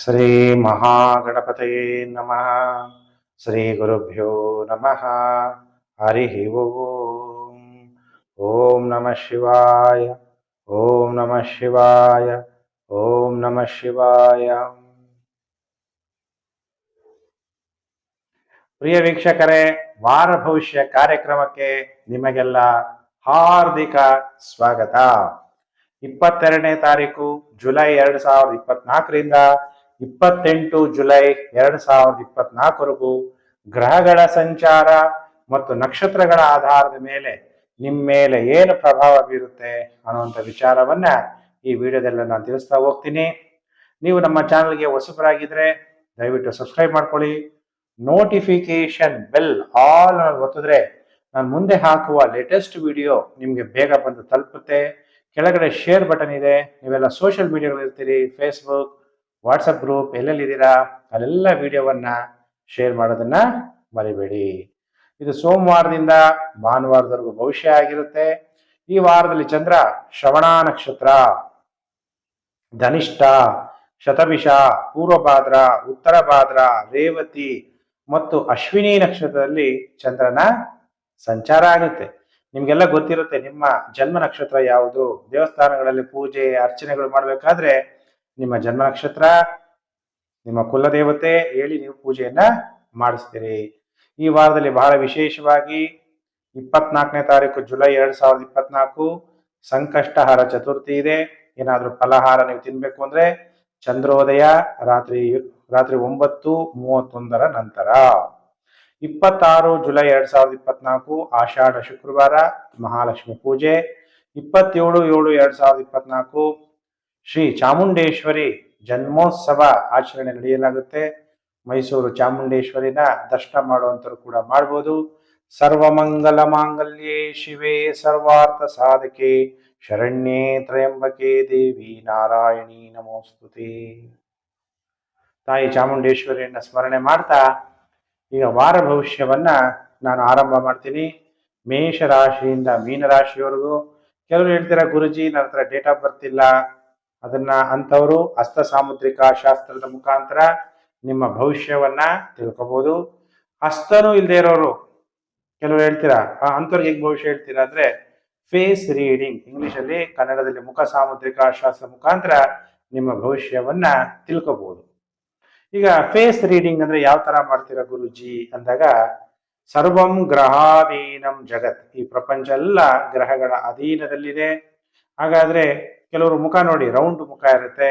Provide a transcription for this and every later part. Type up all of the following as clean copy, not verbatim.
ಶ್ರೀ ಮಹಾಗಣಪತಯೇ ನಮಃ. ಶ್ರೀ ಗುರುಭ್ಯೋ ನಮಃ. ಹರಿ ಓಂ. ಓಂ ನಮಃ ಶಿವಾಯ. ಓಂ ನಮಃ ಶಿವಾಯ. ಓಂ ನಮಃ ಶಿವಾಯ. ಪ್ರಿಯ ವೀಕ್ಷಕರೇ, ವಾರ ಭವಿಷ್ಯ ಕಾರ್ಯಕ್ರಮಕ್ಕೆ ನಿಮಗೆಲ್ಲ ಹಾರ್ದಿಕ ಸ್ವಾಗತ. 22ನೇ ತಾರೀಕು ಜುಲೈ 2024ರಿಂದ 28 ಜುಲೈ 2024ವರೆಗೂ ಗ್ರಹಗಳ ಸಂಚಾರ ಮತ್ತು ನಕ್ಷತ್ರಗಳ ಆಧಾರದ ಮೇಲೆ ನಿಮ್ಮ ಮೇಲೆ ಏನು ಪ್ರಭಾವ ಬೀರುತ್ತೆ ಅನ್ನುವಂಥ ವಿಚಾರವನ್ನ ಈ ವಿಡಿಯೋದಲ್ಲಿ ನಾನು ತಿಳಿಸ್ತಾ ಹೋಗ್ತೀನಿ. ನೀವು ನಮ್ಮ ಚಾನಲ್ಗೆ ಹೊಸಬರಾಗಿದ್ರೆ ದಯವಿಟ್ಟು ಸಬ್ಸ್ಕ್ರೈಬ್ ಮಾಡ್ಕೊಳ್ಳಿ. ನೋಟಿಫಿಕೇಶನ್ ಬೆಲ್ ಆಲ್ ಒತ್ತಿದ್ರೆ ನಾನು ಮುಂದೆ ಹಾಕುವ ಲೇಟೆಸ್ಟ್ ವಿಡಿಯೋ ನಿಮಗೆ ಬೇಗ ಬಂದು ತಲುಪುತ್ತೆ. ಕೆಳಗಡೆ ಶೇರ್ ಬಟನ್ ಇದೆ. ನೀವೆಲ್ಲ ಸೋಷಿಯಲ್ ಮೀಡಿಯಾಗಳಿರ್ತೀರಿ, ಫೇಸ್ಬುಕ್, ವಾಟ್ಸಪ್ ಗ್ರೂಪ್ ಎಲ್ಲೆಲ್ಲಿದ್ದೀರಾ ಅಲ್ಲೆಲ್ಲ ವಿಡಿಯೋವನ್ನ ಶೇರ್ ಮಾಡೋದನ್ನ ಮರಿಬೇಡಿ. ಇದು ಸೋಮವಾರದಿಂದ ಭಾನುವಾರದವರೆಗೂ ಭವಿಷ್ಯ ಆಗಿರುತ್ತೆ. ಈ ವಾರದಲ್ಲಿ ಚಂದ್ರ ಶ್ರವಣ ನಕ್ಷತ್ರ, ಧನಿಷ್ಠ, ಶತಭಿಷ, ಪೂರ್ವಭಾದ್ರ, ಉತ್ತರ ಭಾದ್ರ, ರೇವತಿ ಮತ್ತು ಅಶ್ವಿನಿ ನಕ್ಷತ್ರದಲ್ಲಿ ಚಂದ್ರನ ಸಂಚಾರ ಆಗುತ್ತೆ. ನಿಮ್ಗೆಲ್ಲ ಗೊತ್ತಿರುತ್ತೆ ನಿಮ್ಮ ಜನ್ಮ ನಕ್ಷತ್ರ ಯಾವುದು. ದೇವಸ್ಥಾನಗಳಲ್ಲಿ ಪೂಜೆ ಅರ್ಚನೆಗಳು ಮಾಡಬೇಕಾದ್ರೆ ನಿಮ್ಮ ಜನ್ಮ ನಕ್ಷತ್ರ, ನಿಮ್ಮ ಕುಲದೇವತೆ ಹೇಳಿ ನೀವು ಪೂಜೆಯನ್ನ ಮಾಡಿಸ್ತೀರಿ. ಈ ವಾರದಲ್ಲಿ ಬಹಳ ವಿಶೇಷವಾಗಿ 24ನೇ ತಾರೀಕು ಜುಲೈ 2024 ಸಂಕಷ್ಟಹಾರ ಚತುರ್ಥಿ ಇದೆ. ಏನಾದ್ರೂ ಫಲಹಾರ ನೀವು ತಿನ್ಬೇಕು ಅಂದ್ರೆ ಚಂದ್ರೋದಯ ರಾತ್ರಿ 9:31 ನಂತರ. 26 ಜುಲೈ 2024 ಆಷಾಢ ಶುಕ್ರವಾರ, ಮಹಾಲಕ್ಷ್ಮಿ ಪೂಜೆ. 27/7/2024 ಶ್ರೀ ಚಾಮುಂಡೇಶ್ವರಿ ಜನ್ಮೋತ್ಸವ ಆಚರಣೆ ನಡೆಯಲಾಗುತ್ತೆ. ಮೈಸೂರು ಚಾಮುಂಡೇಶ್ವರಿನ ದರ್ಶನ ಮಾಡುವಂತರು ಕೂಡ ಮಾಡಬಹುದು. ಸರ್ವಮಂಗಲ ಮಾಂಗಲ್ಯೆ ಶಿವೆ ಸರ್ವಾರ್ಥ ಸಾಧಕೆ ಶರಣ್ಯೇ ತ್ರಯಂಬಕೆ ದೇವಿ ನಾರಾಯಣಿ ನಮೋಸ್ತುತೆ. ತಾಯಿ ಚಾಮುಂಡೇಶ್ವರಿಯನ್ನ ಸ್ಮರಣೆ ಮಾಡ್ತಾ ಈಗ ವಾರ ಭವಿಷ್ಯವನ್ನ ನಾನು ಆರಂಭ ಮಾಡ್ತೀನಿ. ಮೇಷ ರಾಶಿಯಿಂದ ಮೀನ ರಾಶಿಯವರೆಗೂ. ಕೆಲವರು ಹೇಳ್ತೀರಾ ಗುರುಜಿ ನನ್ನ ಹತ್ರ ಡೇಟ್ ಆಫ್ ಬರ್ತ್ ಇಲ್ಲ, ಅಂಥವರು ಹಸ್ತ ಸಾಮುದ್ರಿಕ ಶಾಸ್ತ್ರದ ಮುಖಾಂತರ ನಿಮ್ಮ ಭವಿಷ್ಯವನ್ನ ತಿಳ್ಕೊಬಹುದು. ಹಸ್ತನೂ ಇಲ್ಲದೆ ಇರೋರು ಕೆಲವರು ಹೇಳ್ತೀರಾ, ಅಂಥವ್ರಿಗೆ ಹೇಗೆ ಭವಿಷ್ಯ ಹೇಳ್ತೀರಾ ಅಂದ್ರೆ ಫೇಸ್ ರೀಡಿಂಗ್, ಇಂಗ್ಲಿಷಲ್ಲಿ, ಕನ್ನಡದಲ್ಲಿ ಮುಖ ಸಾಮುದ್ರಿಕ ಶಾಸ್ತ್ರ ಮುಖಾಂತರ ನಿಮ್ಮ ಭವಿಷ್ಯವನ್ನ ತಿಳ್ಕೊಬಹುದು. ಈಗ ಫೇಸ್ ರೀಡಿಂಗ್ ಅಂದ್ರೆ ಯಾವ ತರ ಮಾಡ್ತೀರಾ ಗುರುಜಿ ಅಂದಾಗ, ಸರ್ವಂ ಗ್ರಹಾಧೀನಂ ಜಗತ್, ಈ ಪ್ರಪಂಚ ಎಲ್ಲ ಗ್ರಹಗಳ ಅಧೀನದಲ್ಲಿದೆ. ಹಾಗಾದ್ರೆ ಕೆಲವರು ಮುಖ ನೋಡಿ ರೌಂಡ್ ಮುಖ ಇರುತ್ತೆ,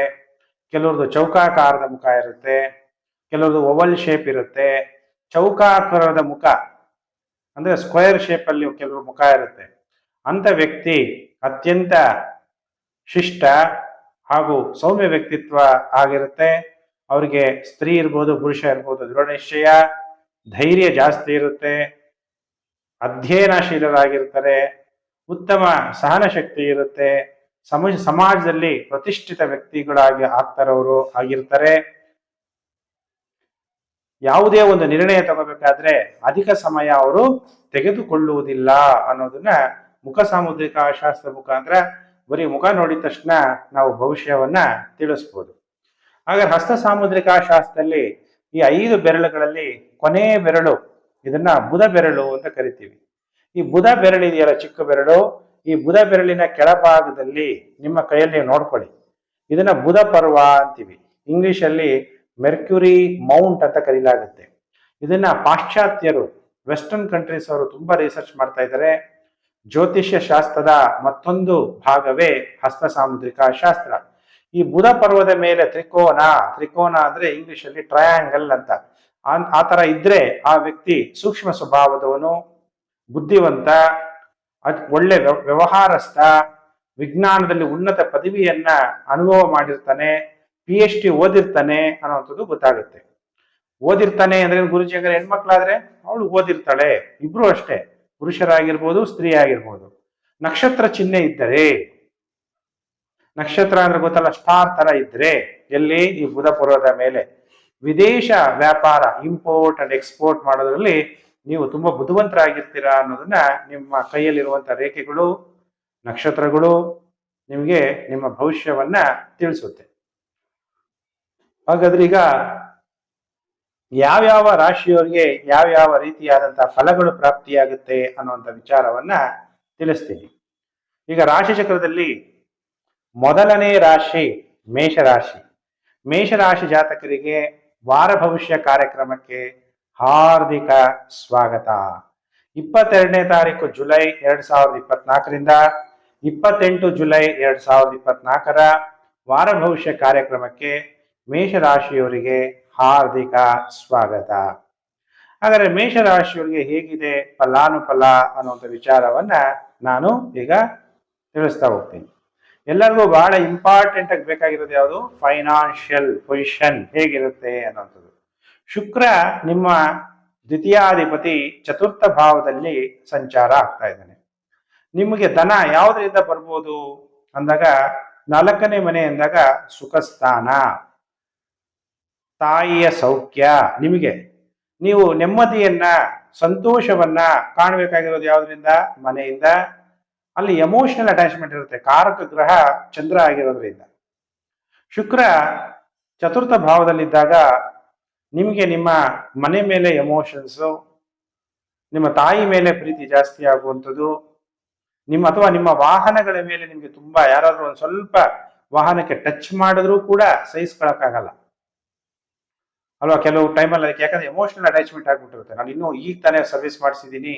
ಕೆಲವ್ರದ್ದು ಚೌಕಾಕಾರದ ಮುಖ ಇರುತ್ತೆ, ಕೆಲವ್ರದ್ದು ಓವಲ್ ಶೇಪ್ ಇರುತ್ತೆ. ಚೌಕಾಕಾರದ ಮುಖ ಅಂದ್ರೆ ಸ್ಕ್ವೇರ್ ಶೇಪ್ ಅಲ್ಲಿ ಕೆಲವರು ಮುಖ ಇರುತ್ತೆ. ಅಂತ ವ್ಯಕ್ತಿ ಅತ್ಯಂತ ಶಿಷ್ಟ ಹಾಗೂ ಸೌಮ್ಯ ವ್ಯಕ್ತಿತ್ವ ಆಗಿರುತ್ತೆ. ಅವರಿಗೆ ಸ್ತ್ರೀ ಇರ್ಬೋದು, ಪುರುಷ ಇರ್ಬೋದು, ದೃಢ ನಿಶ್ಚಯ, ಧೈರ್ಯ ಜಾಸ್ತಿ ಇರುತ್ತೆ, ಅಧ್ಯಯನಶೀಲರಾಗಿರ್ತಾರೆ, ಉತ್ತಮ ಸಹನ ಶಕ್ತಿ ಇರುತ್ತೆ, ಸಮಾಜದಲ್ಲಿ ಪ್ರತಿಷ್ಠಿತ ವ್ಯಕ್ತಿಗಳಾಗಿ ಆಗ್ತಾರವರು ಆಗಿರ್ತಾರೆ. ಯಾವುದೇ ಒಂದು ನಿರ್ಣಯ ತಗೋಬೇಕಾದ್ರೆ ಅಧಿಕ ಸಮಯ ಅವರು ತೆಗೆದುಕೊಳ್ಳುವುದಿಲ್ಲ ಅನ್ನೋದನ್ನ ಮುಖ ಸಾಮುದ್ರಿಕ ಶಾಸ್ತ್ರ ಮುಖಾಂತರ ಬರೀ ಮುಖ ನೋಡಿದ ತಕ್ಷಣ ನಾವು ಭವಿಷ್ಯವನ್ನ ತಿಳಿಸ್ಬೋದು. ಹಾಗಾದ್ರೆ ಹಸ್ತ ಸಾಮುದ್ರಿಕ ಶಾಸ್ತ್ರದಲ್ಲಿ ಈ 5 ಬೆರಳುಗಳಲ್ಲಿ ಕೊನೆ ಬೆರಳು, ಇದನ್ನ ಬುಧ ಬೆರಳು ಅಂತ ಕರಿತೀವಿ. ಈ ಬುಧ ಬೆರಳಿದೆಯಲ್ಲ, ಚಿಕ್ಕ ಬೆರಳು, ಈ ಬುಧ ಬೆರಳಿನ ಕೆಳಭಾಗದಲ್ಲಿ ನಿಮ್ಮ ಕೈಯಲ್ಲಿ ನೋಡ್ಕೊಳ್ಳಿ, ಇದನ್ನ ಬುಧ ಪರ್ವ ಅಂತೀವಿ. ಇಂಗ್ಲಿಷಲ್ಲಿ ಮೆರ್ಕ್ಯುರಿ ಮೌಂಟ್ ಅಂತ ಕರೀಲಾಗುತ್ತೆ. ಇದನ್ನ ಪಾಶ್ಚಾತ್ಯರು, ವೆಸ್ಟರ್ನ್ ಕಂಟ್ರೀಸ್ ಅವರು ತುಂಬಾ ರಿಸರ್ಚ್ ಮಾಡ್ತಾ ಇದ್ದಾರೆ. ಜ್ಯೋತಿಷ್ಯ ಶಾಸ್ತ್ರದ ಮತ್ತೊಂದು ಭಾಗವೇ ಹಸ್ತ ಸಾಮುದ್ರಿಕ ಶಾಸ್ತ್ರ. ಈ ಬುಧ ಪರ್ವದ ಮೇಲೆ ತ್ರಿಕೋನ ಅಂದ್ರೆ ಇಂಗ್ಲಿಷ್ ಅಲ್ಲಿ ಟ್ರಯಾಂಗಲ್ ಅಂತ, ಆ ತರ ಇದ್ರೆ ಆ ವ್ಯಕ್ತಿ ಸೂಕ್ಷ್ಮ ಸ್ವಭಾವದವನು, ಬುದ್ಧಿವಂತ, ಒಳ್ಳೆ ವ್ಯವಹಾರಸ್ಥ, ವಿಜ್ಞಾನದಲ್ಲಿ ಉನ್ನತ ಪದವಿಯನ್ನ ಅನುಭವ ಮಾಡಿರ್ತಾನೆ, PhD ಓದಿರ್ತಾನೆ ಅನ್ನೋಂಥದ್ದು ಗೊತ್ತಾಗುತ್ತೆ. ಓದಿರ್ತಾನೆ ಅಂದ್ರೆ ಗುರುಜಿ ಅಂದ್ರೆ ಹೆಣ್ಮಕ್ಳಾದ್ರೆ ಅವಳು ಓದಿರ್ತಾಳೆ, ಇಬ್ರು ಅಷ್ಟೇ, ಪುರುಷರಾಗಿರ್ಬೋದು ಸ್ತ್ರೀ ಆಗಿರ್ಬೋದು. ನಕ್ಷತ್ರ ಚಿಹ್ನೆ ಇದ್ದರೆ, ನಕ್ಷತ್ರ ಅಂದ್ರೆ ಗೊತ್ತಲ್ಲ, ಸ್ಟಾರ್ ತರ ಇದ್ರೆ ಎಲ್ಲಿ, ಈ ಬುಧ ಪರ್ವದ ಮೇಲೆ, ವಿದೇಶ ವ್ಯಾಪಾರ ಇಂಪೋರ್ಟ್ ಅಂಡ್ ಎಕ್ಸ್ಪೋರ್ಟ್ ಮಾಡೋದ್ರಲ್ಲಿ ನೀವು ತುಂಬಾ ಬುದ್ಧಿವಂತರಾಗಿರ್ತೀರಾ ಅನ್ನೋದನ್ನ ನಿಮ್ಮ ಕೈಯಲ್ಲಿರುವಂತ ರೇಖೆಗಳು, ನಕ್ಷತ್ರಗಳು ನಿಮಗೆ ನಿಮ್ಮ ಭವಿಷ್ಯವನ್ನ ತಿಳಿಸುತ್ತೆ. ಹಾಗಾದ್ರೆ ಈಗ ಯಾವ್ಯಾವ ರಾಶಿಯವರಿಗೆ ಯಾವ್ಯಾವ ರೀತಿಯಾದಂತಹ ಫಲಗಳು ಪ್ರಾಪ್ತಿಯಾಗುತ್ತೆ ಅನ್ನುವಂಥ ವಿಚಾರವನ್ನ ತಿಳಿಸ್ತೀನಿ. ಈಗ ರಾಶಿ ಚಕ್ರದಲ್ಲಿ ಮೊದಲನೇ ರಾಶಿ ಮೇಷರಾಶಿ. ಮೇಷರಾಶಿ ಜಾತಕರಿಗೆ ವಾರ ಭವಿಷ್ಯ ಕಾರ್ಯಕ್ರಮಕ್ಕೆ ಹಾರ್ದಿಕ ಸ್ವಾಗತ. 22ನೇ ತಾರೀಕು ಜುಲೈ 2024ರಿಂದ 28 ಜುಲೈ 2024ರ ವಾರ ಭವಿಷ್ಯ ಕಾರ್ಯಕ್ರಮಕ್ಕೆ ಮೇಷರಾಶಿಯವರಿಗೆ ಹಾರ್ದಿಕ ಸ್ವಾಗತ. ಹಾಗಾದ್ರೆ ಮೇಷರಾಶಿಯವರಿಗೆ ಹೇಗಿದೆ ಫಲಾನುಫಲ ಅನ್ನುವಂಥ ವಿಚಾರವನ್ನ ನಾನು ಈಗ ತಿಳಿಸ್ತಾ ಹೋಗ್ತೀನಿ. ಎಲ್ಲರಿಗೂ ಬಹಳ ಇಂಪಾರ್ಟೆಂಟ್ ಆಗಿ ಬೇಕಾಗಿರೋದು ಯಾವುದು? ಫೈನಾನ್ಷಿಯಲ್ ಪೊಸಿಷನ್ ಹೇಗಿರುತ್ತೆ ಅನ್ನುವಂಥದ್ದು. ಶುಕ್ರ ನಿಮ್ಮ ದ್ವಿತೀಯಾಧಿಪತಿ ಚತುರ್ಥ ಭಾವದಲ್ಲಿ ಸಂಚಾರ ಆಗ್ತಾ ಇದ್ದಾನೆ. ನಿಮಗೆ ಧನ ಯಾವುದರಿಂದ ಬರ್ಬೋದು ಅಂದಾಗ 4ನೇ ಮನೆ ಎಂದಾಗ ಸುಖಸ್ಥಾನ, ತಾಯಿಯ ಸೌಖ್ಯ. ನಿಮಗೆ ನೀವು ನೆಮ್ಮದಿಯನ್ನ ಸಂತೋಷವನ್ನ ಕಾಣಬೇಕಾಗಿರೋದು ಯಾವುದರಿಂದ? ಮನೆಯಿಂದ. ಅಲ್ಲಿ ಎಮೋಷನಲ್ ಅಟ್ಯಾಚ್ಮೆಂಟ್ ಇರುತ್ತೆ. ಕಾರಕ ಗ್ರಹ ಚಂದ್ರ ಆಗಿರೋದ್ರಿಂದ. ಶುಕ್ರ ಚತುರ್ಥ ಭಾವದಲ್ಲಿದ್ದಾಗ ನಿಮಗೆ ನಿಮ್ಮ ಮನೆ ಮೇಲೆ ಎಮೋಷನ್ಸು, ನಿಮ್ಮ ತಾಯಿ ಮೇಲೆ ಪ್ರೀತಿ ಜಾಸ್ತಿ ಆಗುವಂಥದ್ದು, ಅಥವಾ ನಿಮ್ಮ ವಾಹನಗಳ ಮೇಲೆ ನಿಮಗೆ ತುಂಬಾ ಯಾರಾದ್ರೂ ಒಂದು ಸ್ವಲ್ಪ ವಾಹನಕ್ಕೆ ಟಚ್ ಮಾಡಿದ್ರೂ ಕೂಡ ಸಹಿಸ್ಕೊಳಕ್ಕಾಗಲ್ಲ ಅಲ್ವಾ? ಕೆಲವು ಟೈಮಲ್ಲಿ ಅದಕ್ಕೆ, ಯಾಕಂದ್ರೆ ಎಮೋಷನಲ್ ಅಟ್ಯಾಚ್ಮೆಂಟ್ ಆಗ್ಬಿಟ್ಟಿರುತ್ತೆ. ನಾನು ಇನ್ನೂ ಈಗ ತಾನೇ ಸರ್ವಿಸ್ ಮಾಡಿಸಿದ್ದೀನಿ,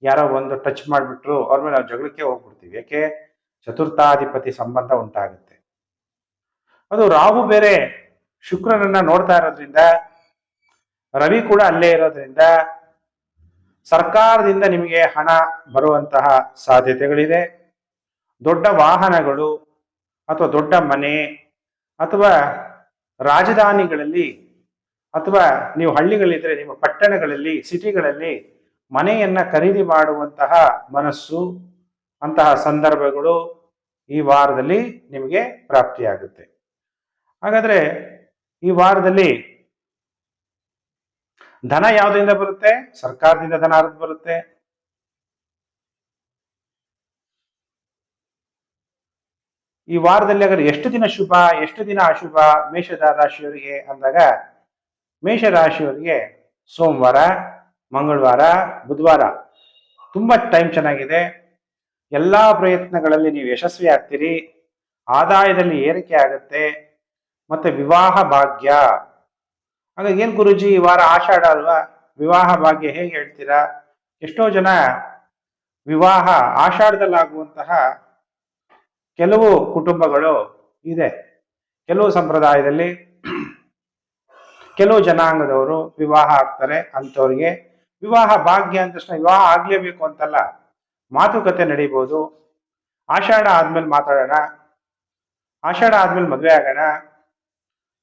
ಯಾರೋ ಒಂದು ಟಚ್ ಮಾಡಿಬಿಟ್ರು ಅವ್ರ ಮೇಲೆ ನಾವು ಜಗಳಕ್ಕೆ ಹೋಗ್ಬಿಡ್ತೀವಿ. ಯಾಕೆ? ಚತುರ್ಥಾಧಿಪತಿ ಸಂಬಂಧ ಉಂಟಾಗುತ್ತೆ. ಅದು ರಾಹು ಬೇರೆ ಶುಕ್ರನನ್ನ ನೋಡ್ತಾ ಇರೋದ್ರಿಂದ, ರವಿ ಕೂಡ ಅಲ್ಲೇ ಇರೋದ್ರಿಂದ ಸರ್ಕಾರದಿಂದ ನಿಮಗೆ ಹಣ ಬರುವಂತಹ ಸಾಧ್ಯತೆಗಳಿದೆ. ದೊಡ್ಡ ವಾಹನಗಳು ಅಥವಾ ದೊಡ್ಡ ಮನೆ ಅಥವಾ ರಾಜಧಾನಿಗಳಲ್ಲಿ ಅಥವಾ ನೀವು ಹಳ್ಳಿಗಳಿದ್ರೆ ನಿಮ್ಮ ಪಟ್ಟಣಗಳಲ್ಲಿ, ಸಿಟಿಗಳಲ್ಲಿ ಮನೆಯನ್ನ ಖರೀದಿ ಮಾಡುವಂತಹ ಮನಸ್ಸು, ಅಂತಹ ಸಂದರ್ಭಗಳು ಈ ವಾರದಲ್ಲಿ ನಿಮಗೆ ಪ್ರಾಪ್ತಿಯಾಗುತ್ತೆ. ಹಾಗಾದ್ರೆ ಈ ವಾರದಲ್ಲಿ ಧನ ಯಾವುದರಿಂದ ಬರುತ್ತೆ? ಸರ್ಕಾರದಿಂದ ಧನ ಹರಿದು ಬರುತ್ತೆ. ಈ ವಾರದಲ್ಲಿ ಹಾಗಾದ್ರೆ ಎಷ್ಟು ದಿನ ಶುಭ, ಎಷ್ಟು ದಿನ ಅಶುಭ ಮೇಷದ ರಾಶಿಯವರಿಗೆ ಅಂದಾಗ, ಮೇಷರಾಶಿಯವರಿಗೆ ಸೋಮವಾರ, ಮಂಗಳವಾರ, ಬುಧವಾರ ತುಂಬಾ ಟೈಮ್ ಚೆನ್ನಾಗಿದೆ. ಎಲ್ಲಾ ಪ್ರಯತ್ನಗಳಲ್ಲಿ ನೀವು ಯಶಸ್ವಿ ಆಗ್ತೀರಿ. ಆದಾಯದಲ್ಲಿ ಏರಿಕೆ ಆಗುತ್ತೆ. ಮತ್ತೆ ವಿವಾಹ ಭಾಗ್ಯ. ಹಾಗಾಗಿ ಏನ್ ಗುರುಜಿ ಈ ವಾರ ಆಷಾಢ ಅಲ್ವಾ, ವಿವಾಹ ಭಾಗ್ಯ ಹೇಗೆ ಹೇಳ್ತೀರಾ? ಎಷ್ಟೋ ಜನ ವಿವಾಹ ಆಷಾಢದಲ್ಲಾಗುವಂತಹ ಕೆಲವು ಕುಟುಂಬಗಳು ಇದೆ. ಕೆಲವು ಸಂಪ್ರದಾಯದಲ್ಲಿ ಕೆಲವು ಜನಾಂಗದವರು ವಿವಾಹ ಆಗ್ತಾರೆ. ಅಂಥವ್ರಿಗೆ ವಿವಾಹ ಭಾಗ್ಯ ಅಂದ ತಕ್ಷಣ ವಿವಾಹ ಆಗ್ಲೇಬೇಕು ಅಂತಲ್ಲ, ಮಾತುಕತೆ ನಡೀಬಹುದು. ಆಷಾಢ ಆದ್ಮೇಲೆ ಮಾತಾಡೋಣ, ಆಷಾಢ ಆದ್ಮೇಲೆ ಮದುವೆ ಆಗೋಣ,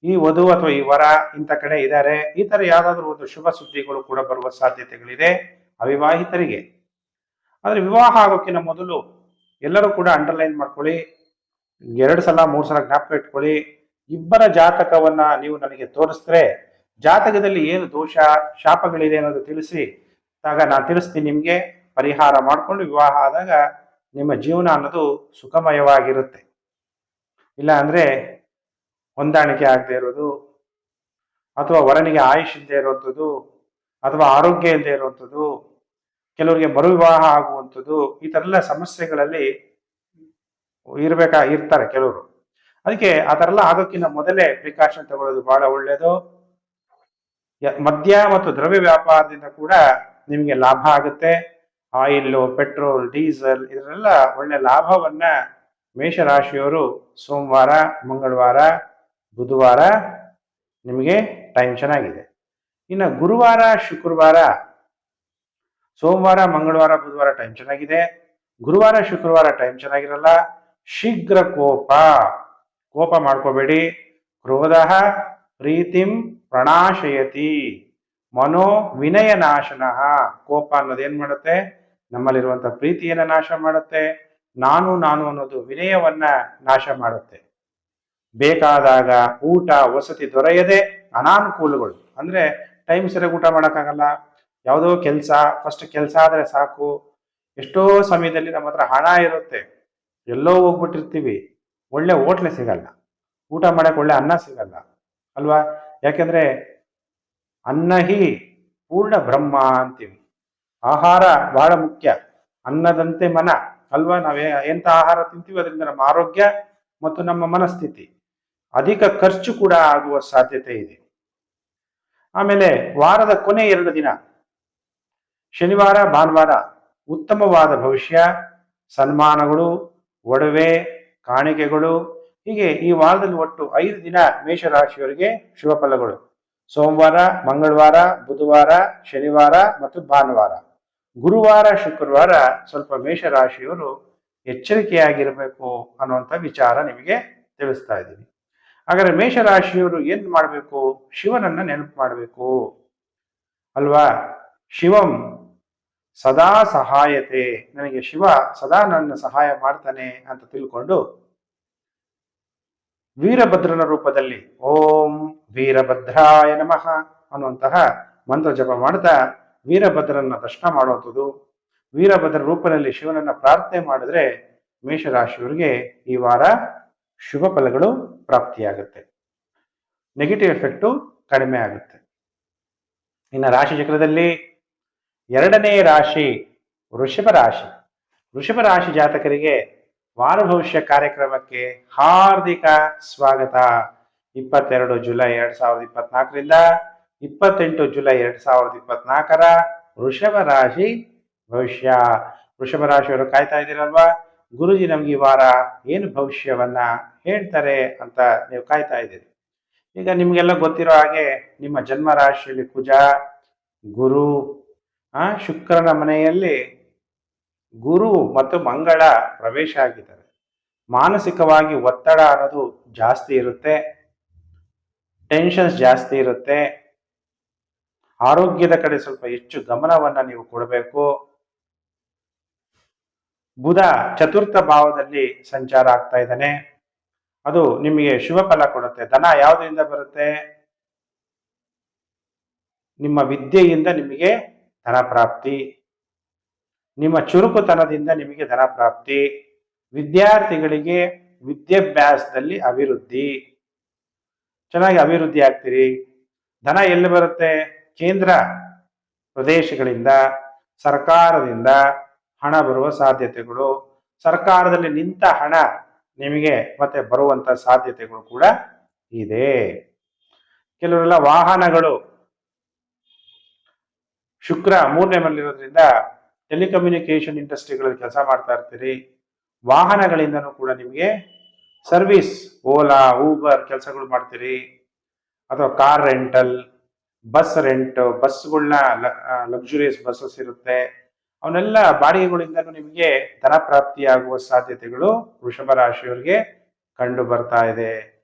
ಈ ವಧು ಅಥವಾ ಈ ವರ ಇಂಥ ಕಡೆ ಇದ್ದಾರೆ, ಈ ತರ ಯಾವ್ದಾದ್ರು ಒಂದು ಶುಭ ಸುದ್ದಿಗಳು ಕೂಡ ಬರುವ ಸಾಧ್ಯತೆಗಳಿದೆ ಅವಿವಾಹಿತರಿಗೆ. ಆದ್ರೆ ವಿವಾಹ ಆಗೋಕ್ಕಿಂತ ಮೊದಲು ಎಲ್ಲರೂ ಕೂಡ ಅಂಡರ್ಲೈನ್ ಮಾಡ್ಕೊಳ್ಳಿ, 2 ಸಲ 3 ಸಲ ಜ್ಞಾಪಕ ಇಟ್ಕೊಳ್ಳಿ. ಇಬ್ಬರ ಜಾತಕವನ್ನ ನೀವು ನನಗೆ ತೋರಿಸಿದ್ರೆ ಜಾತಕದಲ್ಲಿ ಏನು ದೋಷ ಶಾಪಗಳಿದೆ ಅನ್ನೋದು ತಿಳಿಸಿ ಆಗ ನಾನು ತಿಳಿಸ್ತೀನಿ ನಿಮ್ಗೆ. ಪರಿಹಾರ ಮಾಡಿಕೊಂಡು ವಿವಾಹ ಆದಾಗ ನಿಮ್ಮ ಜೀವನ ಅನ್ನೋದು ಸುಖಮಯವಾಗಿರುತ್ತೆ. ಇಲ್ಲ ಅಂದ್ರೆ ಹೊಂದಾಣಿಕೆ ಆಗದೆ ಇರೋದು, ಅಥವಾ ವರನಿಗೆ ಆಯುಷ್ ಇಲ್ಲದೆ ಇರುವಂಥದ್ದು, ಅಥವಾ ಆರೋಗ್ಯ ಇಲ್ಲದೆ ಇರುವಂಥದ್ದು, ಕೆಲವರಿಗೆ ಮರುವಿವಾಹ ಆಗುವಂಥದ್ದು, ಈ ತರ ಎಲ್ಲ ಸಮಸ್ಯೆಗಳಲ್ಲಿ ಇರ್ತಾರೆ ಕೆಲವರು. ಅದಕ್ಕೆ ಆ ತರ ಎಲ್ಲ ಆಗೋಕ್ಕಿಂತ ಮೊದಲೇ ಪ್ರಿಕಾಷನ್ ತಗೊಳ್ಳೋದು ಬಹಳ ಒಳ್ಳೆಯದು. ಮದ್ಯ ಮತ್ತು ದ್ರವ್ಯ ವ್ಯಾಪಾರದಿಂದ ಕೂಡ ನಿಮಗೆ ಲಾಭ ಆಗುತ್ತೆ. ಆಯಿಲ್, ಪೆಟ್ರೋಲ್, ಡೀಸೆಲ್ ಇದರೆಲ್ಲ ಒಳ್ಳೆ ಲಾಭವನ್ನ ಮೇಷರಾಶಿಯವರು ಸೋಮವಾರ, ಮಂಗಳವಾರ, ಬುಧವಾರ ನಿಮಗೆ ಟೈಮ್ ಚೆನ್ನಾಗಿದೆ. ಇನ್ನು ಗುರುವಾರ, ಶುಕ್ರವಾರ, ಸೋಮವಾರ, ಮಂಗಳವಾರ, ಬುಧವಾರ ಟೈಮ್ ಚೆನ್ನಾಗಿದೆ. ಗುರುವಾರ, ಶುಕ್ರವಾರ ಟೈಮ್ ಚೆನ್ನಾಗಿರಲ್ಲ. ಶೀಘ್ರ ಕೋಪ ಮಾಡ್ಕೋಬೇಡಿ. ಕ್ರೋಧ ಪ್ರೀತಿಂ ಪ್ರಣಾಶಯತಿ ಮನೋ ವಿನಯ ನಾಶನಃ. ಕೋಪ ಅನ್ನೋದು ಏನ್ ಮಾಡುತ್ತೆ? ನಮ್ಮಲ್ಲಿರುವಂತಹ ಪ್ರೀತಿಯನ್ನ ನಾಶ ಮಾಡುತ್ತೆ. ನಾನು ಅನ್ನೋದು ವಿನಯವನ್ನ ನಾಶ ಮಾಡುತ್ತೆ. ಬೇಕಾದಾಗ ಊಟ ವಸತಿ ದೊರೆಯದೆ ಅನಾನುಕೂಲಗಳು, ಅಂದ್ರೆ ಟೈಮ್ ಸರಿಯಾಗಿ ಊಟ ಮಾಡೋಕ್ಕಾಗಲ್ಲ, ಯಾವುದೋ ಕೆಲಸ, ಫಸ್ಟ್ ಕೆಲಸ ಆದ್ರೆ ಸಾಕು. ಎಷ್ಟೋ ಸಮಯದಲ್ಲಿ ನಮ್ಮ ಹತ್ರ ಹಣ ಇರುತ್ತೆ, ಎಲ್ಲೋ ಹೋಗ್ಬಿಟ್ಟಿರ್ತೀವಿ, ಒಳ್ಳೆ ಹೋಟ್ಲೆ ಸಿಗಲ್ಲ, ಊಟ ಮಾಡಕ್ಕೆ ಒಳ್ಳೆ ಅನ್ನ ಸಿಗಲ್ಲ, ಅಲ್ವಾ? ಯಾಕೆಂದ್ರೆ ಅನ್ನ ಹಿ ಪೂರ್ಣ ಬ್ರಹ್ಮ ಅಂತೀವಿ. ಆಹಾರ ಬಹಳ ಮುಖ್ಯ. ಅನ್ನದಂತೆ ಮನ, ಅಲ್ವಾ? ನಾವೇ ಎಂತ ಆಹಾರ ತಿಂತೀವಿ ಅದರಿಂದ ನಮ್ಮ ಆರೋಗ್ಯ ಮತ್ತು ನಮ್ಮ ಮನಸ್ಥಿತಿ. ಅಧಿಕ ಖರ್ಚು ಕೂಡ ಆಗುವ ಸಾಧ್ಯತೆ ಇದೆ. ಆಮೇಲೆ ವಾರದ ಕೊನೆ 2 ದಿನ ಶನಿವಾರ ಭಾನುವಾರ ಉತ್ತಮವಾದ ಭವಿಷ್ಯ, ಸನ್ಮಾನಗಳು, ಒಡವೆ, ಕಾಣಿಕೆಗಳು, ಹೀಗೆ ಈ ವಾರದಲ್ಲಿ ಒಟ್ಟು 5 ದಿನ ಮೇಷರಾಶಿಯವರಿಗೆ ಶುಭ ಫಲಗಳು. ಸೋಮವಾರ, ಮಂಗಳವಾರ, ಬುಧವಾರ, ಶನಿವಾರ ಮತ್ತು ಭಾನುವಾರ. ಗುರುವಾರ, ಶುಕ್ರವಾರ ಸ್ವಲ್ಪ ಮೇಷರಾಶಿಯವರು ಎಚ್ಚರಿಕೆಯಾಗಿರಬೇಕು ಅನ್ನುವಂಥ ವಿಚಾರ ನಿಮಗೆ ತಿಳಿಸ್ತಾ ಇದ್ದೀನಿ. ಹಾಗಾದ್ರೆ ಮೇಷರಾಶಿಯವರು ಏನ್ ಮಾಡಬೇಕು? ಶಿವನನ್ನ ನೆನಪು ಮಾಡಬೇಕು, ಅಲ್ವಾ? ಶಿವಂ ಸದಾ ಸಹಾಯತೆ, ನನಗೆ ಶಿವ ಸದಾ ನನ್ನ ಸಹಾಯ ಮಾಡ್ತಾನೆ ಅಂತ ತಿಳ್ಕೊಂಡು ವೀರಭದ್ರನ ರೂಪದಲ್ಲಿ ಓಂ ವೀರಭದ್ರಾಯ ನಮಃ ಅನ್ನುವಂತಹ ಮಂತ್ರ ಜಪ ಮಾಡ್ತಾ ವೀರಭದ್ರನ ದರ್ಶನ ಮಾಡುವಂಥದ್ದು. ವೀರಭದ್ರ ರೂಪದಲ್ಲಿ ಶಿವನನ್ನ ಪ್ರಾರ್ಥನೆ ಮಾಡಿದ್ರೆ ಮೇಷರಾಶಿಯವರಿಗೆ ಈ ವಾರ ಶುಭ ಫಲಗಳು ಪ್ರಾಪ್ತಿಯಾಗುತ್ತೆ, ನೆಗೆಟಿವ್ ಎಫೆಕ್ಟು ಕಡಿಮೆ ಆಗುತ್ತೆ. ಇನ್ನು ರಾಶಿ ಚಕ್ರದಲ್ಲಿ 2ನೇ ರಾಶಿ ವೃಷಭ ರಾಶಿ. ವೃಷಭ ರಾಶಿ ಜಾತಕರಿಗೆ ವಾರ ಭವಿಷ್ಯ ಕಾರ್ಯಕ್ರಮಕ್ಕೆ ಹಾರ್ದಿಕ ಸ್ವಾಗತ. 22 ಜುಲೈ 2024ರಿಂದ 28 ಜುಲೈ 2024ರ ವೃಷಭ ರಾಶಿ ಭವಿಷ್ಯ. ವೃಷಭ ರಾಶಿಯವರು ಕಾಯ್ತಾ ಇದ್ದೀರಲ್ವಾ? ಗುರುಜಿ ನಮ್ಗೆ ಈ ವಾರ ಏನು ಭವಿಷ್ಯವನ್ನ ಹೇಳ್ತಾರೆ ಅಂತ ನೀವು ಕಾಯ್ತಾ ಇದ್ದೀರಿ. ಈಗ ನಿಮ್ಗೆಲ್ಲ ಗೊತ್ತಿರೋ ಹಾಗೆ ನಿಮ್ಮ ಜನ್ಮ ರಾಶಿಯಲ್ಲಿ ಕುಜ, ಗುರು, ಶುಕ್ರನ ಮನೆಯಲ್ಲಿ ಗುರು ಮತ್ತು ಮಂಗಳ ಪ್ರವೇಶ ಆಗಿದ್ದಾರೆ. ಮಾನಸಿಕವಾಗಿ ಒತ್ತಡ ಅನ್ನೋದು ಜಾಸ್ತಿ ಇರುತ್ತೆ, ಟೆನ್ಷನ್ಸ್ ಜಾಸ್ತಿ ಇರುತ್ತೆ. ಆರೋಗ್ಯದ ಕಡೆ ಸ್ವಲ್ಪ ಹೆಚ್ಚು ಗಮನವನ್ನ ನೀವು ಕೊಡಬೇಕು. ಬುಧ ಚತುರ್ಥ ಭಾವದಲ್ಲಿ ಸಂಚಾರ ಆಗ್ತಾ ಇದ್ದಾನೆ, ಅದು ನಿಮಗೆ ಶುಭ ಫಲ ಕೊಡುತ್ತೆ. ಧನ ಯಾವುದರಿಂದ ಬರುತ್ತೆ? ನಿಮ್ಮ ವಿದ್ಯೆಯಿಂದ ನಿಮಗೆ ಧನ ಪ್ರಾಪ್ತಿ, ನಿಮ್ಮ ಚುರುಕುತನದಿಂದ ನಿಮಗೆ ಧನ ಪ್ರಾಪ್ತಿ, ವಿದ್ಯಾರ್ಥಿಗಳಿಗೆ ವಿದ್ಯಾಭ್ಯಾಸದಲ್ಲಿ ಅಭಿವೃದ್ಧಿ, ಚೆನ್ನಾಗಿ ಅಭಿವೃದ್ಧಿ ಆಗ್ತೀರಿ. ಧನ ಎಲ್ಲಿ ಬರುತ್ತೆ? ಕೇಂದ್ರ ಪ್ರದೇಶಗಳಿಂದ, ಸರ್ಕಾರದಿಂದ ಹಣ ಬರುವ ಸಾಧ್ಯತೆಗಳು, ಸರ್ಕಾರದಲ್ಲಿ ನಿಂತ ಹಣ ನಿಮಗೆ ಮತ್ತೆ ಬರುವಂತ ಸಾಧ್ಯತೆಗಳು ಕೂಡ ಇದೆ. ಕೆಲವರೆಲ್ಲ ವಾಹನಗಳು, ಶುಕ್ರ 3ನೇ ಮನೆಯಲ್ಲಿರೋದ್ರಿಂದ ಟೆಲಿಕಮ್ಯುನಿಕೇಶನ್ ಇಂಡಸ್ಟ್ರಿಗಳಲ್ಲಿ ಕೆಲಸ ಮಾಡ್ತಾ ಇರ್ತೀರಿ. ವಾಹನಗಳಿಂದನೂ ಕೂಡ ನಿಮಗೆ ಸರ್ವಿಸ್, ಓಲಾ, ಊಬರ್ ಕೆಲಸಗಳು ಮಾಡ್ತೀರಿ, ಅಥವಾ ಕಾರ್ ರೆಂಟಲ್, ಬಸ್ ರೆಂಟ್, ಬಸ್ಗಳನ್ನ ಲಕ್ಸುರಿಯಸ್ ಬಸ್ಸಸ್ ಇರುತ್ತೆ, ಅವನ್ನೆಲ್ಲ ಬಾಡಿಗೆಗಳಿಂದನೂ ನಿಮಗೆ ಧನ ಪ್ರಾಪ್ತಿಯಾಗುವ ಸಾಧ್ಯತೆಗಳು ವೃಷಭ ರಾಶಿಯವರಿಗೆ ಕಂಡು ಬರ್ತಾ ಇದೆ.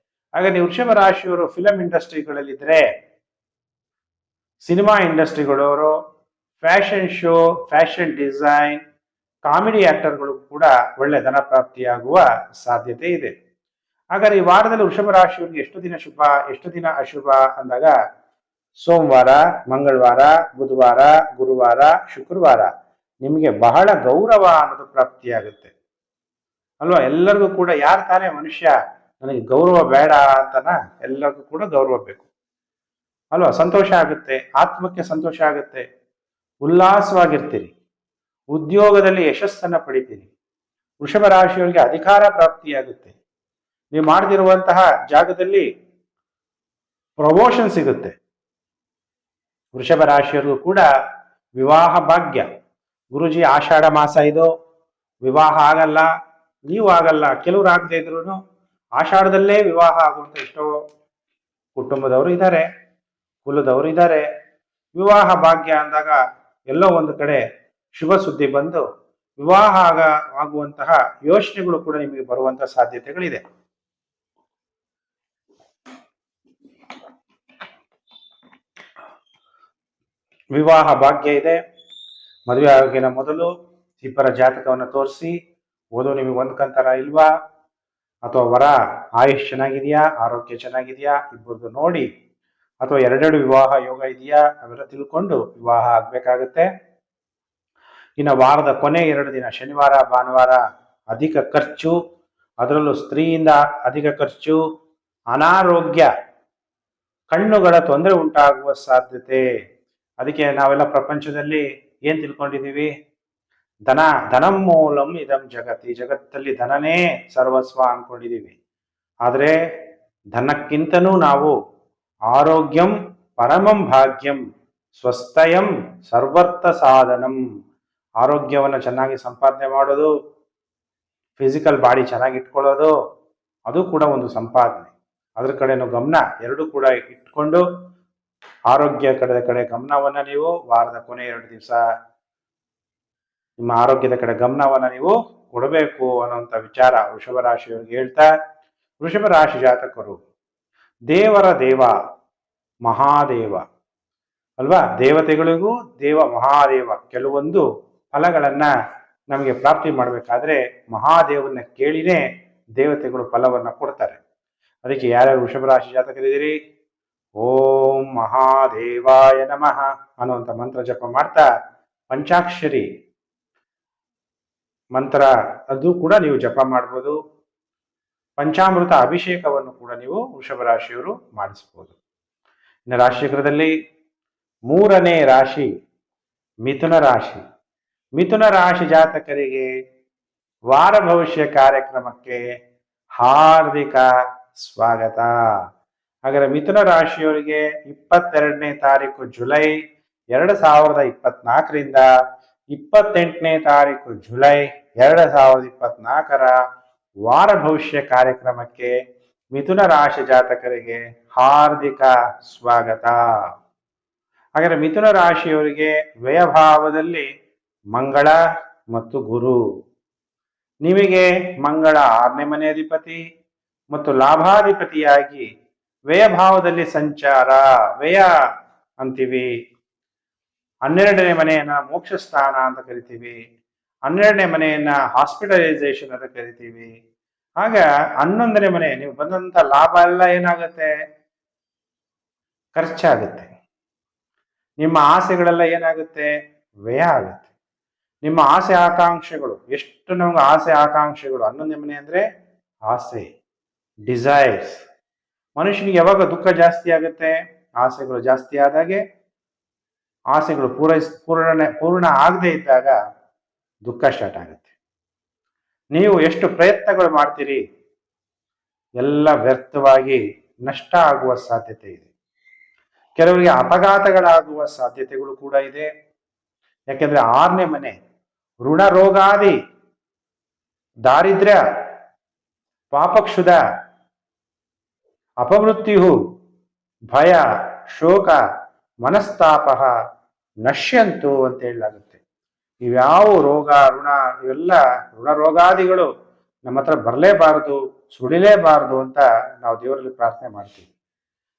ಹಾಗೆ ನೀವು ವೃಷಭ ರಾಶಿಯವರು ಫಿಲಂ ಇಂಡಸ್ಟ್ರಿಗಳಲ್ಲಿದ್ದರೆ, ಸಿನಿಮಾ ಇಂಡಸ್ಟ್ರಿಗಳವರು, fashion show, fashion design, comedy ಆಕ್ಟರ್ಗಳು ಕೂಡ ಒಳ್ಳೆ ಧನ ಪ್ರಾಪ್ತಿಯಾಗುವ ಸಾಧ್ಯತೆ ಇದೆ. ಹಾಗಾದ್ರೆ ಈ ವಾರದಲ್ಲಿ ವೃಷಭ ರಾಶಿಯವರಿಗೆ ಎಷ್ಟು ದಿನ ಶುಭ, ಎಷ್ಟು ದಿನ ಅಶುಭ ಅಂದಾಗ ಸೋಮವಾರ, ಮಂಗಳವಾರ, ಬುಧವಾರ, ಗುರುವಾರ, ಶುಕ್ರವಾರ ನಿಮಗೆ ಬಹಳ ಗೌರವ ಅನ್ನೋದು ಪ್ರಾಪ್ತಿಯಾಗುತ್ತೆ, ಅಲ್ವಾ? ಎಲ್ಲರಿಗೂ ಕೂಡ, ಯಾರು ತಾನೇ ಮನುಷ್ಯ ನನಗೆ ಗೌರವ ಬೇಡ ಅಂತನ, ಎಲ್ಲರಿಗೂ ಕೂಡ ಗೌರವ ಬೇಕು, ಅಲ್ವಾ? ಸಂತೋಷ ಆಗುತ್ತೆ, ಆತ್ಮಕ್ಕೆ ಸಂತೋಷ ಆಗುತ್ತೆ, ಉಲ್ಲಾಸವಾಗಿರ್ತೀರಿ, ಉದ್ಯೋಗದಲ್ಲಿ ಯಶಸ್ಸನ್ನ ಪಡಿತೀರಿ. ವೃಷಭ ರಾಶಿಯವರಿಗೆ ಅಧಿಕಾರ ಪ್ರಾಪ್ತಿಯಾಗುತ್ತೆ, ನೀವು ಮಾಡದಿರುವಂತಹ ಜಾಗದಲ್ಲಿ ಪ್ರಮೋಷನ್ ಸಿಗುತ್ತೆ. ವೃಷಭ ರಾಶಿಯವರಿಗೂ ಕೂಡ ವಿವಾಹ ಭಾಗ್ಯ. ಗುರುಜಿ ಆಷಾಢ ಮಾಸ ಇದು, ವಿವಾಹ ಆಗಲ್ಲ, ನೀವು ಆಗಲ್ಲ, ಕೆಲವರು ಆಗದೆ ಇದ್ರು ಆಷಾಢದಲ್ಲೇ ವಿವಾಹ ಆಗುವಂತ ಎಷ್ಟೋ ಕುಟುಂಬದವರು ಇದ್ದಾರೆ, ಕುಲದವರು ಇದ್ದಾರೆ. ವಿವಾಹ ಭಾಗ್ಯ ಅಂದಾಗ ಎಲ್ಲೋ ಒಂದು ಕಡೆ ಶುಭ ಸುದ್ದಿ ಬಂದು ವಿವಾಹ ಆಗುವಂತಹ ಯೋಚನೆಗಳು ಕೂಡ ನಿಮಗೆ ಬರುವಂತಹ ಸಾಧ್ಯತೆಗಳಿದೆ. ವಿವಾಹ ಭಾಗ್ಯ ಇದೆ. ಮದುವೆ ಆಗಿನ ಮೊದಲು ಇಬ್ಬರ ಜಾತಕವನ್ನು ತೋರಿಸಿ, ಓದೋ ನಿಮಗೆ ಹೊಂದ್ಕಂತಾರ ಇಲ್ವಾ, ಅಥವಾ ವರ ಆಯುಷ್ ಚೆನ್ನಾಗಿದೆಯಾ, ಆರೋಗ್ಯ ಚೆನ್ನಾಗಿದೆಯಾ, ಇಬ್ಬರದು ನೋಡಿ, ಅಥವಾ ಎರಡೆರಡು ವಿವಾಹ ಯೋಗ ಇದೆಯಾ, ಅವೆಲ್ಲ ತಿಳ್ಕೊಂಡು ವಿವಾಹ ಆಗ್ಬೇಕಾಗತ್ತೆ. ಇನ್ನು ವಾರದ ಕೊನೆ 2 ದಿನ ಶನಿವಾರ ಭಾನುವಾರ ಅಧಿಕ ಖರ್ಚು, ಅದರಲ್ಲೂ ಸ್ತ್ರೀಯಿಂದ ಅಧಿಕ ಖರ್ಚು, ಅನಾರೋಗ್ಯ, ಕಣ್ಣುಗಳ ತೊಂದರೆ ಉಂಟಾಗುವ ಸಾಧ್ಯತೆ. ಅದಕ್ಕೆ ನಾವೆಲ್ಲ ಪ್ರಪಂಚದಲ್ಲಿ ಏನ್ ತಿಳ್ಕೊಂಡಿದೀವಿ? ಧನಂ ಮೂಲಂ ಇದಂ ಜಗತ್. ಈ ಜಗತ್ತಲ್ಲಿ ಧನನೇ ಸರ್ವಸ್ವ ಅನ್ಕೊಂಡಿದೀವಿ. ಆದರೆ ಧನಕ್ಕಿಂತನೂ ನಾವು ಆರೋಗ್ಯಂ ಪರಮಂ ಭಾಗ್ಯಂ ಸ್ವಸ್ಥಯಂ ಸರ್ವರ್ಥ ಸಾಧನಂ. ಆರೋಗ್ಯವನ್ನು ಚೆನ್ನಾಗಿ ಸಂಪಾದನೆ ಮಾಡೋದು, ಫಿಸಿಕಲ್ ಬಾಡಿ ಚೆನ್ನಾಗಿ ಇಟ್ಕೊಳ್ಳೋದು, ಅದು ಕೂಡ ಒಂದು ಸಂಪಾದನೆ. ಅದ್ರ ಕಡೆನೂ ಗಮನ ಎರಡೂ ಕೂಡ ಇಟ್ಕೊಂಡು ಆರೋಗ್ಯ ಕಡೆ ಗಮನವನ್ನ ನೀವು ವಾರದ ಕೊನೆ 2 ದಿವಸ ನಿಮ್ಮ ಆರೋಗ್ಯದ ಕಡೆ ಗಮನವನ್ನ ನೀವು ಕೊಡಬೇಕು ಅನ್ನುವಂಥ ವಿಚಾರ ವೃಷಭ ರಾಶಿಯವರಿಗೆ ಹೇಳ್ತಾ, ವೃಷಭ ರಾಶಿ ಜಾತಕರು ದೇವರ ದೇವ ಮಹಾದೇವ ಅಲ್ವಾ? ದೇವತೆಗಳಿಗೂ ದೇವ ಮಹಾದೇವ ಕೆಲವೊಂದು ಫಲಗಳನ್ನ ನಮಗೆ ಪ್ರಾಪ್ತಿ ಮಾಡಬೇಕಾದ್ರೆ ಮಹಾದೇವನ ಕೇಳಿನೇ ದೇವತೆಗಳು ಫಲವನ್ನ ಕೊಡ್ತಾರೆ. ಅದಕ್ಕೆ ಯಾರ್ಯಾರು ವೃಷಭ ರಾಶಿ ಜಾತಕರಿದ್ದೀರಿ, ಓಂ ಮಹಾದೇವಾಯ ನಮಃ ಅನ್ನುವಂಥ ಮಂತ್ರ ಜಪ ಮಾಡ್ತಾ ಪಂಚಾಕ್ಷರಿ ಮಂತ್ರ ಅದು ಕೂಡ ನೀವು ಜಪ ಮಾಡ್ಬೋದು. ಪಂಚಾಮೃತ ಅಭಿಷೇಕವನ್ನು ಕೂಡ ನೀವು ವೃಷಭ ರಾಶಿಯವರು ಮಾಡಿಸ್ಬೋದು. ಇನ್ನು ರಾಶಿಚಕ್ರದಲ್ಲಿ 3ನೇ ರಾಶಿ ಮಿಥುನ ರಾಶಿ. ಮಿಥುನ ರಾಶಿ ಜಾತಕರಿಗೆ ವಾರ ಭವಿಷ್ಯ ಕಾರ್ಯಕ್ರಮಕ್ಕೆ ಹಾರ್ದಿಕ ಸ್ವಾಗತ. ಹಾಗಾದರೆ ಮಿಥುನ ರಾಶಿಯವರಿಗೆ 22ನೇ ತಾರೀಕು ಜುಲೈ 2024ರಿಂದ 28ನೇ ತಾರೀಕು ಜುಲೈ 2024ರ ವಾರ ಭವಿಷ್ಯ ಕಾರ್ಯಕ್ರಮಕ್ಕೆ ಮಿಥುನ ರಾಶಿ ಜಾತಕರಿಗೆ ಹಾರ್ದಿಕ ಸ್ವಾಗತ. ಹಾಗಾದರೆ ಮಿಥುನ ರಾಶಿಯವರಿಗೆ ವ್ಯಯಭಾವದಲ್ಲಿ ಮಂಗಳ ಮತ್ತು ಗುರು. ನಿಮಗೆ ಮಂಗಳ 6ನೇ ಮನೆ ಅಧಿಪತಿ ಮತ್ತು ಲಾಭಾಧಿಪತಿಯಾಗಿ ವ್ಯಯಭಾವದಲ್ಲಿ ಸಂಚಾರ, ವ್ಯಯ ಅಂತೀವಿ. 12ನೇ ಮನೆಯನ್ನ ಮೋಕ್ಷ ಸ್ಥಾನ ಅಂತ ಕರಿತೀವಿ, 12ನೇ ಮನೆಯನ್ನ ಹಾಸ್ಪಿಟಲೈಸೇಷನ್ ಅಂತ ಕರಿತೀವಿ. ಆಗ 11ನೇ ಮನೆ ನೀವು ಬಂದಂತ ಲಾಭ ಎಲ್ಲ ಏನಾಗುತ್ತೆ? ಖರ್ಚಾಗುತ್ತೆ. ನಿಮ್ಮ ಆಸೆಗಳೆಲ್ಲ ಏನಾಗುತ್ತೆ? ವ್ಯಯ ಆಗುತ್ತೆ. ನಿಮ್ಮ ಆಸೆ ಆಕಾಂಕ್ಷೆಗಳು ಎಷ್ಟು ನಮ್ಗೆ ಆಸೆ ಆಕಾಂಕ್ಷೆಗಳು 11ನೇ ಮನೆ ಅಂದ್ರೆ ಆಸೆ, ಡಿಸೈರ್ಸ್. ಮನುಷ್ಯನಿಗೆ ಯಾವಾಗ ದುಃಖ ಜಾಸ್ತಿ ಆಗುತ್ತೆ? ಆಸೆಗಳು ಜಾಸ್ತಿ ಆದಾಗೆ. ಆಸೆಗಳು ಪೂರ್ಣ ಆಗದೆ ಇದ್ದಾಗ ದುಃಖ ಸ್ಟಾರ್ಟ್ ಆಗುತ್ತೆ. ನೀವು ಎಷ್ಟು ಪ್ರಯತ್ನಗಳು ಮಾಡ್ತೀರಿ ಎಲ್ಲ ವ್ಯರ್ಥವಾಗಿ ನಷ್ಟ ಆಗುವ ಸಾಧ್ಯತೆ ಇದೆ. ಕೆಲವರಿಗೆ ಅಪಘಾತಗಳಾಗುವ ಸಾಧ್ಯತೆಗಳು ಕೂಡ ಇದೆ. ಯಾಕೆಂದ್ರೆ 6ನೇ ಮನೆ ಋಣ ರೋಗಾದಿ ದಾರಿದ್ರ್ಯ ಪಾಪಕ್ಷುದ ಅಪಮೃತ್ಯು ಭಯ ಶೋಕ ಮನಸ್ತಾಪ ನಶ್ಯಂತು ಅಂತ ಹೇಳಲಾಗುತ್ತೆ. ಇವ್ಯಾವ ರೋಗ ಋಣ ಇವೆಲ್ಲ ಋಣ ರೋಗಾದಿಗಳು ನಮ್ಮ ಹತ್ರ ಬರಲೇಬಾರದು, ಸುಡಿಲೇಬಾರದು ಅಂತ ನಾವು ದೇವರಲ್ಲಿ ಪ್ರಾರ್ಥನೆ ಮಾಡ್ತೀವಿ.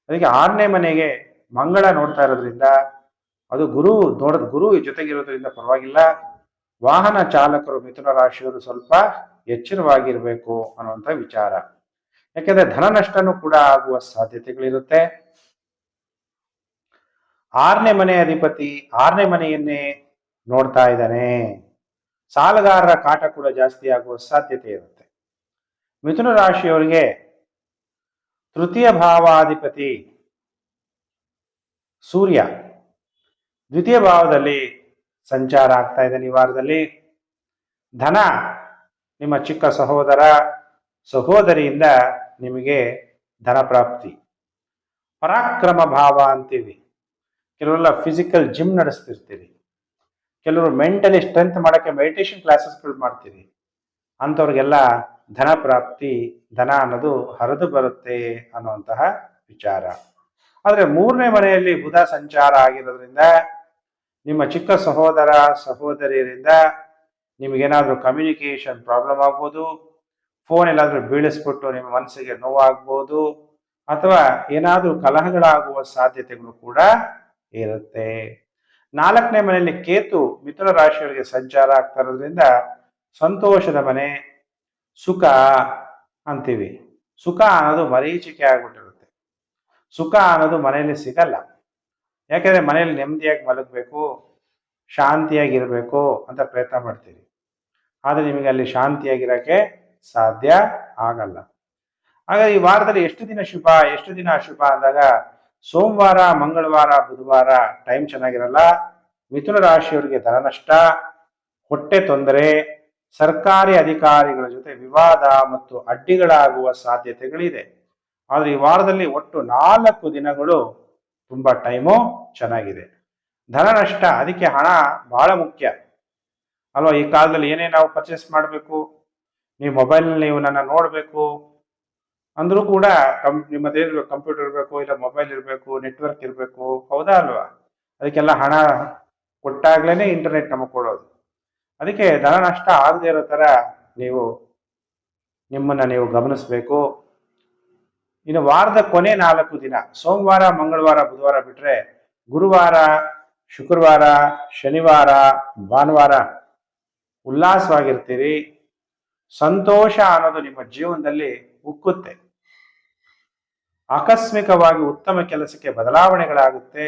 ಅದಕ್ಕೆ 6ನೇ ಮನೆಗೆ ಮಂಗಳ ನೋಡ್ತಾ ಇರೋದ್ರಿಂದ, ಅದು ಗುರು ಜೊತೆಗಿರೋದ್ರಿಂದ ಪರವಾಗಿಲ್ಲ. ವಾಹನ ಚಾಲಕರು ಮಿಥುನ ರಾಶಿಯವರು ಸ್ವಲ್ಪ ಎಚ್ಚರವಾಗಿರ್ಬೇಕು ಅನ್ನುವಂಥ ವಿಚಾರ. ಯಾಕೆಂದ್ರೆ ಧನ ನಷ್ಟನೂ ಕೂಡ ಆಗುವ ಸಾಧ್ಯತೆಗಳಿರುತ್ತೆ. 6ನೇ ಮನೆ ಅಧಿಪತಿ 6ನೇ ಮನೆಯನ್ನೇ ನೋಡ್ತಾ ಇದ್ದಾನೆ. ಸಾಲಗಾರರ ಕಾಟ ಕೂಡ ಜಾಸ್ತಿ ಆಗುವ ಸಾಧ್ಯತೆ ಇರುತ್ತೆ. ಮಿಥುನ ರಾಶಿಯವರಿಗೆ 3ಯ ಭಾವಾಧಿಪತಿ ಸೂರ್ಯ 2ಯ ಭಾವದಲ್ಲಿ ಸಂಚಾರ ಆಗ್ತಾ ಇದ್ದಾನೆ. ಈ ವಾರದಲ್ಲಿ ಧನ ನಿಮ್ಮ ಚಿಕ್ಕ ಸಹೋದರ ಸಹೋದರಿಯಿಂದ ನಿಮಗೆ ಧನ ಪ್ರಾಪ್ತಿ. ಪರಾಕ್ರಮ ಭಾವ ಅಂತೀವಿ. ಕೆಲವರೆಲ್ಲ ಫಿಸಿಕಲ್ ಜಿಮ್ ನಡೆಸ್ತಿರ್ತೀರಿ, ಕೆಲವರು ಮೆಂಟಲಿ ಸ್ಟ್ರೆಂತ್ ಮಾಡೋಕ್ಕೆ ಮೆಡಿಟೇಷನ್ ಕ್ಲಾಸಸ್ಗಳು ಮಾಡ್ತೀರಿ. ಅಂಥವ್ರಿಗೆಲ್ಲ ಧನ ಪ್ರಾಪ್ತಿ, ಧನ ಅನ್ನೋದು ಹರಿದು ಬರುತ್ತೆ ಅನ್ನುವಂತಹ ವಿಚಾರ. ಆದರೆ 3ನೇ ಮನೆಯಲ್ಲಿ ಬುಧ ಸಂಚಾರ ಆಗಿರೋದ್ರಿಂದ ನಿಮ್ಮ ಚಿಕ್ಕ ಸಹೋದರ ಸಹೋದರಿಯರಿಂದ ನಿಮಗೇನಾದರೂ ಕಮ್ಯುನಿಕೇಶನ್ ಪ್ರಾಬ್ಲಮ್ ಆಗ್ಬೋದು, ಫೋನ್ ಎಲ್ಲಾದರೂ ಬೀಳಿಸ್ಬಿಟ್ಟು ನಿಮ್ಮ ಮನಸ್ಸಿಗೆ ನೋವಾಗ್ಬೋದು, ಅಥವಾ ಏನಾದರೂ ಕಲಹಗಳಾಗುವ ಸಾಧ್ಯತೆಗಳು ಕೂಡ ಇರುತ್ತೆ. 4ನೇ ಮನೆಯಲ್ಲಿ ಕೇತು ಮಿಥುನ ರಾಶಿಯವರಿಗೆ ಸಂಚಾರ ಆಗ್ತಾ ಇರೋದ್ರಿಂದ ಸಂತೋಷದ ಮನೆ, ಸುಖ ಅಂತೀವಿ. ಸುಖ ಅನ್ನೋದು ಮರೀಚಿಕೆ ಆಗ್ಬಿಟ್ಟಿರುತ್ತೆ. ಸುಖ ಅನ್ನೋದು ಮನೆಯಲ್ಲಿ ಸಿಗಲ್ಲ. ಯಾಕೆಂದ್ರೆ ಮನೆಯಲ್ಲಿ ನೆಮ್ಮದಿಯಾಗಿ ಮಲಗಬೇಕು, ಶಾಂತಿಯಾಗಿರ್ಬೇಕು ಅಂತ ಪ್ರಯತ್ನ ಮಾಡ್ತೀವಿ. ಆದರೆ ನಿಮಗೆ ಅಲ್ಲಿ ಶಾಂತಿಯಾಗಿರೋಕ್ಕೆ ಸಾಧ್ಯ ಆಗಲ್ಲ. ಹಾಗಾಗಿ ಈ ವಾರದಲ್ಲಿ ಎಷ್ಟು ದಿನ ಶುಭ ಎಷ್ಟು ದಿನ ಅಶುಭ ಅಂದಾಗ ಸೋಮವಾರ, ಮಂಗಳವಾರ, ಬುಧವಾರ ಟೈಮ್ ಚೆನ್ನಾಗಿರಲ್ಲ. ಮಿಥುನ ರಾಶಿಯವರಿಗೆ ಧನ ನಷ್ಟ, ಹೊಟ್ಟೆ ತೊಂದರೆ, ಸರ್ಕಾರಿ ಅಧಿಕಾರಿಗಳ ಜೊತೆ ವಿವಾದ ಮತ್ತು ಅಡ್ಡಿಗಳಾಗುವ ಸಾಧ್ಯತೆಗಳಿದೆ. ಆದರೆ ಈ ವಾರದಲ್ಲಿ ಒಟ್ಟು 4 ದಿನಗಳು ತುಂಬಾ ಟೈಮು ಚೆನ್ನಾಗಿದೆ. ಧನ ನಷ್ಟ, ಅದಕ್ಕೆ ಹಣ ಬಹಳ ಮುಖ್ಯ ಅಲ್ವಾ. ಈ ಕಾಲದಲ್ಲಿ ಏನೇ ನಾವು ಪರ್ಚೇಸ್ ಮಾಡಬೇಕು, ನೀವು ಮೊಬೈಲ್ನಲ್ಲಿ ನೀವು ನನ್ನ ನೋಡಬೇಕು ಅಂದ್ರೂ ಕೂಡ ನಿಮ್ಮ ಇರಬೇಕು, ಕಂಪ್ಯೂಟರ್ ಇರಬೇಕು, ಇಲ್ಲ ಮೊಬೈಲ್ ಇರಬೇಕು, ನೆಟ್ವರ್ಕ್ ಇರಬೇಕು, ಹೌದಾ ಅಲ್ವಾ. ಅದಕ್ಕೆಲ್ಲ ಹಣ ಕೊಟ್ಟಾಗ್ಲೇನೆ ಇಂಟರ್ನೆಟ್ ನಮಗೆ ಕೊಡೋದು. ಅದಕ್ಕೆ ಧನ ನಷ್ಟ ಆಗದೆ ಇರೋ ತರ ನಿಮ್ಮನ್ನ ನೀವು ಗಮನಿಸಬೇಕು. ಇನ್ನು ವಾರದ ಕೊನೆ 4 ದಿನ, ಸೋಮವಾರ, ಮಂಗಳವಾರ, ಬುಧವಾರ ಬಿಟ್ರೆ ಗುರುವಾರ, ಶುಕ್ರವಾರ, ಶನಿವಾರ, ಭಾನುವಾರ ಉಲ್ಲಾಸವಾಗಿರ್ತೀರಿ. ಸಂತೋಷ ಅನ್ನೋದು ನಿಮ್ಮ ಜೀವನದಲ್ಲಿ ಉಕ್ಕುತ್ತೆ. ಆಕಸ್ಮಿಕವಾಗಿ ಉತ್ತಮ ಕೆಲಸಕ್ಕೆ ಬದಲಾವಣೆಗಳಾಗುತ್ತೆ.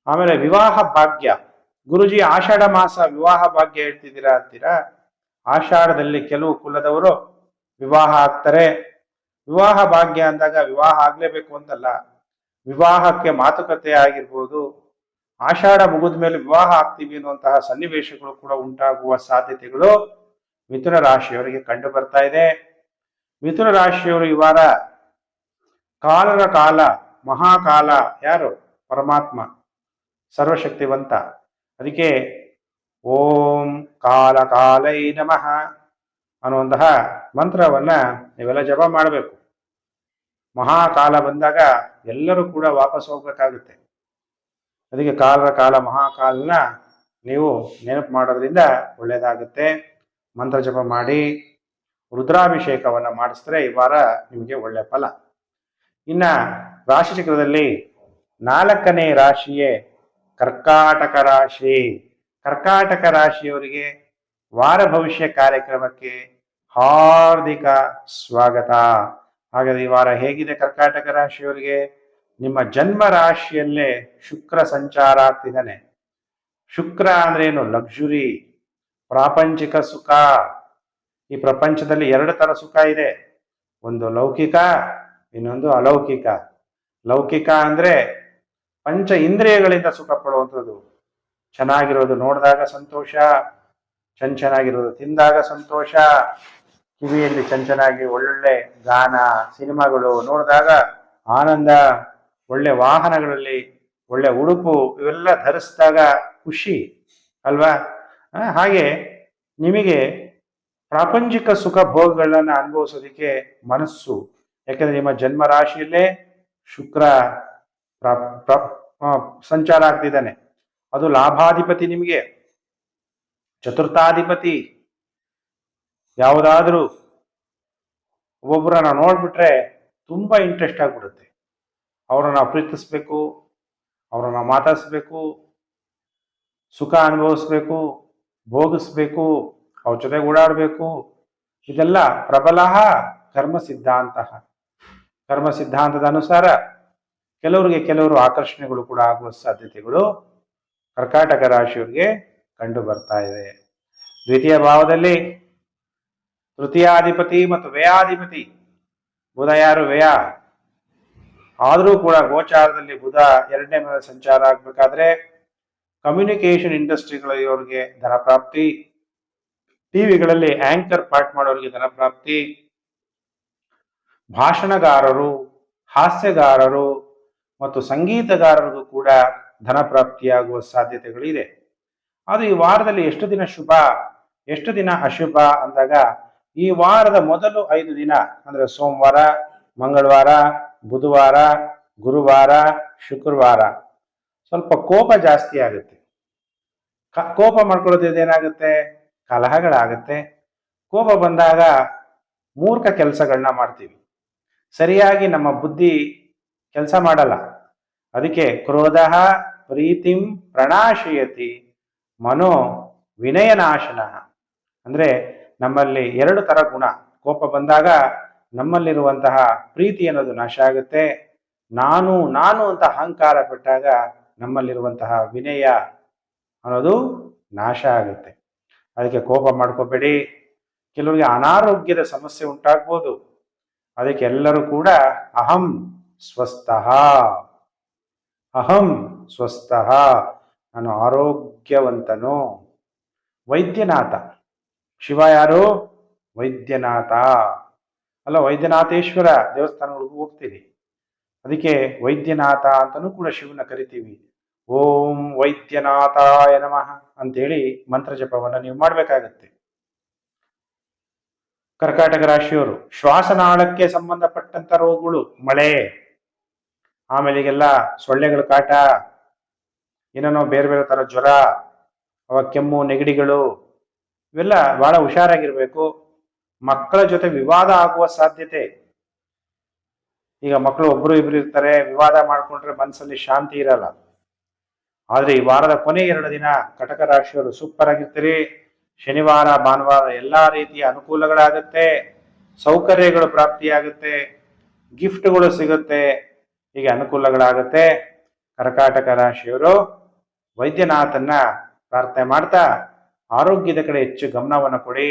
ಆಮೇಲೆ ವಿವಾಹ ಭಾಗ್ಯ, ಗುರುಜಿ ಆಷಾಢ ಮಾಸ ವಿವಾಹ ಭಾಗ್ಯ ಹೇಳ್ತಿದ್ದೀರಾ ಅಂತೀರಾ. ಆಷಾಢದಲ್ಲಿ ಕೆಲವು ಕುಲದವರು ವಿವಾಹ ಆಗ್ತಾರೆ. ವಿವಾಹ ಭಾಗ್ಯ ಅಂದಾಗ ವಿವಾಹ ಆಗ್ಲೇಬೇಕು ಅಂತಲ್ಲ, ವಿವಾಹಕ್ಕೆ ಮಾತುಕತೆ ಆಗಿರ್ಬೋದು. ಆಷಾಢ ಮುಗಿದ ಮೇಲೆ ವಿವಾಹ ಆಗ್ತೀವಿ ಅನ್ನುವಂತಹ ಸನ್ನಿವೇಶಗಳು ಕೂಡ ಉಂಟಾಗುವ ಸಾಧ್ಯತೆಗಳು ಮಿಥುನ ರಾಶಿಯವರಿಗೆ ಕಂಡು ಬರ್ತಾ ಇದೆ. ಮಿಥುನ ರಾಶಿಯವರು ಈ ವಾರ ಕಾಲರ ಕಾಲ, ಮಹಾಕಾಲ ಯಾರು? ಪರಮಾತ್ಮ, ಸರ್ವಶಕ್ತಿವಂತ. ಅದಕ್ಕೆ ಓಂ ಕಾಲ ಕಾಲೈ ನಮಃ ಅನ್ನುವಂತಹ ಮಂತ್ರವನ್ನ ನೀವೆಲ್ಲ ಜಪ ಮಾಡಬೇಕು. ಮಹಾಕಾಲ ಬಂದಾಗ ಎಲ್ಲರೂ ಕೂಡ ವಾಪಸ್ ಹೋಗ್ಬೇಕಾಗುತ್ತೆ. ಅದಕ್ಕೆ ಕಾಲರ ಕಾಲ, ಮಹಾಕಾಲನ ನೀವು ನೆನಪು ಮಾಡೋದ್ರಿಂದ ಒಳ್ಳೇದಾಗುತ್ತೆ. ಮಂತ್ರ ಜಪ ಮಾಡಿ, ರುದ್ರಾಭಿಷೇಕವನ್ನ ಮಾಡಿಸಿದ್ರೆ ಈ ವಾರ ನಿಮಗೆ ಒಳ್ಳೆ ಫಲ. ಇನ್ನ ರಾಶಿ ಚಕ್ರದಲ್ಲಿ 4ನೇ ರಾಶಿಯೇ ಕರ್ಕಾಟಕ ರಾಶಿ. ಕರ್ಕಾಟಕ ರಾಶಿಯವರಿಗೆ ವಾರ ಭವಿಷ್ಯ ಕಾರ್ಯಕ್ರಮಕ್ಕೆ ಹಾರ್ದಿಕ ಸ್ವಾಗತ. ಹಾಗಾದ್ರೆ ಈ ವಾರ ಹೇಗಿದೆ ಕರ್ಕಾಟಕ ರಾಶಿಯವರಿಗೆ? ನಿಮ್ಮ ಜನ್ಮ ರಾಶಿಯಲ್ಲೇ ಶುಕ್ರ ಸಂಚಾರ ಆಗ್ತಿದ್ದಾನೆ. ಶುಕ್ರ ಅಂದ್ರೆ ಏನು? ಲಕ್ಸುರಿ, ಪ್ರಾಪಂಚಿಕ ಸುಖ. ಈ ಪ್ರಪಂಚದಲ್ಲಿ 2 ತರ ಸುಖ ಇದೆ, ಒಂದು ಲೌಕಿಕ, ಇನ್ನೊಂದು ಅಲೌಕಿಕ. ಲೌಕಿಕ ಅಂದ್ರೆ ಪಂಚ ಇಂದ್ರಿಯಗಳಿಂದ ಸುಖ ಪಡುವಂಥದ್ದು. ಚೆನ್ನಾಗಿರೋದು ನೋಡಿದಾಗ ಸಂತೋಷ, ಚೆನ್ನಾಗಿರೋದು ತಿಂದಾಗ ಸಂತೋಷ, ಕಿವಿಯಲ್ಲಿ ಚೆನ್ನಾಗಿ ಒಳ್ಳೊಳ್ಳೆ ಗಾನ, ಸಿನಿಮಾಗಳು ನೋಡಿದಾಗ ಆನಂದ, ಒಳ್ಳೆ ವಾಹನಗಳಲ್ಲಿ ಒಳ್ಳೆ ಉಡುಪು ಇವೆಲ್ಲ ಧರಿಸಿದಾಗ ಖುಷಿ ಅಲ್ವಾ. ಹಾಗೆ ನಿಮಗೆ ಪ್ರಾಪಂಚಿಕ ಸುಖ ಭೋಗಗಳನ್ನ ಅನುಭವಿಸೋದಕ್ಕೆ ಮನಸ್ಸು. ಯಾಕಂದ್ರೆ ನಿಮ್ಮ ಜನ್ಮ ರಾಶಿಯಲ್ಲೇ ಶುಕ್ರ ಸಂಚಾರ ಆಗ್ತಿದ್ದಾನೆ. ಅದು ಲಾಭಾಧಿಪತಿ, ನಿಮಗೆ ಚತುರ್ಥಾಧಿಪತಿ. ಯಾವುದಾದ್ರೂ ಒಬ್ಬೊಬ್ಬರನ್ನ ನೋಡ್ಬಿಟ್ರೆ ತುಂಬಾ ಇಂಟ್ರೆಸ್ಟ್ ಆಗ್ಬಿಡುತ್ತೆ. ಅವರನ್ನ ಪ್ರೀತಿಸ್ಬೇಕು, ಅವರನ್ನ ಮಾತಾಡಿಸ್ಬೇಕು, ಸುಖ ಅನುಭವಿಸ್ಬೇಕು, ಭೋಗಿಸ್ಬೇಕು, ಅವ್ರ ಜೊತೆಗೆ ಓಡಾಡಬೇಕು. ಇದೆಲ್ಲ ಪ್ರಬಲ ಕರ್ಮ ಸಿದ್ಧಾಂತದ ಅನುಸಾರ ಕೆಲವರು ಆಕರ್ಷಣೆಗಳು ಕೂಡ ಆಗುವ ಸಾಧ್ಯತೆಗಳು ಕರ್ಕಾಟಕ ರಾಶಿಯವರಿಗೆ ಕಂಡು ಬರ್ತಾ ಇದೆ. ದ್ವಿತೀಯ ಭಾವದಲ್ಲಿ ತೃತೀಯಾಧಿಪತಿ ಮತ್ತು ವ್ಯಯಾಧಿಪತಿ. ಬುಧ ಯಾರು? ವ್ಯಯ. ಆದರೂ ಕೂಡ ಗೋಚಾರದಲ್ಲಿ ಬುಧ 2ನೇ ಮನೆ ಸಂಚಾರ ಆಗ್ಬೇಕಾದ್ರೆ ಕಮ್ಯುನಿಕೇಶನ್ ಇಂಡಸ್ಟ್ರಿಗಳವರಿಗೆ ಧನ ಪ್ರಾಪ್ತಿ, ಟಿವಿಗಳಲ್ಲಿ ಆಂಕರ್ ಪಾಠ ಮಾಡೋರಿಗೆ ಧನ ಪ್ರಾಪ್ತಿ, ಭಾಷಣಗಾರರು, ಹಾಸ್ಯಗಾರರು ಮತ್ತು ಸಂಗೀತಗಾರರಿಗೂ ಕೂಡ ಧನ ಪ್ರಾಪ್ತಿಯಾಗುವ ಸಾಧ್ಯತೆಗಳಿದೆ. ಅದು ಈ ವಾರದಲ್ಲಿ ಎಷ್ಟು ದಿನ ಶುಭ, ಎಷ್ಟು ದಿನ ಅಶುಭ ಅಂದಾಗ, ಈ ವಾರದ ಮೊದಲು 5 ದಿನ ಅಂದ್ರೆ ಸೋಮವಾರ, ಮಂಗಳವಾರ, ಬುಧವಾರ, ಗುರುವಾರ, ಶುಕ್ರವಾರ ಸ್ವಲ್ಪ ಕೋಪ ಜಾಸ್ತಿ ಆಗುತ್ತೆ. ಕೋಪ ಮಾಡ್ಕೊಳ್ಳೋದ್ರಿಂದ ಏನಾಗುತ್ತೆ? ಕಲಹಗಳಾಗುತ್ತೆ. ಕೋಪ ಬಂದಾಗ ಮೂರ್ಖ ಕೆಲಸಗಳನ್ನ ಮಾಡ್ತೀವಿ, ಸರಿಯಾಗಿ ನಮ್ಮ ಬುದ್ಧಿ ಕೆಲಸ ಮಾಡಲ್ಲ. ಅದಕ್ಕೆ ಕ್ರೋಧ ಪ್ರೀತಿಂ ಪ್ರಣಾಶಯತಿ ಮನೋ ವಿನಯನಾಶನ. ಅಂದ್ರೆ ನಮ್ಮಲ್ಲಿ 2 ತರ ಗುಣ. ಕೋಪ ಬಂದಾಗ ನಮ್ಮಲ್ಲಿರುವಂತಹ ಪ್ರೀತಿ ಅನ್ನೋದು ನಾಶ ಆಗುತ್ತೆ. ನಾನು ಅಂತ ಅಹಂಕಾರ ಪಟ್ಟಾಗ ನಮ್ಮಲ್ಲಿರುವಂತಹ ವಿನಯ ಅನ್ನೋದು ನಾಶ ಆಗುತ್ತೆ. ಅದಕ್ಕೆ ಕೋಪ ಮಾಡ್ಕೋಬೇಡಿ. ಕೆಲವರಿಗೆ ಅನಾರೋಗ್ಯದ ಸಮಸ್ಯೆ ಉಂಟಾಗ್ಬೋದು. ಅದಕ್ಕೆ ಎಲ್ಲರೂ ಕೂಡ ಅಹಂ ಸ್ವಸ್ಥಃ. ಅಹಂ ಸ್ವಸ್ಥಃ, ನಾನು ಆರೋಗ್ಯವಂತನು. ವೈದ್ಯನಾಥ, ಶಿವ ಯಾರು? ವೈದ್ಯನಾಥ. ಅಲ್ಲ, ವೈದ್ಯನಾಥೇಶ್ವರ ದೇವಸ್ಥಾನಗಳಿಗೂ ಹೋಗ್ತೀವಿ, ಅದಕ್ಕೆ ವೈದ್ಯನಾಥ ಅಂತಲೂ ಕೂಡ ಶಿವನ ಕರಿತೀವಿ. ಓಂ ವೈದ್ಯನಾಥಾಯ ನಮಃ ಅಂತೇಳಿ ಮಂತ್ರ ಜಪವನ್ನು ನೀವು ಮಾಡಬೇಕಾಗತ್ತೆ. ಕರ್ಕಾಟಕ ರಾಶಿಯವರು ಶ್ವಾಸನಾಳಕ್ಕೆ ಸಂಬಂಧಪಟ್ಟಂತ ರೋಗಗಳು, ಮಳೆ, ಆಮೇಲೆ ಈಗೆಲ್ಲ ಸೊಳ್ಳೆಗಳ ಕಾಟ, ಏನೇನೋ ಬೇರೆ ಬೇರೆ ತರ ಜ್ವರ, ಅವ ಕೆಮ್ಮು, ನೆಗಡಿಗಳು, ಇವೆಲ್ಲ ಬಹಳ ಹುಷಾರಾಗಿರ್ಬೇಕು. ಮಕ್ಕಳ ಜೊತೆ ವಿವಾದ ಆಗುವ ಸಾಧ್ಯತೆ. ಈಗ ಮಕ್ಕಳು ಒಬ್ರು ಇಬ್ರು ಇರ್ತಾರೆ, ವಿವಾದ ಮಾಡ್ಕೊಂಡ್ರೆ ಮನಸ್ಸಲ್ಲಿ ಶಾಂತಿ ಇರಲ್ಲ. ಆದ್ರೆ ಈ ವಾರದ ಕೊನೆ 2 ದಿನ ಕಟಕ ರಾಶಿಯವರು ಸೂಪರ್ ಆಗಿರ್ತೀರಿ. ಶನಿವಾರ ಭಾನುವಾರ ಎಲ್ಲಾ ರೀತಿಯ ಅನುಕೂಲಗಳಾಗತ್ತೆ, ಸೌಕರ್ಯಗಳು ಪ್ರಾಪ್ತಿಯಾಗುತ್ತೆ, ಗಿಫ್ಟ್ಗಳು ಸಿಗುತ್ತೆ, ಹೀಗೆ ಅನುಕೂಲಗಳಾಗತ್ತೆ. ಕರ್ಕಾಟಕ ರಾಶಿಯವರು ವೈದ್ಯನಾಥನ್ನ ಪ್ರಾರ್ಥನೆ ಮಾಡ್ತಾ ಆರೋಗ್ಯದ ಕಡೆ ಹೆಚ್ಚು ಗಮನವನ್ನು ಕೊಡಿ.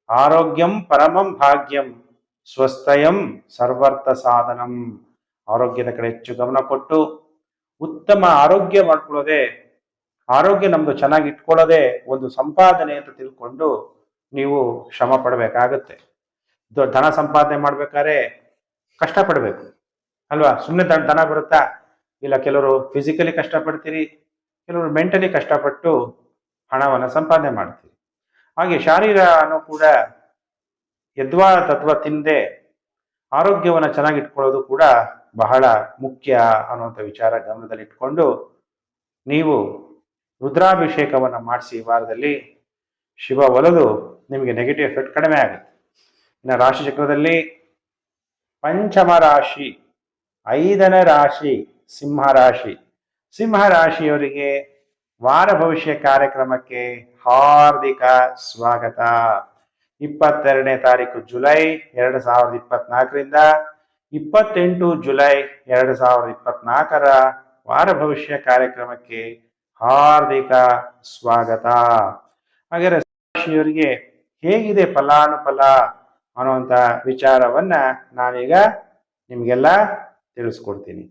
ಆರೋಗ್ಯಂ ಪರಮಂ ಭಾಗ್ಯಂ, ಸ್ವಸ್ಥಯಂ ಸರ್ವರ್ಥ ಸಾಧನಂ. ಆರೋಗ್ಯದ ಕಡೆ ಹೆಚ್ಚು ಗಮನ ಕೊಟ್ಟು ಉತ್ತಮ ಆರೋಗ್ಯ ಮಾಡ್ಕೊಳ್ಳೋದೆ, ಆರೋಗ್ಯ ನಮ್ದು ಚೆನ್ನಾಗಿ ಇಟ್ಕೊಳ್ಳೋದೇ ಒಂದು ಸಂಪಾದನೆ ಅಂತ ತಿಳ್ಕೊಂಡು ನೀವು ಶ್ರಮ ಪಡಬೇಕಾಗತ್ತೆ. ಧನ ಸಂಪಾದನೆ ಮಾಡ್ಬೇಕಾದ್ರೆ ಕಷ್ಟಪಡ್ಬೇಕು ಅಲ್ವಾ? ಸುಮ್ಮನೆ ಧನ ಬರುತ್ತಾ? ಇಲ್ಲ, ಕೆಲವರು ಫಿಸಿಕಲಿ ಕಷ್ಟಪಡ್ತೀರಿ, ಕೆಲವರು ಮೆಂಟಲಿ ಕಷ್ಟಪಟ್ಟು ಹಣವನ್ನು ಸಂಪಾದನೆ ಮಾಡ್ತೀರಿ. ಹಾಗೆ ಶಾರೀರನೂ ಕೂಡ ಯದ್ವಾ ತತ್ವ ತಿಂದೆ ಆರೋಗ್ಯವನ್ನು ಚೆನ್ನಾಗಿ ಇಟ್ಕೊಳ್ಳೋದು ಕೂಡ ಬಹಳ ಮುಖ್ಯ ಅನ್ನುವಂಥ ವಿಚಾರ ಗಮನದಲ್ಲಿ ಇಟ್ಕೊಂಡು ನೀವು ರುದ್ರಾಭಿಷೇಕವನ್ನು ಮಾಡಿಸಿ ಈ ವಾರದಲ್ಲಿ ಶಿವ ಒಲಿದು ನಿಮಗೆ ನೆಗೆಟಿವ್ ಎಫೆಕ್ಟ್ ಕಡಿಮೆ ಆಗುತ್ತೆ. ಇನ್ನು ರಾಶಿ ಚಕ್ರದಲ್ಲಿ ಪಂಚಮ ರಾಶಿ, 5ನೇ ರಾಶಿ ಸಿಂಹರಾಶಿ. ಸಿಂಹರಾಶಿಯವರಿಗೆ ವಾರ ಭವಿಷ್ಯ ಕಾರ್ಯಕ್ರಮಕ್ಕೆ ಹಾರ್ದಿಕ ಸ್ವಾಗತ. 22ನೇ ತಾರೀಕು ಜುಲೈ 2024ರಿಂದ 28 ಜುಲೈ 2024ರ ವಾರ ಭವಿಷ್ಯ ಕಾರ್ಯಕ್ರಮಕ್ಕೆ ಹಾರ್ದಿಕ ಸ್ವಾಗತ. ಹಾಗಾದ್ರೆ ರಾಶಿಯವರಿಗೆ ಹೇಗಿದೆ ಫಲಾನುಫಲ ಅನ್ನುವಂಥ ವಿಚಾರವನ್ನ ನಾನೀಗ ನಿಮಗೆಲ್ಲ ತಿಳಿಸ್ಕೊಡ್ತೀನಿ.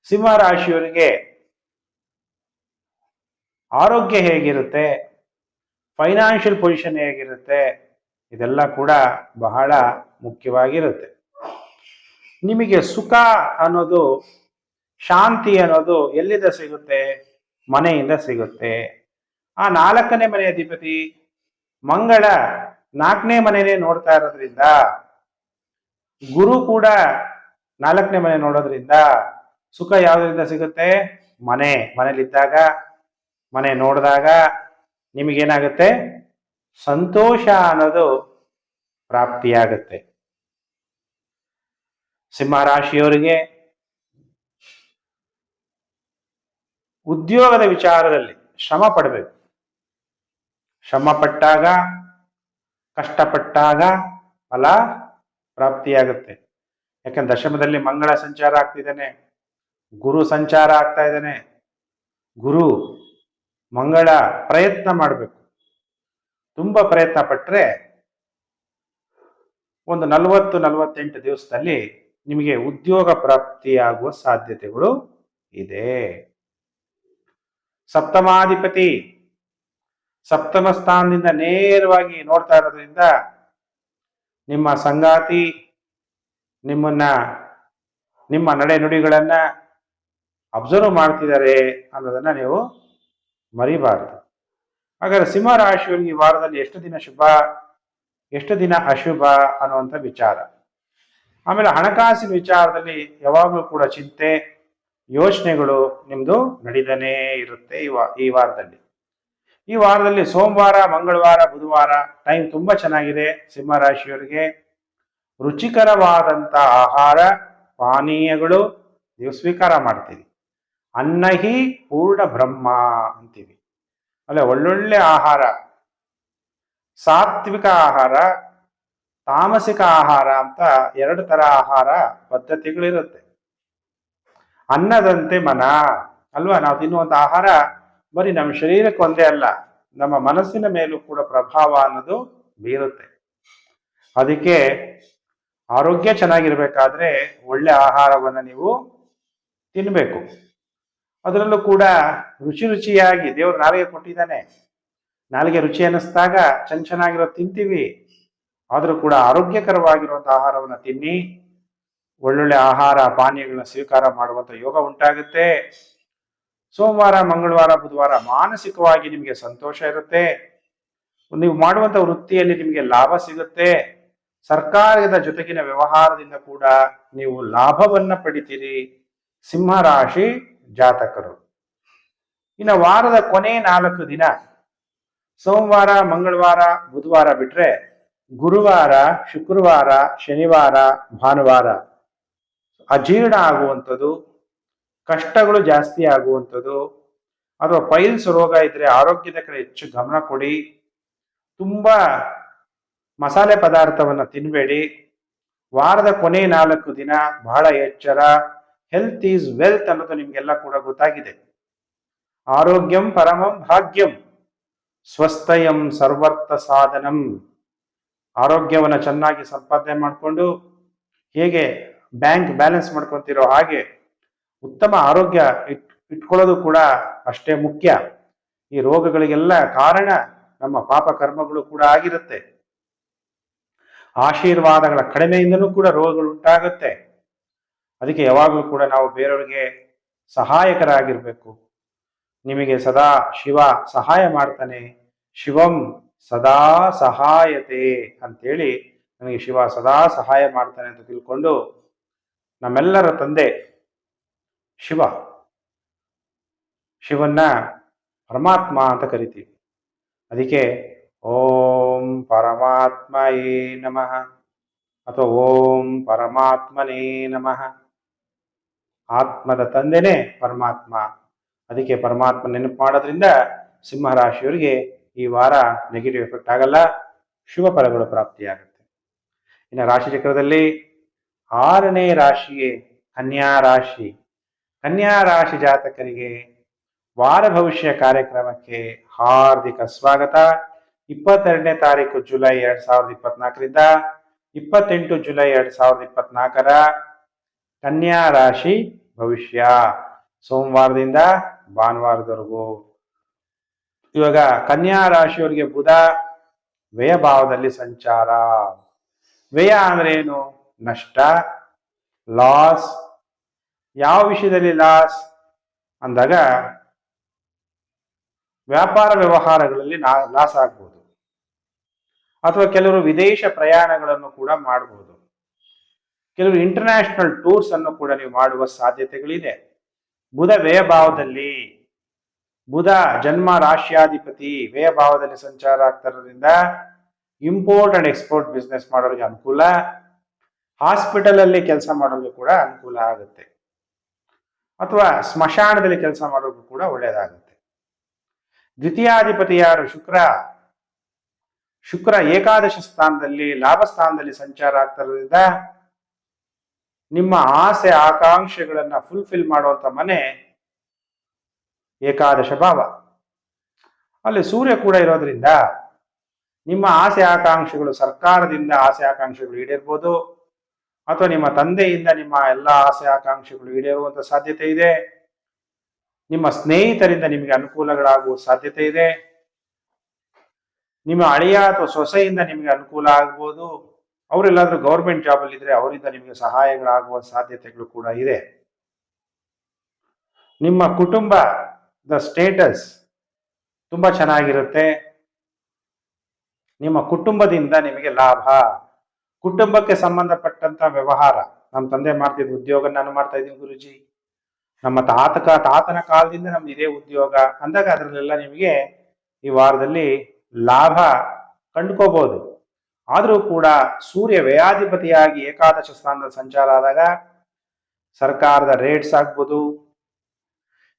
ಸಿಂಹ ರಾಶಿಯವರಿಗೆ ಆರೋಗ್ಯ ಹೇಗಿರುತ್ತೆ, ಫೈನಾನ್ಷಿಯಲ್ ಪೊಸಿಷನ್ ಹೇಗಿರುತ್ತೆ, ಇದೆಲ್ಲ ಕೂಡ ಬಹಳ ಮುಖ್ಯವಾಗಿರುತ್ತೆ. ನಿಮಗೆ ಸುಖ ಅನ್ನೋದು, ಶಾಂತಿ ಅನ್ನೋದು ಎಲ್ಲಿಂದ ಸಿಗುತ್ತೆ? ಮನೆಯಿಂದ ಸಿಗುತ್ತೆ. ಆ 4ನೇ ಮನೆಯ ಅಧಿಪತಿ ಮಂಗಳ 4ನೇ ಮನೆಯೇ ನೋಡ್ತಾ ಇರೋದ್ರಿಂದ, ಗುರು ಕೂಡ 4ನೇ ಮನೆ ನೋಡೋದ್ರಿಂದ ಸುಖ ಯಾವುದರಿಂದ ಸಿಗುತ್ತೆ? ಮನೇಲಿದ್ದಾಗ, ಮನೆ ನೋಡಿದಾಗ ನಿಮಗೇನಾಗುತ್ತೆ? ಸಂತೋಷ ಅನ್ನೋದು ಪ್ರಾಪ್ತಿಯಾಗುತ್ತೆ. ಸಿಂಹರಾಶಿಯವರಿಗೆ ಉದ್ಯೋಗದ ವಿಚಾರದಲ್ಲಿ ಶ್ರಮ ಪಡಬೇಕು. ಶ್ರಮ ಪಟ್ಟಾಗ, ಕಷ್ಟಪಟ್ಟಾಗ ಫಲ ಪ್ರಾಪ್ತಿಯಾಗುತ್ತೆ. ಯಾಕಂದ್ರೆ ದಶಮದಲ್ಲಿ ಮಂಗಳ ಸಂಚಾರ ಆಗ್ತಿದ್ದಾನೆ, ಗುರು ಸಂಚಾರ ಆಗ್ತಾ ಇದ್ದಾನೆ. ಗುರು ಮಂಗಳ ಪ್ರಯತ್ನ ಮಾಡಬೇಕು. ತುಂಬಾ ಪ್ರಯತ್ನ ಪಟ್ಟರೆ ಒಂದು 40-48 ದಿವಸದಲ್ಲಿ ನಿಮಗೆ ಉದ್ಯೋಗ ಪ್ರಾಪ್ತಿಯಾಗುವ ಸಾಧ್ಯತೆಗಳು ಇದೆ. ಸಪ್ತಮಾಧಿಪತಿ ಸಪ್ತಮ ಸ್ಥಾನದಿಂದ ನೇರವಾಗಿ ನೋಡ್ತಾ ಇರೋದ್ರಿಂದ ನಿಮ್ಮ ಸಂಗಾತಿ ನಿಮ್ಮ ನಡೆ ನುಡಿಗಳನ್ನ ಅಬ್ಸರ್ವ್ ಮಾಡ್ತಿದ್ದಾರೆ ಅನ್ನೋದನ್ನ ನೀವು ಮರಿಬಾರದು. ಹಾಗಾದ್ರೆ ಸಿಂಹ ರಾಶಿಯವರಿಗೆ ಈ ವಾರದಲ್ಲಿ ಎಷ್ಟು ದಿನ ಶುಭ, ಎಷ್ಟು ದಿನ ಅಶುಭ ಅನ್ನುವಂಥ ವಿಚಾರ. ಆಮೇಲೆ ಹಣಕಾಸಿನ ವಿಚಾರದಲ್ಲಿ ಯಾವಾಗಲೂ ಕೂಡ ಚಿಂತೆ, ಯೋಚನೆಗಳು ನಿಮ್ದು ನಡೀತಾನೇ ಇರುತ್ತೆ. ಈ ವಾರದಲ್ಲಿ ಸೋಮವಾರ, ಮಂಗಳವಾರ, ಬುಧವಾರ ಟೈಮ್ ತುಂಬಾ ಚೆನ್ನಾಗಿದೆ. ಸಿಂಹ ರಾಶಿಯವರಿಗೆ ರುಚಿಕರವಾದಂಥ ಆಹಾರ ಪಾನೀಯಗಳು ನೀವು ಸ್ವೀಕಾರ ಮಾಡ್ತೀರಿ. ಅನ್ನಹಿ ಪೂರ್ಣ ಬ್ರಹ್ಮ ಅಂತೀವಿ. ಅಲ್ಲೇ ಒಳ್ಳೊಳ್ಳೆ ಆಹಾರ, ಸಾತ್ವಿಕ ಆಹಾರ, ತಾಮಸಿಕ ಆಹಾರ ಅಂತ 2 ತರ ಆಹಾರ ಪದ್ಧತಿಗಳಿರುತ್ತೆ. ಅನ್ನದಂತೆ ಮನ ಅಲ್ವಾ? ನಾವು ತಿನ್ನುವಂಥ ಆಹಾರ ಬರೀ ನಮ್ಮ ಶರೀರಕ್ಕೆ ಒಂದೇ ಅಲ್ಲ, ನಮ್ಮ ಮನಸ್ಸಿನ ಮೇಲೂ ಕೂಡ ಪ್ರಭಾವ ಅನ್ನೋದು ಬೀರುತ್ತೆ. ಅದಕ್ಕೆ ಆರೋಗ್ಯ ಚೆನ್ನಾಗಿರ್ಬೇಕಾದ್ರೆ ಒಳ್ಳೆ ಆಹಾರವನ್ನ ನೀವು ತಿನ್ಬೇಕು. ಅದರಲ್ಲೂ ಕೂಡ ರುಚಿ ರುಚಿಯಾಗಿ ದೇವ್ರು ನಾಲಿಗೆ ಕೊಟ್ಟಿದ್ದಾನೆ. ನಾಲಿಗೆ ರುಚಿ ಅನ್ನಿಸ್ದಾಗ ಚೆನ್ನಾಗಿರೋ ತಿಂತೀವಿ. ಆದರೂ ಕೂಡ ಆರೋಗ್ಯಕರವಾಗಿರುವಂಥ ಆಹಾರವನ್ನು ತಿನ್ನಿ. ಒಳ್ಳೊಳ್ಳೆ ಆಹಾರ ಪಾನೀಯಗಳನ್ನ ಸ್ವೀಕಾರ ಮಾಡುವಂಥ ಯೋಗ ಉಂಟಾಗುತ್ತೆ. ಸೋಮವಾರ, ಮಂಗಳವಾರ, ಬುಧವಾರ ಮಾನಸಿಕವಾಗಿ ನಿಮಗೆ ಸಂತೋಷ ಇರುತ್ತೆ. ನೀವು ಮಾಡುವಂಥ ವೃತ್ತಿಯಲ್ಲಿ ನಿಮಗೆ ಲಾಭ ಸಿಗುತ್ತೆ. ಸರ್ಕಾರದ ಜೊತೆಗಿನ ವ್ಯವಹಾರದಿಂದ ಕೂಡ ನೀವು ಲಾಭವನ್ನ ಪಡಿತೀರಿ. ಸಿಂಹ ರಾಶಿ ಜಾತಕರು. ಇನ್ನು ವಾರದ ಕೊನೆ 4 ದಿನ ಸೋಮವಾರ, ಮಂಗಳವಾರ, ಬುಧವಾರ ಬಿಟ್ರೆ ಗುರುವಾರ, ಶುಕ್ರವಾರ, ಶನಿವಾರ, ಭಾನುವಾರ ಅಜೀರ್ಣ ಆಗುವಂಥದ್ದು, ಕಷ್ಟಗಳು ಜಾಸ್ತಿ ಆಗುವಂಥದ್ದು, ಅಥವಾ ಪೈಲ್ಸ್ ರೋಗ ಇದ್ರೆ ಆರೋಗ್ಯದ ಕಡೆ ಹೆಚ್ಚು ಗಮನ ಕೊಡಿ. ತುಂಬಾ ಮಸಾಲೆ ಪದಾರ್ಥವನ್ನ ತಿನ್ಬೇಡಿ. ವಾರದ ಕೊನೆ 4 ದಿನ ಬಹಳ ಎಚ್ಚರ. ಹೆಲ್ತ್ ಈಸ್ ವೆಲ್ತ್ ಅನ್ನೋದು ನಿಮ್ಗೆಲ್ಲ ಕೂಡ ಗೊತ್ತಾಗಿದೆ. ಆರೋಗ್ಯಂ ಪರಮಂ ಭಾಗ್ಯಂ, ಸ್ವಸ್ಥಯಂ ಸರ್ವರ್ಥ ಸಾಧನಂ. ಆರೋಗ್ಯವನ್ನ ಚೆನ್ನಾಗಿ ಸಂಪಾದನೆ ಮಾಡಿಕೊಂಡು ಹೇಗೆ ಬ್ಯಾಂಕ್ ಬ್ಯಾಲೆನ್ಸ್ ಮಾಡ್ಕೊತಿರೋ ಹಾಗೆ ಉತ್ತಮ ಆರೋಗ್ಯ ಇಟ್ಕೊಳ್ಳೋದು ಕೂಡ ಅಷ್ಟೇ ಮುಖ್ಯ. ಈ ರೋಗಗಳಿಗೆಲ್ಲ ಕಾರಣ ನಮ್ಮ ಪಾಪ ಕರ್ಮಗಳು ಕೂಡ ಆಗಿರುತ್ತೆ. ಆಶೀರ್ವಾದಗಳ ಕಡಿಮೆಯಿಂದನೂ ಕೂಡ ರೋಗಗಳು ಉಂಟಾಗುತ್ತೆ. ಅದಕ್ಕೆ ಯಾವಾಗಲೂ ಕೂಡ ನಾವು ಬೇರೆಯವರಿಗೆ ಸಹಾಯಕರಾಗಿರ್ಬೇಕು. ನಿಮಗೆ ಸದಾ ಶಿವ ಸಹಾಯ ಮಾಡ್ತಾನೆ. ಶಿವಂ ಸದಾ ಸಹಾಯತೆ ಅಂತೇಳಿ ನನಗೆ ಶಿವ ಸದಾ ಸಹಾಯ ಮಾಡ್ತಾನೆ ಅಂತ ತಿಳ್ಕೊಂಡು ನಮ್ಮೆಲ್ಲರ ತಂದೆ ಶಿವನ್ನ ಪರಮಾತ್ಮ ಅಂತ ಕರಿತೀವಿ. ಅದಕ್ಕೆ ಓಂ ಪರಮಾತ್ಮಯೇ ನಮಃ ಅಥವಾ ಓಂ ಪರಮಾತ್ಮನೇ ನಮಃ. ಆತ್ಮದ ತಂದೆನೇ ಪರಮಾತ್ಮ. ಅದಕ್ಕೆ ಪರಮಾತ್ಮ ನೆನಪು ಮಾಡೋದ್ರಿಂದ ಸಿಂಹರಾಶಿಯವರಿಗೆ ಈ ವಾರ ನೆಗೆಟಿವ್ ಎಫೆಕ್ಟ್ ಆಗಲ್ಲ, ಶುಭ ಫಲಗಳು ಪ್ರಾಪ್ತಿಯಾಗುತ್ತೆ. ಇನ್ನು ರಾಶಿ ಚಕ್ರದಲ್ಲಿ 6ನೇ ರಾಶಿಯೇ ಕನ್ಯಾ ರಾಶಿ. ಕನ್ಯಾ ರಾಶಿ ಜಾತಕರಿಗೆ ವಾರ ಭವಿಷ್ಯ ಕಾರ್ಯಕ್ರಮಕ್ಕೆ ಹಾರ್ದಿಕ ಸ್ವಾಗತ. 22ನೇ ತಾರೀಕು ಜುಲೈ 2024ರಿಂದ 28 ಜುಲೈ 2024 ಕನ್ಯಾ ರಾಶಿ ಭವಿಷ್ಯ, ಸೋಮವಾರದಿಂದ ಭಾನುವಾರದವರೆಗೂ. ಇವಾಗ ಕನ್ಯಾ ರಾಶಿಯವರಿಗೆ ಬುಧ ವ್ಯಯ ಭಾವದಲ್ಲಿ ಸಂಚಾರ. ವ್ಯಯ ಅಂದ್ರೆ ಏನು? ನಷ್ಟ, ಲಾಸ್. ಯಾವ ವಿಷಯದಲ್ಲಿ ಲಾಸ್ ಅಂದಾಗ ವ್ಯಾಪಾರ ವ್ಯವಹಾರಗಳಲ್ಲಿ ಲಾಸ್ ಆಗ್ಬೋದು, ಅಥವಾ ಕೆಲವರು ವಿದೇಶ ಪ್ರಯಾಣಗಳನ್ನು ಕೂಡ ಮಾಡಬಹುದು. ಕೆಲವರು ಇಂಟರ್ನ್ಯಾಷನಲ್ ಟೂರ್ಸ್ ಅನ್ನು ಕೂಡ ನೀವು ಮಾಡುವ ಸಾಧ್ಯತೆಗಳಿದೆ. ಬುಧ ವ್ಯಯಭಾವದಲ್ಲಿ, ಬುಧ ಜನ್ಮ ರಾಶಿಯಾಧಿಪತಿ ವ್ಯಯಭಾವದಲ್ಲಿ ಸಂಚಾರ ಆಗ್ತಿರೋದ್ರಿಂದ ಇಂಪೋರ್ಟ್ ಅಂಡ್ ಎಕ್ಸ್ಪೋರ್ಟ್ ಬಿಸ್ನೆಸ್ ಮಾಡೋರಿಗೆ ಅನುಕೂಲ. ಹಾಸ್ಪಿಟಲ್ ಅಲ್ಲಿ ಕೆಲಸ ಮಾಡೋರಿಗೆ ಕೂಡ ಅನುಕೂಲ ಆಗುತ್ತೆ, ಅಥವಾ ಸ್ಮಶಾನದಲ್ಲಿ ಕೆಲಸ ಮಾಡೋರಿಗೂ ಕೂಡ ಒಳ್ಳೆಯದಾಗುತ್ತೆ. ದ್ವಿತೀಯಾಧಿಪತಿ ಯಾರು? ಶುಕ್ರ ಏಕಾದಶ ಸ್ಥಾನದಲ್ಲಿ, ಲಾಭ ಸ್ಥಾನದಲ್ಲಿ ಸಂಚಾರ ಆಗ್ತಿರೋದ್ರಿಂದ ನಿಮ್ಮ ಆಸೆ ಆಕಾಂಕ್ಷೆಗಳನ್ನ ಫುಲ್ಫಿಲ್ ಮಾಡುವಂತ ಮನೆ ಏಕಾದಶ ಭಾವ. ಅಲ್ಲಿ ಸೂರ್ಯ ಕೂಡ ಇರೋದ್ರಿಂದ ನಿಮ್ಮ ಆಸೆ ಆಕಾಂಕ್ಷೆಗಳು, ಸರ್ಕಾರದಿಂದ ಆಸೆ ಆಕಾಂಕ್ಷೆಗಳು ಈಡೇರ್ಬೋದು, ಅಥವಾ ನಿಮ್ಮ ತಂದೆಯಿಂದ ನಿಮ್ಮ ಎಲ್ಲ ಆಸೆ ಆಕಾಂಕ್ಷೆಗಳು ಈಡೇರುವಂತ ಸಾಧ್ಯತೆ ಇದೆ. ನಿಮ್ಮ ಸ್ನೇಹಿತರಿಂದ ನಿಮಗೆ ಅನುಕೂಲಗಳಾಗುವ ಸಾಧ್ಯತೆ ಇದೆ. ನಿಮ್ಮ ಅಳಿಯ ಅಥವಾ ಸೊಸೆಯಿಂದ ನಿಮಗೆ ಅನುಕೂಲ ಆಗ್ಬೋದು. ಅವರೆಲ್ಲಾದ್ರೂ ಗೌರ್ಮೆಂಟ್ ಜಾಬ್ ಅಲ್ಲಿ ಇದ್ರೆ ಅವರಿಂದ ನಿಮಗೆ ಸಹಾಯಗಳಾಗುವ ಸಾಧ್ಯತೆಗಳು ಕೂಡ ಇದೆ. ನಿಮ್ಮ ಕುಟುಂಬದ ಸ್ಟೇಟಸ್ ತುಂಬಾ ಚೆನ್ನಾಗಿರುತ್ತೆ. ನಿಮ್ಮ ಕುಟುಂಬದಿಂದ ನಿಮಗೆ ಲಾಭ. ಕುಟುಂಬಕ್ಕೆ ಸಂಬಂಧಪಟ್ಟಂತ ವ್ಯವಹಾರ, ನಮ್ಮ ತಂದೆ ಮಾಡ್ತಿದ್ದ ಉದ್ಯೋಗ ನಾನು ಮಾಡ್ತಾ ಇದ್ದೀನಿ ಗುರುಜಿ, ನಮ್ಮ ತಾತನ ಕಾಲದಿಂದ ನಮ್ದು ಇದೇ ಉದ್ಯೋಗ ಅಂದಾಗ ಅದರಲ್ಲೆಲ್ಲ ನಿಮಗೆ ಈ ವಾರದಲ್ಲಿ ಲಾಭ ಕಂಡುಕೋಬಹುದು. ಆದರೂ ಕೂಡ ಸೂರ್ಯ ವ್ಯಯಾಧಿಪತಿಯಾಗಿ ಏಕಾದಶ ಸ್ಥಾನದಲ್ಲಿ ಸಂಚಾರ ಆದಾಗ ಸರ್ಕಾರದ ರೇಟ್ಸ್ ಆಗ್ಬೋದು.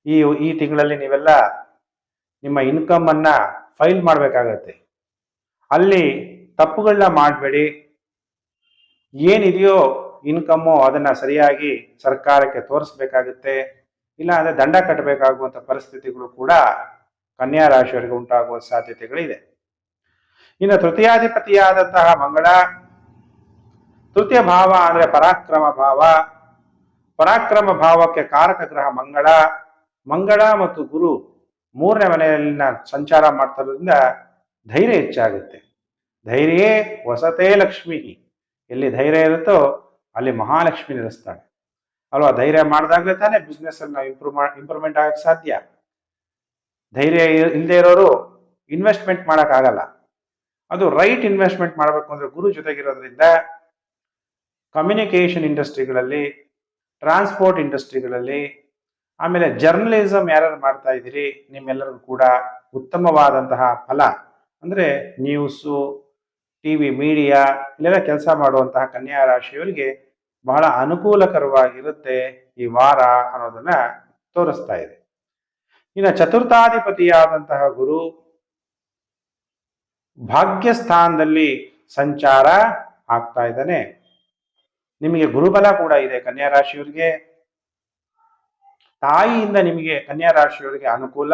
ಈ ತಿಂಗಳಲ್ಲಿ ನೀವೆಲ್ಲ ನಿಮ್ಮ ಇನ್ಕಮ್ ಅನ್ನ ಫೈಲ್ ಮಾಡಬೇಕಾಗತ್ತೆ. ಅಲ್ಲಿ ತಪ್ಪುಗಳನ್ನ ಮಾಡಬೇಡಿ. ಏನಿದೆಯೋ ಇನ್ಕಮ್ಮು ಅದನ್ನ ಸರಿಯಾಗಿ ಸರ್ಕಾರಕ್ಕೆ ತೋರಿಸ್ಬೇಕಾಗುತ್ತೆ. ಇಲ್ಲ ಅಂದ್ರೆ ದಂಡ ಕಟ್ಟಬೇಕಾಗುವಂತ ಪರಿಸ್ಥಿತಿಗಳು ಕೂಡ ಕನ್ಯಾ ರಾಶಿಯವರಿಗೆ ಉಂಟಾಗುವ ಸಾಧ್ಯತೆಗಳಿದೆ. ಇನ್ನು ತೃತೀಯಾಧಿಪತಿಯಾದಂತಹ ಮಂಗಳ ತೃತೀಯ ಭಾವ ಅಂದ್ರೆ ಪರಾಕ್ರಮ ಭಾವ. ಪರಾಕ್ರಮ ಭಾವಕ್ಕೆ ಕಾರಕ ಗ್ರಹ ಮಂಗಳ. ಮಂಗಳ ಮತ್ತು ಗುರು ಮೂರನೇ ಮನೆಯಲ್ಲಿನ ಸಂಚಾರ ಮಾಡ್ತಿರೋದ್ರಿಂದ ಧೈರ್ಯ ಹೆಚ್ಚಾಗುತ್ತೆ. ಧೈರ್ಯೇ ವಸತೇ ಲಕ್ಷ್ಮಿ. ಎಲ್ಲಿ ಧೈರ್ಯ ಇರುತ್ತೋ ಅಲ್ಲಿ ಮಹಾಲಕ್ಷ್ಮಿ ನೆಲೆಸ್ತಾಳೆ ಅಲ್ವಾ. ಧೈರ್ಯ ಮಾಡಿದಾಗಲೇ ತಾನೇ ಬಿಸ್ನೆಸ್ ಅಲ್ಲಿ ನಾವು ಇಂಪ್ರೂವ್ಮೆಂಟ್ ಆಗಕ್ಕೆ ಸಾಧ್ಯ. ಧೈರ್ಯ ಇಲ್ಲದೆ ಇರೋರು ಇನ್ವೆಸ್ಟ್ಮೆಂಟ್ ಆಗಲ್ಲ. ಅದು ರೈಟ್ ಇನ್ವೆಸ್ಟ್ಮೆಂಟ್ ಮಾಡಬೇಕು ಅಂದ್ರೆ ಗುರು ಜೊತೆಗಿರೋದ್ರಿಂದ ಕಮ್ಯುನಿಕೇಶನ್ ಇಂಡಸ್ಟ್ರಿಗಳಲ್ಲಿ, ಟ್ರಾನ್ಸ್ಪೋರ್ಟ್ ಇಂಡಸ್ಟ್ರಿಗಳಲ್ಲಿ, ಆಮೇಲೆ ಜರ್ನಲಿಸಮ್ ಯಾರು ಮಾಡ್ತಾ ಇದ್ದೀರಿ ನಿಮ್ಮೆಲ್ಲರಿಗೂ ಕೂಡ ಉತ್ತಮವಾದಂತಹ ಫಲ ಅಂದ್ರೆ ನ್ಯೂಸು, ಟಿವಿ, ಮೀಡಿಯಾ ಇಲ್ಲೆಲ್ಲ ಕೆಲಸ ಮಾಡುವಂತಹ ಕನ್ಯಾ ರಾಶಿಯವರಿಗೆ ಬಹಳ ಅನುಕೂಲಕರವಾಗಿರುತ್ತೆ ಈ ವಾರ ಅನ್ನೋದನ್ನ ತೋರಿಸ್ತಾ ಇದೆ. ಇನ್ನು ಚತುರ್ಥಾಧಿಪತಿಯಾದಂತಹ ಗುರು ಭಾಗ್ಯಸ್ಥಾನದಲ್ಲಿ ಸಂಚಾರ ಆಗ್ತಾ ಇದ್ದಾನೆ. ನಿಮಗೆ ಗುರುಬಲ ಕೂಡ ಇದೆ ಕನ್ಯಾ ರಾಶಿಯವರಿಗೆ. ತಾಯಿಯಿಂದ ನಿಮಗೆ ಕನ್ಯಾ ರಾಶಿಯವರಿಗೆ ಅನುಕೂಲ.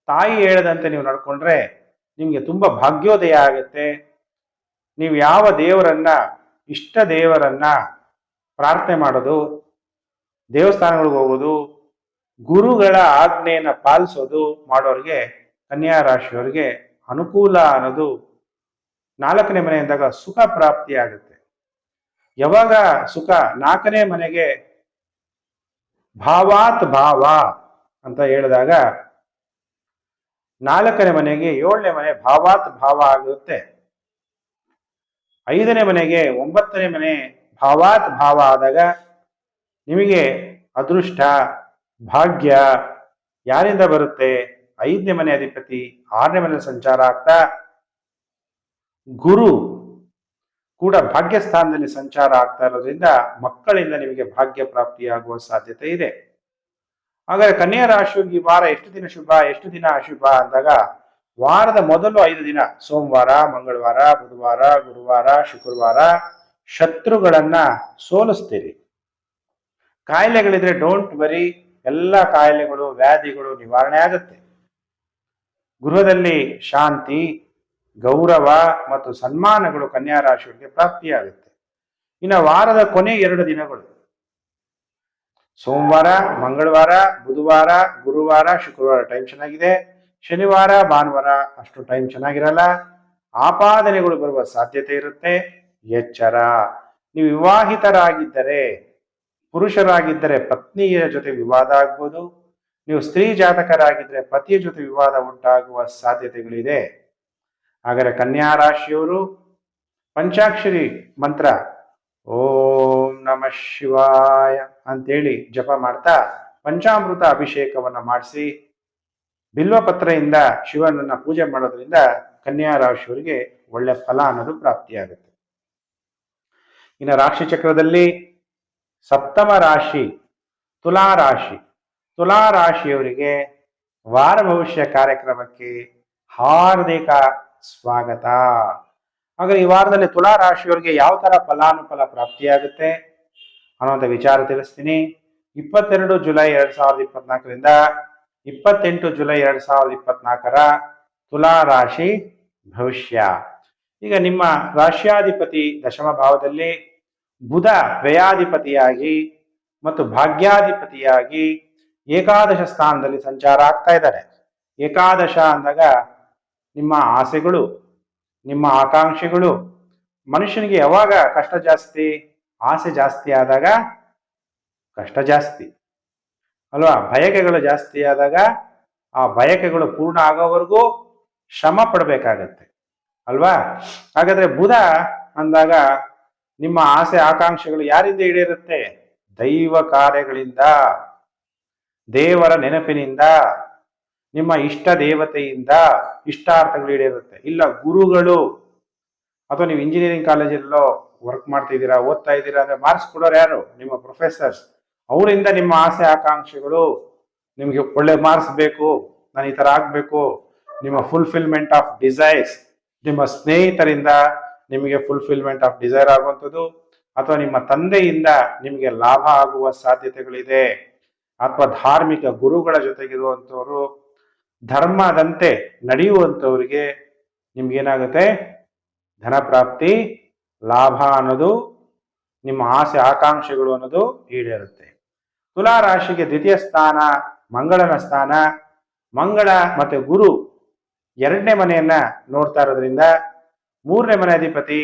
ತಾಯಿ ಹೇಳದಂತೆ ನೀವು ನಡ್ಕೊಂಡ್ರೆ ನಿಮಗೆ ತುಂಬಾ ಭಾಗ್ಯೋದಯ ಆಗುತ್ತೆ. ನೀವು ಯಾವ ದೇವರನ್ನ, ಇಷ್ಟ ದೇವರನ್ನ ಪ್ರಾರ್ಥನೆ ಮಾಡೋದು, ದೇವಸ್ಥಾನಗಳಿಗೆ ಹೋಗೋದು, ಗುರುಗಳ ಆಜ್ಞೆಯನ್ನ ಪಾಲಿಸೋದು ಮಾಡೋರಿಗೆ ಕನ್ಯಾ ರಾಶಿಯವರಿಗೆ ಅನುಕೂಲ ಅನ್ನೋದು 4ನೇ ಮನೆ ಅಂದಾಗ ಸುಖ ಪ್ರಾಪ್ತಿ ಆಗುತ್ತೆ. ಯಾವಾಗ ಸುಖ 4ನೇ ಮನೆಗೆ ಭಾವಾತ್ ಭಾವ ಅಂತ ಹೇಳಿದಾಗ 4ನೇ ಮನೆಗೆ 7ನೇ ಮನೆ ಭಾವಾತ್ ಭಾವ ಆಗುತ್ತೆ. 5ನೇ ಮನೆಗೆ 9ನೇ ಮನೆ ಭಾವಾತ್ ಭಾವ ಆದಾಗ ನಿಮಗೆ ಅದೃಷ್ಟ, ಭಾಗ್ಯ ಯಾರಿಂದ ಬರುತ್ತೆ? 5ನೇ ಮನೆ ಅಧಿಪತಿ 6ನೇ ಮನೆ ಸಂಚಾರ ಆಗ್ತಾ ಗುರು ಕೂಡ ಭಾಗ್ಯಸ್ಥಾನದಲ್ಲಿ ಸಂಚಾರ ಆಗ್ತಾ ಇರೋದ್ರಿಂದ ಮಕ್ಕಳಿಂದ ನಿಮಗೆ ಭಾಗ್ಯ ಪ್ರಾಪ್ತಿಯಾಗುವ ಸಾಧ್ಯತೆ ಇದೆ. ಹಾಗಾದ್ರೆ ಕನ್ಯಾ ರಾಶಿಯವರಿಗೆ ಈ ವಾರ ಎಷ್ಟು ದಿನ ಶುಭ, ಎಷ್ಟು ದಿನ ಅಶುಭ ಅಂದಾಗ ವಾರದ ಮೊದಲು 5 ದಿನ ಸೋಮವಾರ, ಮಂಗಳವಾರ, ಬುಧವಾರ, ಗುರುವಾರ, ಶುಕ್ರವಾರ ಶತ್ರುಗಳನ್ನ ಸೋಲಿಸ್ತೀರಿ. ಕಾಯಿಲೆಗಳಿದ್ರೆ ಡೋಂಟ್ ವರಿ, ಎಲ್ಲ ಕಾಯಿಲೆಗಳು, ವ್ಯಾಧಿಗಳು ನಿವಾರಣೆ ಆಗುತ್ತೆ. ಗೃಹದಲ್ಲಿ ಶಾಂತಿ, ಗೌರವ ಮತ್ತು ಸನ್ಮಾನಗಳು ಕನ್ಯಾ ರಾಶಿಯವರಿಗೆ ಪ್ರಾಪ್ತಿಯಾಗುತ್ತೆ. ಇನ್ನು ವಾರದ ಕೊನೆ 2 ದಿನಗಳು ಸೋಮವಾರ, ಮಂಗಳವಾರ, ಬುಧವಾರ, ಗುರುವಾರ, ಶುಕ್ರವಾರ ಟೈಮ್ ಚೆನ್ನಾಗಿದೆ. ಶನಿವಾರ, ಭಾನುವಾರ ಅಷ್ಟು ಟೈಮ್ ಚೆನ್ನಾಗಿರಲ್ಲ. ಆಪಾದನೆಗಳು ಬರುವ ಸಾಧ್ಯತೆ ಇರುತ್ತೆ. ಎಚ್ಚರ. ನೀವು ವಿವಾಹಿತರಾಗಿದ್ದರೆ, ಪುರುಷರಾಗಿದ್ದರೆ ಪತ್ನಿಯ ಜೊತೆ ವಿವಾದ ಆಗ್ಬೋದು. ನೀವು ಸ್ತ್ರೀ ಜಾತಕರಾಗಿದ್ದರೆ ಪತಿಯ ಜೊತೆ ವಿವಾದ ಉಂಟಾಗುವ ಸಾಧ್ಯತೆಗಳಿದೆ. ಹಾಗಾದರೆ ಕನ್ಯಾ ರಾಶಿಯವರು ಪಂಚಾಕ್ಷರಿ ಮಂತ್ರ ಓಂ ನಮಃ ಶಿವಾಯ ಅಂತೇಳಿ ಜಪ ಮಾಡ್ತಾ ಪಂಚಾಮೃತ ಅಭಿಷೇಕವನ್ನ ಮಾಡಿಸಿ ಬಿಲ್ವಪತ್ರೆಯಿಂದ ಶಿವನನ್ನ ಪೂಜೆ ಮಾಡೋದ್ರಿಂದ ಕನ್ಯಾ ರಾಶಿಯವರಿಗೆ ಒಳ್ಳೆ ಫಲ ಅನ್ನೋದು ಪ್ರಾಪ್ತಿಯಾಗುತ್ತೆ. ಇನ್ನು ರಾಶಿ ಚಕ್ರದಲ್ಲಿ 7ಮ ರಾಶಿ ತುಲಾ ರಾಶಿ. ತುಲಾ ರಾಶಿಯವರಿಗೆ ವಾರ ಭವಿಷ್ಯ ಕಾರ್ಯಕ್ರಮಕ್ಕೆ ಹಾರ್ದಿಕ ಸ್ವಾಗತ. ಹಾಗಾದ್ರೆ ಈ ವಾರದಲ್ಲಿ ತುಲಾ ರಾಶಿಯವರಿಗೆ ಯಾವ ತರ ಫಲಾನುಫಲ ಪ್ರಾಪ್ತಿಯಾಗುತ್ತೆ ಅನ್ನೋಂಥ ವಿಚಾರ ತಿಳಿಸ್ತೀನಿ. 22 ಜುಲೈ 2024ರಿಂದ 28 ಜುಲೈ 2024ರ ತುಲಾ ರಾಶಿ ಭವಿಷ್ಯ. ಈಗ ನಿಮ್ಮ ರಾಶ್ಯಾಧಿಪತಿ ದಶಮ ಭಾವದಲ್ಲಿ, ಬುಧ ವ್ಯಯಾಧಿಪತಿಯಾಗಿ ಮತ್ತು ಭಾಗ್ಯಾಧಿಪತಿಯಾಗಿ ಏಕಾದಶ ಸ್ಥಾನದಲ್ಲಿ ಸಂಚಾರ ಆಗ್ತಾ ಇದ್ದಾರೆ. ಏಕಾದಶ ಅಂದಾಗ ನಿಮ್ಮ ಆಸೆಗಳು, ನಿಮ್ಮ ಆಕಾಂಕ್ಷೆಗಳು. ಮನುಷ್ಯನಿಗೆ ಯಾವಾಗ ಕಷ್ಟ ಜಾಸ್ತಿ? ಆಸೆ ಜಾಸ್ತಿ ಆದಾಗ ಕಷ್ಟ ಜಾಸ್ತಿ ಅಲ್ವಾ. ಬಯಕೆಗಳು ಜಾಸ್ತಿ ಆದಾಗ ಆ ಬಯಕೆಗಳು ಪೂರ್ಣ ಆಗೋವರೆಗೂ ಶ್ರಮ ಪಡಬೇಕಾಗತ್ತೆ ಅಲ್ವಾ. ಹಾಗಾದ್ರೆ ಬುಧ ಅಂದಾಗ ನಿಮ್ಮ ಆಸೆ ಆಕಾಂಕ್ಷೆಗಳು ಯಾರಿಂದ ಈಡೇರುತ್ತೆ? ದೈವ ಕಾರ್ಯಗಳಿಂದ, ದೇವರ ನೆನಪಿನಿಂದ, ನಿಮ್ಮ ಇಷ್ಟ ದೇವತೆಯಿಂದ ಇಷ್ಟಾರ್ಥಗಳು ಈಡೇರುತ್ತೆ. ಇಲ್ಲ ಗುರುಗಳು ಅಥವಾ ನೀವು ಇಂಜಿನಿಯರಿಂಗ್ ಕಾಲೇಜಲ್ಲೋ ವರ್ಕ್ ಮಾಡ್ತಾ ಇದ್ದೀರಾ, ಓದ್ತಾ ಇದ್ದೀರಾ ಅಂದ್ರೆ ಮಾರ್ಕ್ಸ್ ಕೊಡೋರು ಯಾರು? ನಿಮ್ಮ ಪ್ರೊಫೆಸರ್ಸ್. ಅವರಿಂದ ನಿಮ್ಮ ಆಸೆ ಆಕಾಂಕ್ಷೆಗಳು, ನಿಮಗೆ ಒಳ್ಳೆ ಮಾರ್ಕ್ಸ್ ಬೇಕು, ನಾನು ಈ ತರ ಆಗ್ಬೇಕು, ನಿಮ್ಮ ಫುಲ್ಫಿಲ್ಮೆಂಟ್ ಆಫ್ ಡಿಸೈರ್ಸ್ ನಿಮ್ಮ ಸ್ನೇಹಿತರಿಂದ ನಿಮಗೆ ಫುಲ್ಫಿಲ್ಮೆಂಟ್ ಆಫ್ ಡಿಸೈರ್ ಆಗುವಂಥದ್ದು, ಅಥವಾ ನಿಮ್ಮ ತಂದೆಯಿಂದ ನಿಮಗೆ ಲಾಭ ಆಗುವ ಸಾಧ್ಯತೆಗಳಿದೆ. ಅಥವಾ ಧಾರ್ಮಿಕ ಗುರುಗಳ ಜೊತೆಗಿರುವಂಥವ್ರು, ಧರ್ಮದಂತೆ ನಡೆಯುವಂಥವ್ರಿಗೆ ನಿಮ್ಗೇನಾಗುತ್ತೆ? ಧನ ಪ್ರಾಪ್ತಿ, ಲಾಭ ಅನ್ನೋದು ನಿಮ್ಮ ಆಸೆ ಆಕಾಂಕ್ಷೆಗಳು ಅನ್ನೋದು ಈಡೇರುತ್ತೆ. ತುಲಾ ರಾಶಿಗೆ ದ್ವಿತೀಯ ಸ್ಥಾನ ಮಂಗಳನ ಸ್ಥಾನ. ಮಂಗಳ ಮತ್ತೆ ಗುರು ಎರಡನೇ ಮನೆಯನ್ನ ನೋಡ್ತಾ ಇರೋದ್ರಿಂದ ಮೂರನೇ ಮನೆ ಅಧಿಪತಿ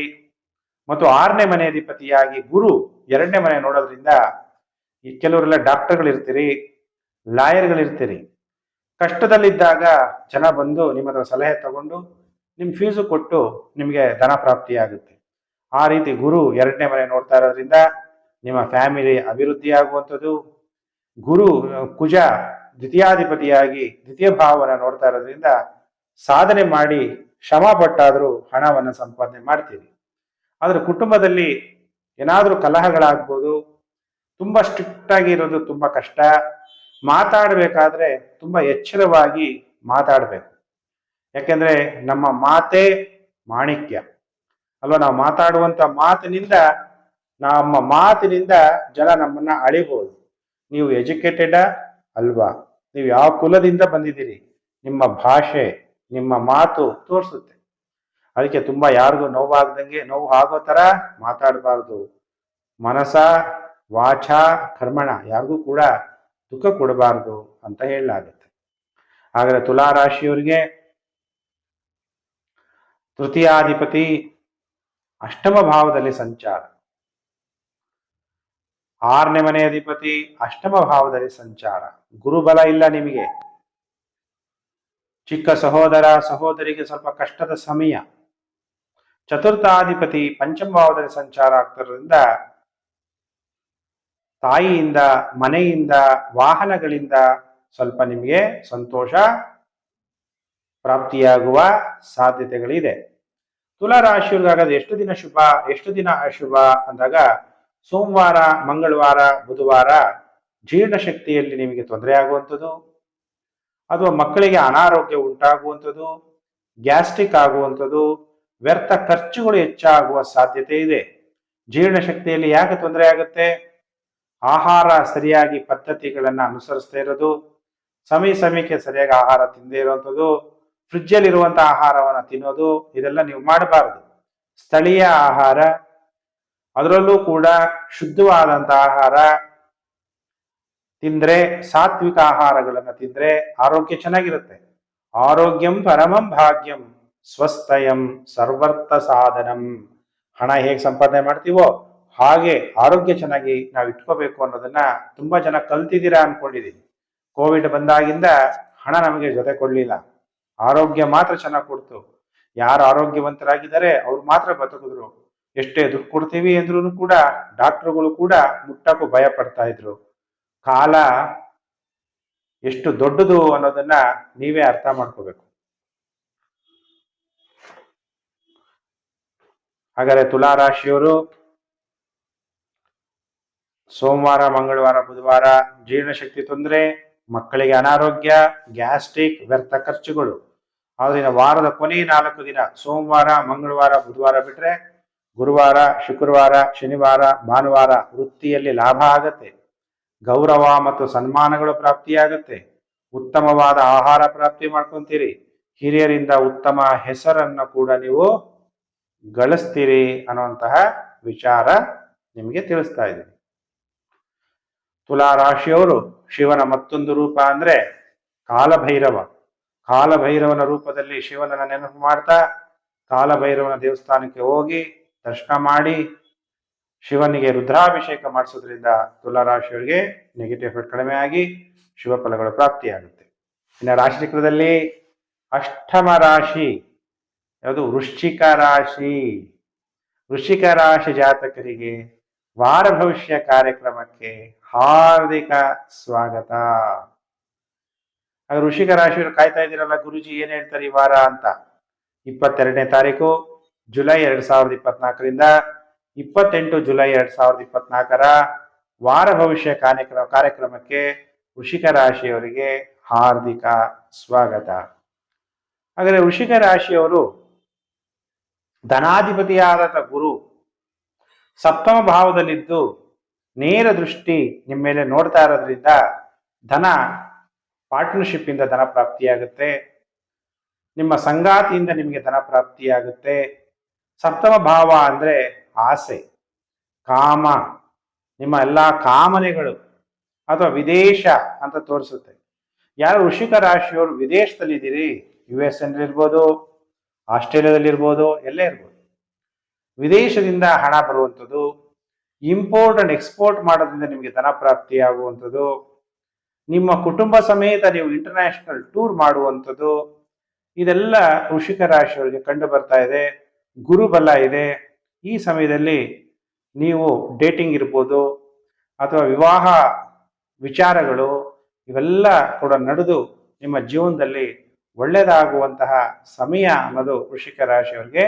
ಮತ್ತು ಆರನೇ ಮನೆ ಅಧಿಪತಿಯಾಗಿ ಗುರು ಎರಡನೇ ಮನೆ ನೋಡೋದ್ರಿಂದ ಈ ಕೆಲವರೆಲ್ಲ ಡಾಕ್ಟರ್ಗಳಿರ್ತೀರಿ, ಲಾಯರ್ಗಳಿರ್ತೀರಿ. ಕಷ್ಟದಲ್ಲಿದ್ದಾಗ ಜನ ಬಂದು ನಿಮ್ಮ ಹತ್ರ ಸಲಹೆ ತಗೊಂಡು ನಿಮ್ಮ ಫೀಸು ಕೊಟ್ಟು ನಿಮಗೆ ಧನ ಪ್ರಾಪ್ತಿಯಾಗುತ್ತೆ. ಆ ರೀತಿ ಗುರು ಎರಡನೇ ಮನೆ ನೋಡ್ತಾ ಇರೋದ್ರಿಂದ ನಿಮ್ಮ ಫ್ಯಾಮಿಲಿ ಅಭಿವೃದ್ಧಿ ಆಗುವಂಥದ್ದು. ಗುರು ಕುಜ ದ್ವಿತೀಯಾಧಿಪತಿಯಾಗಿ ದ್ವಿತೀಯ ಭಾವನ ನೋಡ್ತಾ ಇರೋದ್ರಿಂದ ಸಾಧನೆ ಮಾಡಿ ಶ್ರಮ ಪಟ್ಟಾದರೂ ಹಣವನ್ನು ಸಂಪಾದನೆ ಮಾಡ್ತೀರಿ. ಆದರೆ ಕುಟುಂಬದಲ್ಲಿ ಏನಾದರೂ ಕಲಹಗಳಾಗ್ಬೋದು. ತುಂಬ ಸ್ಟ್ರಿಕ್ಟ್ ಆಗಿ ಇರೋದು ತುಂಬ ಕಷ್ಟ. ಮಾತಾಡಬೇಕಾದ್ರೆ ತುಂಬ ಎಚ್ಚರವಾಗಿ ಮಾತಾಡಬೇಕು. ಯಾಕೆಂದ್ರೆ ನಮ್ಮ ಮಾತೇ ಮಾಣಿಕ್ಯ ಅಲ್ವಾ. ನಾವು ಮಾತಾಡುವಂತ ನಮ್ಮ ಮಾತಿನಿಂದ ಜನ ನಮ್ಮನ್ನ ಅಳಿಬಹುದು. ನೀವು ಎಜುಕೇಟೆಡ್ ಅಲ್ವಾ, ನೀವು ಯಾವ ಕುಲದಿಂದ ಬಂದಿದ್ದೀರಿ, ನಿಮ್ಮ ಭಾಷೆ ನಿಮ್ಮ ಮಾತು ತೋರಿಸುತ್ತೆ. ಅದಕ್ಕೆ ತುಂಬಾ ಯಾರಿಗೂ ನೋವು ಆಗೋ ತರ ಮಾತಾಡಬಾರ್ದು. ಮನಸ ವಾಚ ಕರ್ಮಣ ಯಾರಿಗೂ ಕೂಡ ದುಃಖ ಕೊಡಬಾರ್ದು ಅಂತ ಹೇಳಲಾಗುತ್ತೆ. ಹಾಗಾದ್ರೆ ತುಲಾ ರಾಶಿಯವರಿಗೆ ತೃತೀಯಾಧಿಪತಿ ಅಷ್ಟಮ ಭಾವದಲ್ಲಿ ಸಂಚಾರ, ಆರನೇ ಮನೆ ಅಧಿಪತಿ ಅಷ್ಟಮ ಭಾವದಲ್ಲಿ ಸಂಚಾರ. ಗುರುಬಲ ಇಲ್ಲ ನಿಮಗೆ. ಚಿಕ್ಕ ಸಹೋದರ ಸಹೋದರಿಗೆ ಸ್ವಲ್ಪ ಕಷ್ಟದ ಸಮಯ. ಚತುರ್ಥಾಧಿಪತಿ ಪಂಚಮ ಭಾವದಲ್ಲಿ ಸಂಚಾರ ಆಗ್ತಿರೋದ್ರಿಂದ ತಾಯಿಯಿಂದ, ಮನೆಯಿಂದ, ವಾಹನಗಳಿಂದ ಸ್ವಲ್ಪ ನಿಮಗೆ ಸಂತೋಷ ಪ್ರಾಪ್ತಿಯಾಗುವ ಸಾಧ್ಯತೆಗಳಿದೆ. ತುಲಾ ರಾಶಿಯವರಿಗಾಗದು ಎಷ್ಟು ದಿನ ಶುಭ ಎಷ್ಟು ದಿನ ಅಶುಭ ಅಂದಾಗ, ಸೋಮವಾರ ಮಂಗಳವಾರ ಬುಧವಾರ ಜೀರ್ಣಶಕ್ತಿಯಲ್ಲಿ ನಿಮಗೆ ತೊಂದರೆ ಆಗುವಂಥದ್ದು, ಅಥವಾ ಮಕ್ಕಳಿಗೆ ಅನಾರೋಗ್ಯ ಉಂಟಾಗುವಂಥದ್ದು, ಗ್ಯಾಸ್ಟ್ರಿಕ್ ಆಗುವಂಥದ್ದು, ವ್ಯರ್ಥ ಖರ್ಚುಗಳು ಹೆಚ್ಚಾಗುವ ಸಾಧ್ಯತೆ ಇದೆ. ಜೀರ್ಣಶಕ್ತಿಯಲ್ಲಿ ಯಾಕೆ ತೊಂದರೆ ಆಗುತ್ತೆ? ಆಹಾರ ಸರಿಯಾಗಿ ಪದ್ಧತಿಗಳನ್ನ ಅನುಸರಿಸದೇ ಇರೋದು, ಸಮಯಕ್ಕೆ ಸರಿಯಾಗಿ ಆಹಾರ ತಿಂದೇ ಇರುವಂಥದ್ದು, ಫ್ರಿಜ್ಜಲ್ಲಿ ಇರುವಂತಹ ಆಹಾರವನ್ನು ತಿನ್ನೋದು, ಇದೆಲ್ಲ ನೀವು ಮಾಡಬಾರದು. ಸ್ಥಳೀಯ ಆಹಾರ, ಅದರಲ್ಲೂ ಕೂಡ ಶುದ್ಧವಾದಂತಹ ಆಹಾರ ತಿಂದ್ರೆ, ಸಾತ್ವಿಕ ಆಹಾರಗಳನ್ನು ತಿಂದ್ರೆ ಆರೋಗ್ಯ ಚೆನ್ನಾಗಿರುತ್ತೆ. ಆರೋಗ್ಯಂ ಪರಮಂ ಭಾಗ್ಯಂ ಸ್ವಸ್ಥಯಂ ಸರ್ವರ್ಥ ಸಾಧನಂ. ಹಣ ಹೇಗೆ ಸಂಪಾದನೆ ಮಾಡ್ತೀವೋ ಹಾಗೆ ಆರೋಗ್ಯ ಚೆನ್ನಾಗಿ ನಾವು ಇಟ್ಕೋಬೇಕು ಅನ್ನೋದನ್ನ ತುಂಬಾ ಜನ ಕಲ್ತಿದ್ದೀರಾ ಅನ್ಕೊಂಡಿದೀನಿ. ಕೋವಿಡ್ ಬಂದಾಗಿಂದ ಹಣ ನಮಗೆ ಜೊತೆ ಕೊಡ್ಲಿಲ್ಲ, ಆರೋಗ್ಯ ಮಾತ್ರ ಚೆನ್ನಾಗಿ ಕೊಡ್ತು. ಯಾರು ಆರೋಗ್ಯವಂತರಾಗಿದ್ದಾರೆ ಅವ್ರು ಮಾತ್ರ ಬದುಕಿದ್ರು. ಎಷ್ಟೇ ದುಡ್ಡು ಕೊಡ್ತೀವಿ ಅಂದ್ರೂ ಕೂಡ ಡಾಕ್ಟರ್ಗಳು ಕೂಡ ಮುಟ್ಟಕ್ಕೂ ಭಯ ಪಡ್ತಾ ಇದ್ರು. ಕಾಲ ಎಷ್ಟು ದೊಡ್ಡದು ಅನ್ನೋದನ್ನ ನೀವೇ ಅರ್ಥ ಮಾಡ್ಕೋಬೇಕು. ಹಾಗಾದ್ರೆ ತುಲಾ ರಾಶಿಯವರು ಸೋಮವಾರ ಮಂಗಳವಾರ ಬುಧವಾರ ಜೀರ್ಣಶಕ್ತಿ ತೊಂದರೆ, ಮಕ್ಕಳಿಗೆ ಅನಾರೋಗ್ಯ, ಗ್ಯಾಸ್ಟ್ರಿಕ್, ವ್ಯರ್ಥ ಖರ್ಚುಗಳು. ಆದ್ರಿಂದ ವಾರದ ಕೊನೆ 4 ದಿನ ಸೋಮವಾರ ಮಂಗಳವಾರ ಬುಧವಾರ ಬಿಟ್ರೆ ಗುರುವಾರ ಶುಕ್ರವಾರ ಶನಿವಾರ ಭಾನುವಾರ ವೃತ್ತಿಯಲ್ಲಿ ಲಾಭ ಆಗತ್ತೆ, ಗೌರವ ಮತ್ತು ಸನ್ಮಾನಗಳು ಪ್ರಾಪ್ತಿಯಾಗತ್ತೆ, ಉತ್ತಮವಾದ ಆಹಾರ ಪ್ರಾಪ್ತಿ ಮಾಡ್ಕೊಂತೀರಿ, ಹಿರಿಯರಿಂದ ಉತ್ತಮ ಹೆಸರನ್ನು ಕೂಡ ನೀವು ಗಳಿಸ್ತೀರಿ ಅನ್ನುವಂತಹ ವಿಚಾರ ನಿಮಗೆ ತಿಳಿಸ್ತಾ ಇದ್ದೀನಿ. ತುಲಾ ರಾಶಿಯವರು ಶಿವನ ಮತ್ತೊಂದು ರೂಪ ಅಂದ್ರೆ ಕಾಲಭೈರವ. ಕಾಲಭೈರವನ ರೂಪದಲ್ಲಿ ಶಿವನನ್ನ ನೆನಪು ಮಾಡ್ತಾ ಕಾಲಭೈರವನ ದೇವಸ್ಥಾನಕ್ಕೆ ಹೋಗಿ ದರ್ಶನ ಮಾಡಿ ಶಿವನಿಗೆ ರುದ್ರಾಭಿಷೇಕ ಮಾಡಿಸೋದ್ರಿಂದ ತುಲಾ ರಾಶಿಯವರಿಗೆ ನೆಗೆಟಿವ್ ಎಫೆಕ್ಟ್ ಕಡಿಮೆ ಆಗಿ ಶುಭ ಫಲಗಳು ಪ್ರಾಪ್ತಿಯಾಗುತ್ತೆ. ಇನ್ನು ರಾಶಿ ಚಕ್ರದಲ್ಲಿ ಅಷ್ಟಮ ರಾಶಿ ಯಾವುದು? ವೃಶ್ಚಿಕ ರಾಶಿ. ವೃಶ್ಚಿಕ ರಾಶಿ ಜಾತಕರಿಗೆ ವಾರ ಭವಿಷ್ಯ ಕಾರ್ಯಕ್ರಮಕ್ಕೆ ಹಾರ್ದಿಕ ಸ್ವಾಗತ. ಹಾಗೆ ವೃಶ್ಚಿಕ ರಾಶಿಯವರು ಕಾಯ್ತಾ ಇದ್ದೀರಲ್ಲ, ಗುರುಜಿ ಏನ್ ಹೇಳ್ತಾರೆ ಈ ವಾರ ಅಂತ. 22ನೇ ತಾರೀಕು ಜುಲೈ 2024ರಿಂದ 28 ಜುಲೈ 2024 ವಾರ ಭವಿಷ್ಯ ಕಾರ್ಯಕ್ರಮಕ್ಕೆ ವೃಶ್ಚಿಕ ರಾಶಿಯವರಿಗೆ ಹಾರ್ದಿಕ ಸ್ವಾಗತ. ಹಾಗಾದ್ರೆ ವೃಶ್ಚಿಕ ರಾಶಿಯವರು ಧನಾಧಿಪತಿಯಾದ ಗುರು ಸಪ್ತಮ ಭಾವದಲ್ಲಿದ್ದು ನೇರ ದೃಷ್ಟಿ ನಿಮ್ಮ ಮೇಲೆ ನೋಡ್ತಾ ಇರೋದ್ರಿಂದ ಧನ ಪಾರ್ಟ್ನರ್ಶಿಪ್ ಇಂದ ಧನ ಪ್ರಾಪ್ತಿಯಾಗುತ್ತೆ, ನಿಮ್ಮ ಸಂಗಾತಿಯಿಂದ ನಿಮಗೆ ಧನ ಪ್ರಾಪ್ತಿಯಾಗುತ್ತೆ. ಸಪ್ತಮ ಭಾವ ಅಂದ್ರೆ ಆಸೆ, ಕಾಮ, ನಿಮ್ಮ ಎಲ್ಲ ಕಾಮನೆಗಳು ಅಥವಾ ವಿದೇಶ ಅಂತ ತೋರಿಸುತ್ತೆ. ಯಾರು ವೃಶ್ಚಿಕ ರಾಶಿಯವರು ವಿದೇಶದಲ್ಲಿದ್ದೀರಿ, US ಇರ್ಬೋದು, ಆಸ್ಟ್ರೇಲಿಯಾದಲ್ಲಿರ್ಬೋದು, ಎಲ್ಲೇ ಇರ್ಬೋದು, ವಿದೇಶದಿಂದ ಹಣ ಬರುವಂಥದ್ದು, ಇಂಪೋರ್ಟ್ ಅಂಡ್ ಎಕ್ಸ್ಪೋರ್ಟ್ ಮಾಡೋದ್ರಿಂದ ನಿಮಗೆ ಧನ ಪ್ರಾಪ್ತಿ ಆಗುವಂಥದ್ದು, ನಿಮ್ಮ ಕುಟುಂಬ ಸಮೇತ ನೀವು ಇಂಟರ್ನ್ಯಾಷನಲ್ ಟೂರ್ ಮಾಡುವಂಥದ್ದು, ಇದೆಲ್ಲ ವೃಶ್ಚಿಕ ರಾಶಿಯವರಿಗೆ ಕಂಡು ಬರ್ತಾ ಇದೆ. ಗುರುಬಲ ಇದೆ. ಈ ಸಮಯದಲ್ಲಿ ನೀವು ಡೇಟಿಂಗ್ ಇರ್ಬೋದು ಅಥವಾ ವಿವಾಹ ವಿಚಾರಗಳು ಇವೆಲ್ಲ ಕೂಡ ನಡೆದು ನಿಮ್ಮ ಜೀವನದಲ್ಲಿ ಒಳ್ಳೆಯದಾಗುವಂತಹ ಸಮಯ ಅನ್ನೋದು ವೃಶ್ಚಿಕ ರಾಶಿಯವರಿಗೆ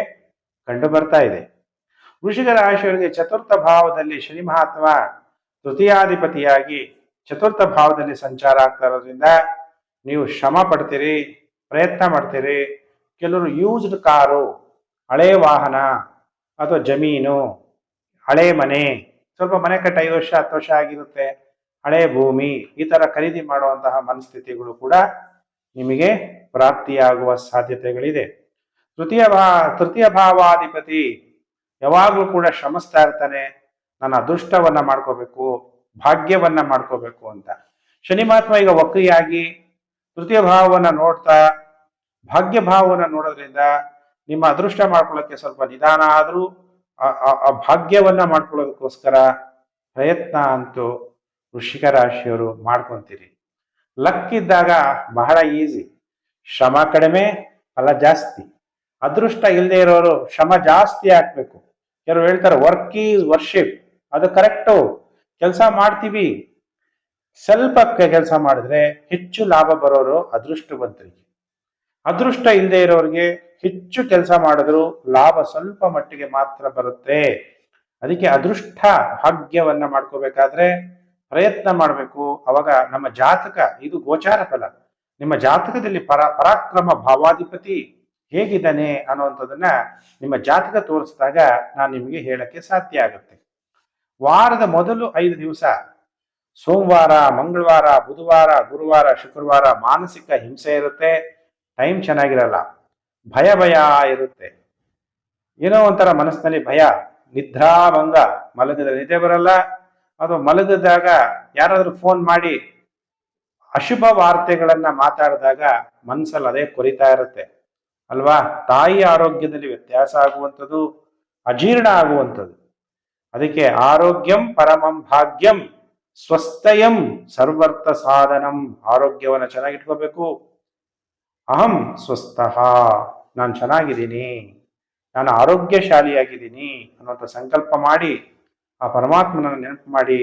ಕಂಡು ಬರ್ತಾ ಇದೆ. ವೃಶ್ಚಿಕ ರಾಶಿಯವರಿಗೆ ಚತುರ್ಥ ಭಾವದಲ್ಲಿ ಶನಿ ಮಹಾತ್ಮ ತೃತೀಯಾಧಿಪತಿಯಾಗಿ ಚತುರ್ಥ ಭಾವದಲ್ಲಿ ಸಂಚಾರ ಆಗ್ತಾ ಇರೋದ್ರಿಂದ ನೀವು ಶ್ರಮ ಪಡ್ತೀರಿ, ಪ್ರಯತ್ನ ಮಾಡ್ತೀರಿ. ಕೆಲವರು ಯೂಸ್ಡ್ ಕಾರು, ಹಳೆ ವಾಹನ ಅಥವಾ ಜಮೀನು, ಹಳೆ ಮನೆ, ಸ್ವಲ್ಪ ಮನೆ ಕಟ್ಟ 5 ವರ್ಷ 10 ವರ್ಷ ಆಗಿರುತ್ತೆ, ಹಳೆ ಭೂಮಿ, ಈ ತರ ಖರೀದಿ ಮಾಡುವಂತಹ ಮನಸ್ಥಿತಿಗಳು ಕೂಡ ನಿಮಗೆ ಪ್ರಾಪ್ತಿಯಾಗುವ ಸಾಧ್ಯತೆಗಳಿದೆ. ತೃತೀಯ ಭಾವಾಧಿಪತಿ ಯಾವಾಗಲೂ ಕೂಡ ಶ್ರಮಿಸ್ತಾ ಇರ್ತಾನೆ, ನನ್ನ ಅದೃಷ್ಟವನ್ನ ಮಾಡ್ಕೋಬೇಕು, ಭಾಗ್ಯವನ್ನ ಮಾಡ್ಕೋಬೇಕು ಅಂತ. ಶನಿ ಮಹಾತ್ಮ ಈಗ ವಕ್ರಿಯಾಗಿ ತೃತೀಯ ಭಾವವನ್ನ ನೋಡ್ತಾ ಭಾಗ್ಯ ಭಾವವನ್ನ ನೋಡೋದ್ರಿಂದ ನಿಮ್ಮ ಅದೃಷ್ಟ ಮಾಡ್ಕೊಳ್ಳೋಕೆ ಸ್ವಲ್ಪ ನಿಧಾನ ಆದ್ರೂ ಆ ಭಾಗ್ಯವನ್ನ ಮಾಡ್ಕೊಳ್ಳೋದಕ್ಕೋಸ್ಕರ ಪ್ರಯತ್ನ ಅಂತೂ ವೃಶ್ಚಿಕ ರಾಶಿಯವರು ಮಾಡ್ಕೊಂತೀರಿ. ಲಕ್ ಇದ್ದಾಗ ಬಹಳ ಈಸಿ, ಶ್ರಮ ಕಡಿಮೆ ಫಲ ಜಾಸ್ತಿ. ಅದೃಷ್ಟ ಇಲ್ಲದೆ ಇರೋರು ಶ್ರಮ ಜಾಸ್ತಿ ಹಾಕ್ಬೇಕು. ಕೆಲವರು ಹೇಳ್ತಾರೆ ವರ್ಕ್ ಈಸ್ ವರ್ಷಿಪ್, ಅದು ಕರೆಕ್ಟು, ಕೆಲಸ ಮಾಡ್ತೀವಿ, ಸ್ವಲ್ಪ ಕೆಲಸ ಮಾಡಿದ್ರೆ ಹೆಚ್ಚು ಲಾಭ ಬರೋರು ಅದೃಷ್ಟವಂತರಿಗೆ. ಅದೃಷ್ಟ ಇಲ್ಲದೆ ಇರೋರಿಗೆ ಹೆಚ್ಚು ಕೆಲಸ ಮಾಡಿದ್ರು ಲಾಭ ಸ್ವಲ್ಪ ಮಟ್ಟಿಗೆ ಮಾತ್ರ ಬರುತ್ತೆ. ಅದಕ್ಕೆ ಅದೃಷ್ಟ ಭಾಗ್ಯವನ್ನ ಮಾಡ್ಕೋಬೇಕಾದ್ರೆ ಪ್ರಯತ್ನ ಮಾಡಬೇಕು. ಅವಾಗ ನಮ್ಮ ಜಾತಕ, ಇದು ಗೋಚಾರ ಫಲ, ನಿಮ್ಮ ಜಾತಕದಲ್ಲಿ ಪರಾಕ್ರಮ ಭಾವಾಧಿಪತಿ ಹೇಗಿದ್ದಾನೆ ಅನ್ನುವಂಥದ್ದನ್ನ ನಿಮ್ಮ ಜಾತಕ ತೋರಿಸಿದಾಗ ನಾನು ನಿಮಗೆ ಹೇಳಕ್ಕೆ ಸಾಧ್ಯ ಆಗುತ್ತೆ. ವಾರದ ಮೊದಲು 5 ದಿವಸ ಸೋಮವಾರ, ಮಂಗಳವಾರ, ಬುಧವಾರ, ಗುರುವಾರ, ಶುಕ್ರವಾರ ಮಾನಸಿಕ ಹಿಂಸೆ ಇರುತ್ತೆ, ಟೈಮ್ ಚೆನ್ನಾಗಿರಲ್ಲ, ಭಯ ಇರುತ್ತೆ, ಏನೋ ಒಂಥರ ಮನಸ್ಸಿನಲ್ಲಿ ಭಯ, ನಿದ್ರಾಭಂಗ, ಮಲಗಿದ ನಿದ್ದೆ ಬರಲ್ಲ, ಅಥವಾ ಮಲಗಿದಾಗ ಯಾರಾದ್ರೂ ಫೋನ್ ಮಾಡಿ ಅಶುಭ ವಾರ್ತೆಗಳನ್ನ ಮಾತಾಡಿದಾಗ ಮನಸ್ಸಲ್ಲಿ ಅದೇ ಕೊರಿತಾ ಇರುತ್ತೆ ಅಲ್ವಾ. ತಾಯಿ ಆರೋಗ್ಯದಲ್ಲಿ ವ್ಯತ್ಯಾಸ ಆಗುವಂಥದ್ದು, ಅಜೀರ್ಣ ಆಗುವಂಥದ್ದು. ಅದಕ್ಕೆ ಆರೋಗ್ಯಂ ಪರಮಂ ಭಾಗ್ಯಂ ಸ್ವಸ್ಥಯಂ ಸರ್ವರ್ಥ ಸಾಧನಂ. ಆರೋಗ್ಯವನ್ನು ಚೆನ್ನಾಗಿಟ್ಕೋಬೇಕು. ಅಹಂ ಸ್ವಸ್ಥಃ, ನಾನು ಚೆನ್ನಾಗಿದ್ದೀನಿ, ನಾನು ಆರೋಗ್ಯಶಾಲಿಯಾಗಿದ್ದೀನಿ ಅನ್ನುವಂಥ ಸಂಕಲ್ಪ ಮಾಡಿ ಆ ಪರಮಾತ್ಮನನ್ನು ನೆನಪು ಮಾಡಿ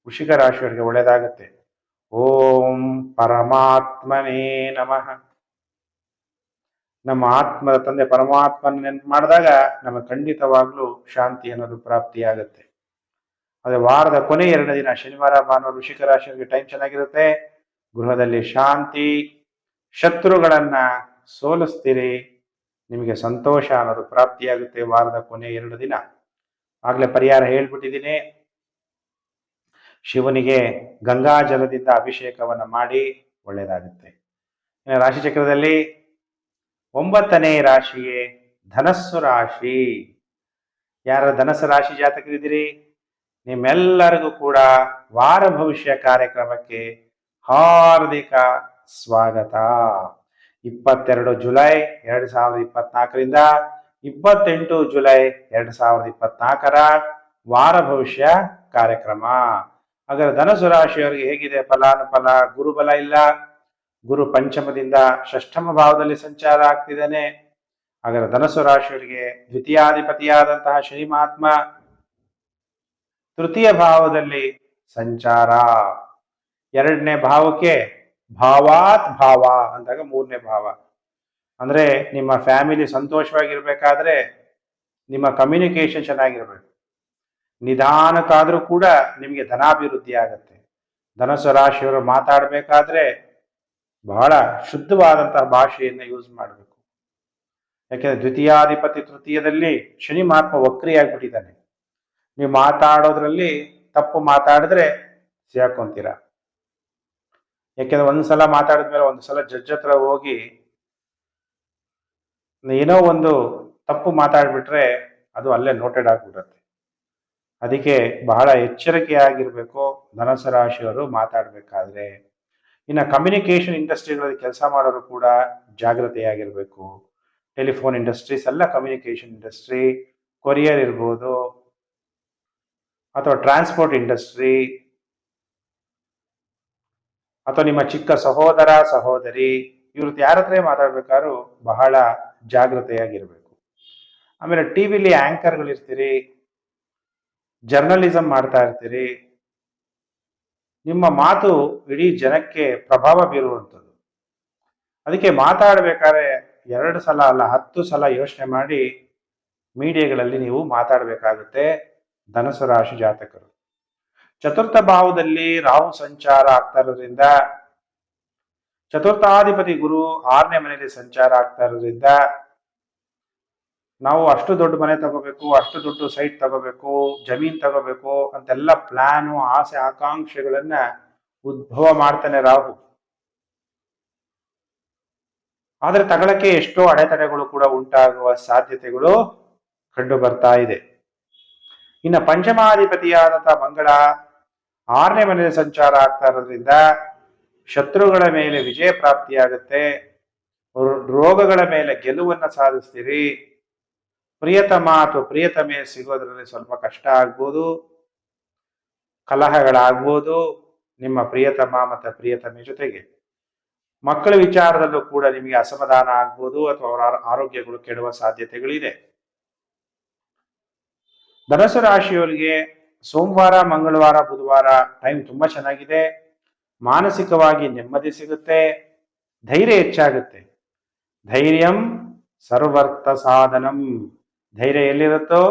ವೃಶ್ಚಿಕ ರಾಶಿಯವರಿಗೆ ಒಳ್ಳೆಯದಾಗತ್ತೆ. ಓಂ ಪರಮಾತ್ಮನೇ ನಮಃ. ನಮ್ಮ ಆತ್ಮದ ತಂದೆ ಪರಮಾತ್ಮನ ನೆನಪು ಮಾಡಿದಾಗ ನಮಗೆ ಖಂಡಿತವಾಗ್ಲೂ ಶಾಂತಿ ಅನ್ನೋದು ಪ್ರಾಪ್ತಿಯಾಗತ್ತೆ. ಅದೇ ವಾರದ ಕೊನೆ 2 ದಿನ ಶನಿವಾರ ಭಾನುವಾರ ವೃಶ್ಚಿಕ ರಾಶಿಯವರಿಗೆ ಟೈಮ್ ಚೆನ್ನಾಗಿರುತ್ತೆ. ಗೃಹದಲ್ಲಿ ಶಾಂತಿ, ಶತ್ರುಗಳನ್ನ ಸೋಲಿಸ್ತೀರಿ, ನಿಮಗೆ ಸಂತೋಷ ಅನ್ನೋದು ಪ್ರಾಪ್ತಿಯಾಗುತ್ತೆ ವಾರದ ಕೊನೆ 2 ದಿನ. ಆಗ್ಲೇ ಪರಿಹಾರ ಹೇಳ್ಬಿಟ್ಟಿದ್ದೀನಿ. ಶಿವನಿಗೆ ಗಂಗಾ ಜಲದಿಂದ ಅಭಿಷೇಕವನ್ನ ಮಾಡಿ ಒಳ್ಳೆಯದಾಗುತ್ತೆ. ಇನ್ನು ರಾಶಿ ಚಕ್ರದಲ್ಲಿ 9ನೇ ರಾಶಿಯೇ ಧನಸ್ಸು ರಾಶಿ. ಯಾರ ಧನಸ್ಸು ರಾಶಿ ಜಾತಕರಿದ್ದೀರಿ, ನಿಮ್ಮೆಲ್ಲರಿಗೂ ಕೂಡ ವಾರ ಭವಿಷ್ಯ ಕಾರ್ಯಕ್ರಮಕ್ಕೆ ಹಾರ್ದಿಕ ಸ್ವಾಗತ. 22 ಜುಲೈ 2024ರಿಂದ 28 ಜುಲೈ 2024ರ ವಾರ ಭವಿಷ್ಯ ಕಾರ್ಯಕ್ರಮ. ಹಾಗಾದ್ರೆ ಧನಸ್ಸು ರಾಶಿಯವರಿಗೆ ಹೇಗಿದೆ ಫಲಾನುಫಲ? ಗುರುಬಲ ಇಲ್ಲ, ಗುರು ಪಂಚಮದಿಂದ ಷಷ್ಠಮ ಭಾವದಲ್ಲಿ ಸಂಚಾರ ಆಗ್ತಿದ್ದಾನೆ. ಹಾಗಾದ್ರೆ ಧನಸ್ಸು ರಾಶಿಯವರಿಗೆ ದ್ವಿತೀಯಾಧಿಪತಿಯಾದಂತಹ ಶನಿ ಮಹಾತ್ಮ ತೃತೀಯ ಭಾವದಲ್ಲಿ ಸಂಚಾರ. 2ನೇ ಭಾವಕ್ಕೆ ಭಾವಾತ್ ಭಾವ ಅಂದಾಗ 3ನೇ ಭಾವ. ಅಂದ್ರೆ ನಿಮ್ಮ ಫ್ಯಾಮಿಲಿ ಸಂತೋಷವಾಗಿರ್ಬೇಕಾದ್ರೆ ನಿಮ್ಮ ಕಮ್ಯುನಿಕೇಶನ್ ಚೆನ್ನಾಗಿರ್ಬೇಕು. ನಿಧಾನಕ್ಕಾದ್ರೂ ಕೂಡ ನಿಮಗೆ ಧನಾಭಿವೃದ್ಧಿ ಆಗತ್ತೆ. ಧನಸ್ಸು ರಾಶಿಯವರು ಮಾತಾಡಬೇಕಾದ್ರೆ ಬಹಳ ಶುದ್ಧವಾದಂತಹ ಭಾಷೆಯನ್ನು ಯೂಸ್ ಮಾಡಬೇಕು. ಯಾಕೆಂದ್ರೆ ದ್ವಿತೀಯಾಧಿಪತಿ ತೃತೀಯದಲ್ಲಿ ಶನಿ ಮಹಾತ್ಮ ವಕ್ರಿಯಾಗ್ಬಿಟ್ಟಿದ್ದಾನೆ. ನೀವು ಮಾತಾಡೋದ್ರಲ್ಲಿ ತಪ್ಪು ಮಾತಾಡಿದ್ರೆ ಸಿಕ್ಕೊಂತೀರ. ಯಾಕೆಂದ್ರೆ ಒಂದ್ಸಲ ಮಾತಾಡಿದ್ಮೇಲೆ ಒಂದ್ಸಲ ಜಡ್ಜ್ ಹತ್ರ ಹೋಗಿ ಏನೋ ಒಂದು ತಪ್ಪು ಮಾತಾಡ್ಬಿಟ್ರೆ ಅದು ಅಲ್ಲೇ ನೋಟೆಡ್ ಆಗ್ಬಿಡುತ್ತೆ. ಅದಕ್ಕೆ ಬಹಳ ಎಚ್ಚರಿಕೆಯಾಗಿರ್ಬೇಕು ಧನುಸು ರಾಶಿಯವರು ಮಾತಾಡಬೇಕಾದ್ರೆ. ಇನ್ನು ಕಮ್ಯುನಿಕೇಶನ್ ಇಂಡಸ್ಟ್ರಿಗಳಲ್ಲಿ ಕೆಲಸ ಮಾಡೋರು ಕೂಡ ಜಾಗೃತೆಯಾಗಿರ್ಬೇಕು. ಟೆಲಿಫೋನ್ ಇಂಡಸ್ಟ್ರೀಸ್ ಎಲ್ಲ ಕಮ್ಯುನಿಕೇಶನ್ ಇಂಡಸ್ಟ್ರಿ, ಕೊರಿಯರ್ ಇರ್ಬೋದು ಅಥವಾ ಟ್ರಾನ್ಸ್ಪೋರ್ಟ್ ಇಂಡಸ್ಟ್ರಿ, ಅಥವಾ ನಿಮ್ಮ ಚಿಕ್ಕ ಸಹೋದರ ಸಹೋದರಿ, ಇವ್ರದ್ದು ಯಾರ ಹತ್ರ ಮಾತಾಡ್ಬೇಕಾದ್ರೂ ಬಹಳ ಜಾಗೃತೆಯಾಗಿರ್ಬೇಕು. ಆಮೇಲೆ ಟಿವಿಲಿ ಆಂಕರ್ಗಳಿರ್ತೀರಿ, ಜರ್ನಲಿಸಂ ಮಾಡ್ತಾ ಇರ್ತೀರಿ, ನಿಮ್ಮ ಮಾತು ಇಡೀ ಜನಕ್ಕೆ ಪ್ರಭಾವ ಬೀರುವಂಥದ್ದು. ಅದಕ್ಕೆ ಮಾತಾಡಬೇಕಾದ್ರೆ 2 ಸಲ ಅಲ್ಲ 10 ಸಲ ಯೋಚನೆ ಮಾಡಿ ಮೀಡಿಯಾಗಳಲ್ಲಿ ನೀವು ಮಾತಾಡಬೇಕಾಗುತ್ತೆ ಧನುಸು ರಾಶಿ ಜಾತಕರು. ಚತುರ್ಥ ಭಾವದಲ್ಲಿ ರಾಹು ಸಂಚಾರ ಆಗ್ತಾ ಇರೋದ್ರಿಂದ, ಚತುರ್ಥಾಧಿಪತಿ ಗುರು 6ನೇ ಮನೆಯಲ್ಲಿ ಸಂಚಾರ ಆಗ್ತಾ ಇರೋದ್ರಿಂದ ನಾವು ಅಷ್ಟು ದೊಡ್ಡ ಮನೆ ತಗೋಬೇಕು, ಅಷ್ಟು ದೊಡ್ಡ ಸೈಟ್ ತಗೋಬೇಕು, ಜಮೀನ್ ತಗೋಬೇಕು ಅಂತೆಲ್ಲ ಪ್ಲಾನು, ಆಸೆ ಆಕಾಂಕ್ಷೆಗಳನ್ನ ಉದ್ಭವ ಮಾಡ್ತಾನೆ ರಾಹು. ಆದ್ರೆ ತಗೊಳಕ್ಕೆ ಎಷ್ಟೋ ಅಡೆತಡೆಗಳು ಕೂಡ ಉಂಟಾಗುವ ಸಾಧ್ಯತೆಗಳು ಕಂಡು ಬರ್ತಾ ಇದೆ. ಇನ್ನು ಪಂಚಮಾಧಿಪತಿಯಾದಂತಹ ಮಂಗಳ 6ನೇ ಮನೆಯಲ್ಲಿ ಸಂಚಾರ ಆಗ್ತಾ ಇರೋದ್ರಿಂದ ಶತ್ರುಗಳ ಮೇಲೆ ವಿಜಯ ಪ್ರಾಪ್ತಿಯಾಗುತ್ತೆ, ರೋಗಗಳ ಮೇಲೆ ಗೆಲುವನ್ನ ಸಾಧಿಸ್ತೀರಿ, ಪ್ರಿಯತಮ ಅಥವಾ ಪ್ರಿಯತಮೆ ಸಿಗೋದ್ರಲ್ಲಿ ಸ್ವಲ್ಪ ಕಷ್ಟ ಆಗ್ಬೋದು, ಕಲಹಗಳಾಗ್ಬೋದು ನಿಮ್ಮ ಪ್ರಿಯತಮ ಮತ್ತು ಪ್ರಿಯತಮೆ ಜೊತೆಗೆ. ಮಕ್ಕಳ ವಿಚಾರದಲ್ಲೂ ಕೂಡ ನಿಮಗೆ ಅಸಮಾಧಾನ ಆಗ್ಬೋದು ಅಥವಾ ಅವರ ಆರೋಗ್ಯಗಳು ಕೆಡುವ ಸಾಧ್ಯತೆಗಳಿದೆ. ಧನುಸು ರಾಶಿಯವರಿಗೆ ಸೋಮವಾರ, ಮಂಗಳವಾರ, ಬುಧವಾರ ಟೈಮ್ ತುಂಬಾ ಚೆನ್ನಾಗಿದೆ. ಮಾನಸಿಕವಾಗಿ ನೆಮ್ಮದಿ ಸಿಗುತ್ತೆ, ಧೈರ್ಯ ಹೆಚ್ಚಾಗುತ್ತೆ. ಧೈರ್ಯಂ ಸರ್ವರ್ಥ ಸಾಧನಂ. ಧೈರ್ಯ ಎಲ್ಲಿರುತ್ತೋ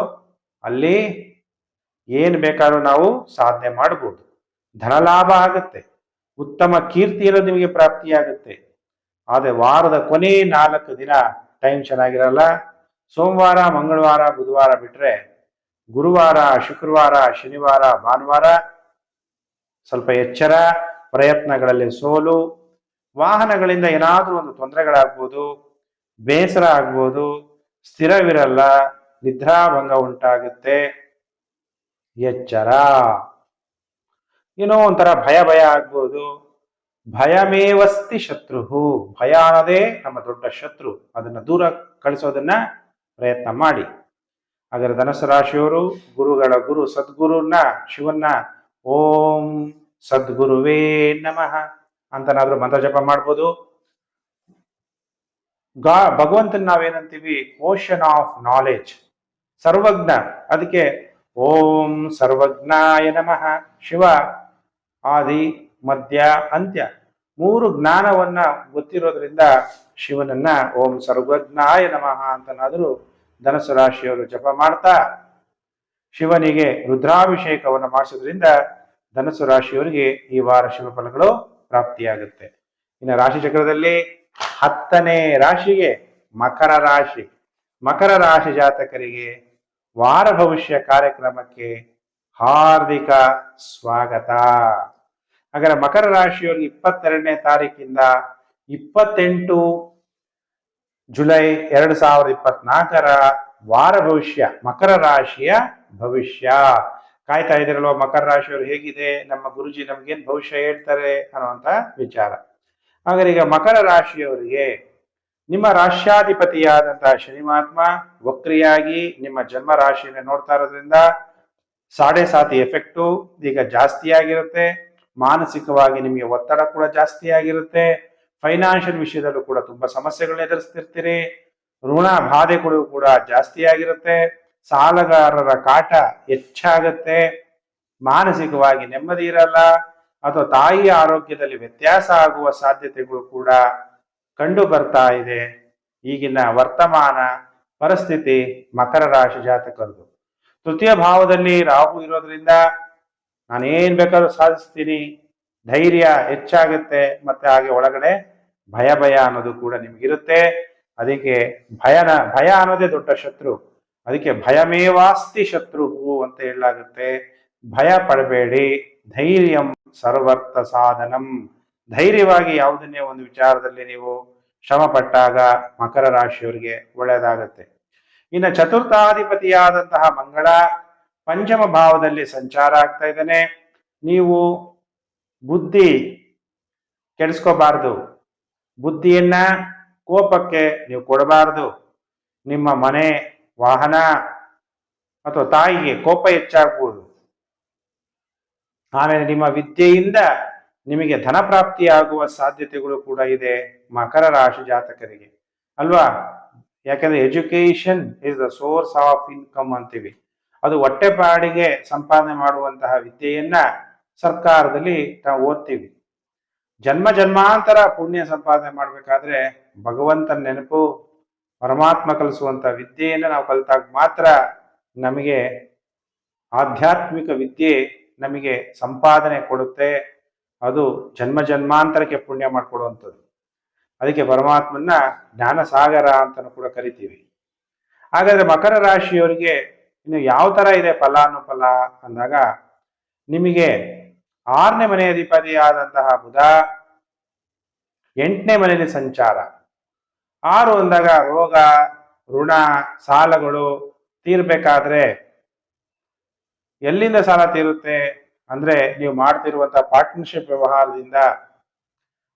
ಅಲ್ಲಿ ಏನ್ ಬೇಕಾದ್ರೂ ನಾವು ಸಾಧನೆ ಮಾಡಬಹುದು. ಧನಲಾಭ ಆಗುತ್ತೆ, ಉತ್ತಮ ಕೀರ್ತಿ ಇರೋದು ನಿಮಗೆ ಪ್ರಾಪ್ತಿಯಾಗುತ್ತೆ. ಆದರೆ ವಾರದ ಕೊನೆ 4 ದಿನ ಟೈಮ್ ಚೆನ್ನಾಗಿರಲ್ಲ. ಸೋಮವಾರ, ಮಂಗಳವಾರ, ಬುಧವಾರ ಬಿಟ್ರೆ ಗುರುವಾರ, ಶುಕ್ರವಾರ, ಶನಿವಾರ, ಭಾನುವಾರ ಸ್ವಲ್ಪ ಎಚ್ಚರ, ಪ್ರಯತ್ನಗಳಲ್ಲಿ ಸೋಲು, ವಾಹನಗಳಿಂದ ಏನಾದ್ರೂ ಒಂದು ತೊಂದರೆಗಳಾಗ್ಬೋದು, ಬೇಸರ ಆಗ್ಬೋದು, ಸ್ಥಿರವಿರಲ್ಲ, ನಿದ್ರಾಭಂಗ ಉಂಟಾಗುತ್ತೆ. ಎಚ್ಚರ. ಏನೋ ಒಂಥರ ಭಯ ಆಗ್ಬೋದು. ಭಯಮೇವಸ್ತಿ ಶತ್ರು. ಭಯ ಅನ್ನೋದೇ ನಮ್ಮ ದೊಡ್ಡ ಶತ್ರು. ಅದನ್ನ ದೂರ ಕಳಿಸೋದನ್ನ ಪ್ರಯತ್ನ ಮಾಡಿ. ಹಾಗಾದ್ರೆ ಧನುಸು ರಾಶಿಯವರು ಗುರುಗಳ ಗುರು ಸದ್ಗುರುನ ಶಿವನ್ನ ಓಂ ಸದ್ಗುರುವೇ ನಮಃ ಅಂತನಾದ್ರೂ ಮಂತ್ರ ಜಪ ಮಾಡ್ಬೋದು. ಭಗವಂತನ ನಾವೇನಂತೀವಿ, ಓಷನ್ ಆಫ್ ನಾಲೆಡ್ಜ್, ಸರ್ವಜ್ಞ. ಅದಕ್ಕೆ ಓಂ ಸರ್ವಜ್ಞಾಯ ನಮಃ. ಶಿವ ಆದಿ ಮಧ್ಯ ಅಂತ್ಯ 3 ಜ್ಞಾನವನ್ನ ಗೊತ್ತಿರೋದ್ರಿಂದ ಶಿವನನ್ನ ಓಂ ಸರ್ವಜ್ಞಾಯ ನಮಃ ಅಂತನಾದ್ರೂ ಧನುಸು ರಾಶಿಯವರು ಜಪ ಮಾಡ್ತಾ ಶಿವನಿಗೆ ರುದ್ರಾಭಿಷೇಕವನ್ನು ಮಾಡಿಸೋದ್ರಿಂದ ಧನುಸು ರಾಶಿಯವರಿಗೆ ಈ ವಾರ ಶುಭ ಫಲಗಳು ಪ್ರಾಪ್ತಿಯಾಗುತ್ತೆ. ಇನ್ನು ರಾಶಿ ಚಕ್ರದಲ್ಲಿ 10ನೇ ರಾಶಿಗೆ ಮಕರ ರಾಶಿ. ಮಕರ ರಾಶಿ ಜಾತಕರಿಗೆ ವಾರ ಭವಿಷ್ಯ ಕಾರ್ಯಕ್ರಮಕ್ಕೆ ಹಾರ್ದಿಕ ಸ್ವಾಗತ. ಹಾಗಾದ್ರೆ ಮಕರ ರಾಶಿಯವರಿಗೆ 22ನೇ ತಾರೀಕಿಂದ 28 ಜುಲೈ 2024ರ ವಾರ ಭವಿಷ್ಯ, ಮಕರ ರಾಶಿಯ ಭವಿಷ್ಯ ಕಾಯ್ತಾ ಇದ್ದೀರಲ್ವ. ಮಕರ ರಾಶಿಯವರು ಹೇಗಿದೆ, ನಮ್ಮ ಗುರುಜಿ ನಮ್ಗೇನ್ ಭವಿಷ್ಯ ಹೇಳ್ತಾರೆ ಅನ್ನುವಂತ ವಿಚಾರ. ಹಾಗಾದ್ರೆ ಈಗ ಮಕರ ರಾಶಿಯವರಿಗೆ ನಿಮ್ಮ ರಾಶ್ಯಾಧಿಪತಿಯಾದಂತಹ ಶನಿ ಮಹಾತ್ಮ ವಕ್ರಿಯಾಗಿ ನಿಮ್ಮ ಜನ್ಮ ರಾಶಿಯನ್ನು ನೋಡ್ತಾ ಇರೋದ್ರಿಂದ 7.5 ಎಫೆಕ್ಟು ಈಗ ಜಾಸ್ತಿ ಆಗಿರುತ್ತೆ. ಮಾನಸಿಕವಾಗಿ ನಿಮಗೆ ಒತ್ತಡ ಕೂಡ ಜಾಸ್ತಿ ಆಗಿರುತ್ತೆ. ಫೈನಾನ್ಷಿಯಲ್ ವಿಷಯದಲ್ಲೂ ಕೂಡ ತುಂಬಾ ಸಮಸ್ಯೆಗಳನ್ನ ಎದುರಿಸ್ತಿರ್ತೀರಿ. ಋಣ ಬಾಧೆಗಳು ಕೂಡ ಜಾಸ್ತಿ ಆಗಿರುತ್ತೆ. ಸಾಲಗಾರರ ಕಾಟ ಹೆಚ್ಚಾಗುತ್ತೆ. ಮಾನಸಿಕವಾಗಿ ನೆಮ್ಮದಿ ಇರಲ್ಲ ಅಥವಾ ತಾಯಿಯ ಆರೋಗ್ಯದಲ್ಲಿ ವ್ಯತ್ಯಾಸ ಆಗುವ ಸಾಧ್ಯತೆಗಳು ಕೂಡ ಕಂಡು ಬರ್ತಾ ಇದೆ. ಈಗಿನ ವರ್ತಮಾನ ಪರಿಸ್ಥಿತಿ ಮಕರ ರಾಶಿ ಜಾತಕರದು. ತೃತೀಯ ಭಾವದಲ್ಲಿ ರಾಹು ಇರೋದ್ರಿಂದ ನಾನೇನ್ ಬೇಕಾದ್ರೂ ಸಾಧಿಸ್ತೀನಿ, ಧೈರ್ಯ ಹೆಚ್ಚಾಗುತ್ತೆ. ಮತ್ತೆ ಹಾಗೆ ಒಳಗಡೆ ಭಯ ಅನ್ನೋದು ಕೂಡ ನಿಮ್ಗಿರುತ್ತೆ. ಅದಕ್ಕೆ ಭಯ ಅನ್ನೋದೇ ದೊಡ್ಡ ಶತ್ರು. ಅದಕ್ಕೆ ಭಯಮೇವಾಸ್ತಿ ಶತ್ರು ಅಂತ ಹೇಳಲಾಗುತ್ತೆ. ಭಯ ಪಡಬೇಡಿ. ಧೈರ್ಯಂ ಸರ್ವರ್ಥ ಸಾಧನಂ. ಧೈರ್ಯವಾಗಿ ಯಾವುದನ್ನೇ ಒಂದು ವಿಚಾರದಲ್ಲಿ ನೀವು ಶ್ರಮ ಪಟ್ಟಾಗ ಮಕರ ರಾಶಿಯವರಿಗೆ ಒಳ್ಳೆಯದಾಗತ್ತೆ. ಇನ್ನು ಚತುರ್ಥಾಧಿಪತಿಯಾದಂತಹ ಮಂಗಳ ಪಂಚಮ ಭಾವದಲ್ಲಿ ಸಂಚಾರ ಆಗ್ತಾ ಇದ್ದಾನೆ. ನೀವು ಬುದ್ಧಿ ಕೆಡಿಸ್ಕೋಬಾರ್ದು, ಬುದ್ಧಿಯನ್ನ ಕೋಪಕ್ಕೆ ನೀವು ಕೊಡಬಾರದು. ನಿಮ್ಮ ಮನೆ, ವಾಹನ ಅಥವಾ ತಾಯಿಗೆ ಕೋಪ ಹೆಚ್ಚಾಗಬಹುದು. ಆಮೇಲೆ ನಿಮ್ಮ ವಿದ್ಯೆಯಿಂದ ನಿಮಗೆ ಧನ ಪ್ರಾಪ್ತಿಯಾಗುವ ಸಾಧ್ಯತೆಗಳು ಕೂಡ ಇದೆ ಮಕರ ರಾಶಿ ಜಾತಕರಿಗೆ, ಅಲ್ವಾ? ಯಾಕಂದ್ರೆ education is the source of income ಅಂತೀವಿ. ಅದು ಹೊಟ್ಟೆಪಾಡಿಗೆ ಸಂಪಾದನೆ ಮಾಡುವಂತಹ ವಿದ್ಯೆಯನ್ನ ಸರ್ಕಾರದಲ್ಲಿ ನಾವು ಓದ್ತೀವಿ. ಜನ್ಮ ಜನ್ಮಾಂತರ ಪುಣ್ಯ ಸಂಪಾದನೆ ಮಾಡಬೇಕಾದ್ರೆ ಭಗವಂತನ ನೆನಪು, ಪರಮಾತ್ಮ ಕಲಿಸುವಂತ ವಿದ್ಯೆಯನ್ನು ನಾವು ಕಲಿತಾಗ ಮಾತ್ರ ನಮಗೆ ಆಧ್ಯಾತ್ಮಿಕ ವಿದ್ಯೆ ನಮಗೆ ಸಂಪಾದನೆ ಕೊಡುತ್ತೆ. ಅದು ಜನ್ಮ ಜನ್ಮಾಂತರಕ್ಕೆ ಪುಣ್ಯ ಮಾಡಿಕೊಡುವಂಥದ್ದು. ಅದಕ್ಕೆ ಪರಮಾತ್ಮನ ಜ್ಞಾನ ಸಾಗರ ಅಂತ ಕೂಡ ಕರಿತೀವಿ. ಹಾಗಾದ್ರೆ ಮಕರ ರಾಶಿಯವರಿಗೆ ಇನ್ನು ಯಾವ ತರ ಇದೆ ಫಲಾನುಫಲ ಅಂದಾಗ, ನಿಮಗೆ 6ನೇ ಮನೆ ಅಧಿಪತಿಯಾದಂತಹ ಬುಧ 8ನೇ ಮನೆಯಲ್ಲಿ ಸಂಚಾರ. 6 ಅಂದಾಗ ರೋಗ, ಋಣ, ಸಾಲಗಳು ತೀರ್ಬೇಕಾದ್ರೆ ಎಲ್ಲಿಂದ ಸಾಲ ತೀರುತ್ತೆ ಅಂದ್ರೆ ನೀವು ಮಾಡ್ತಿರುವಂತಹ ಪಾರ್ಟ್ನರ್ಶಿಪ್ ವ್ಯವಹಾರದಿಂದ,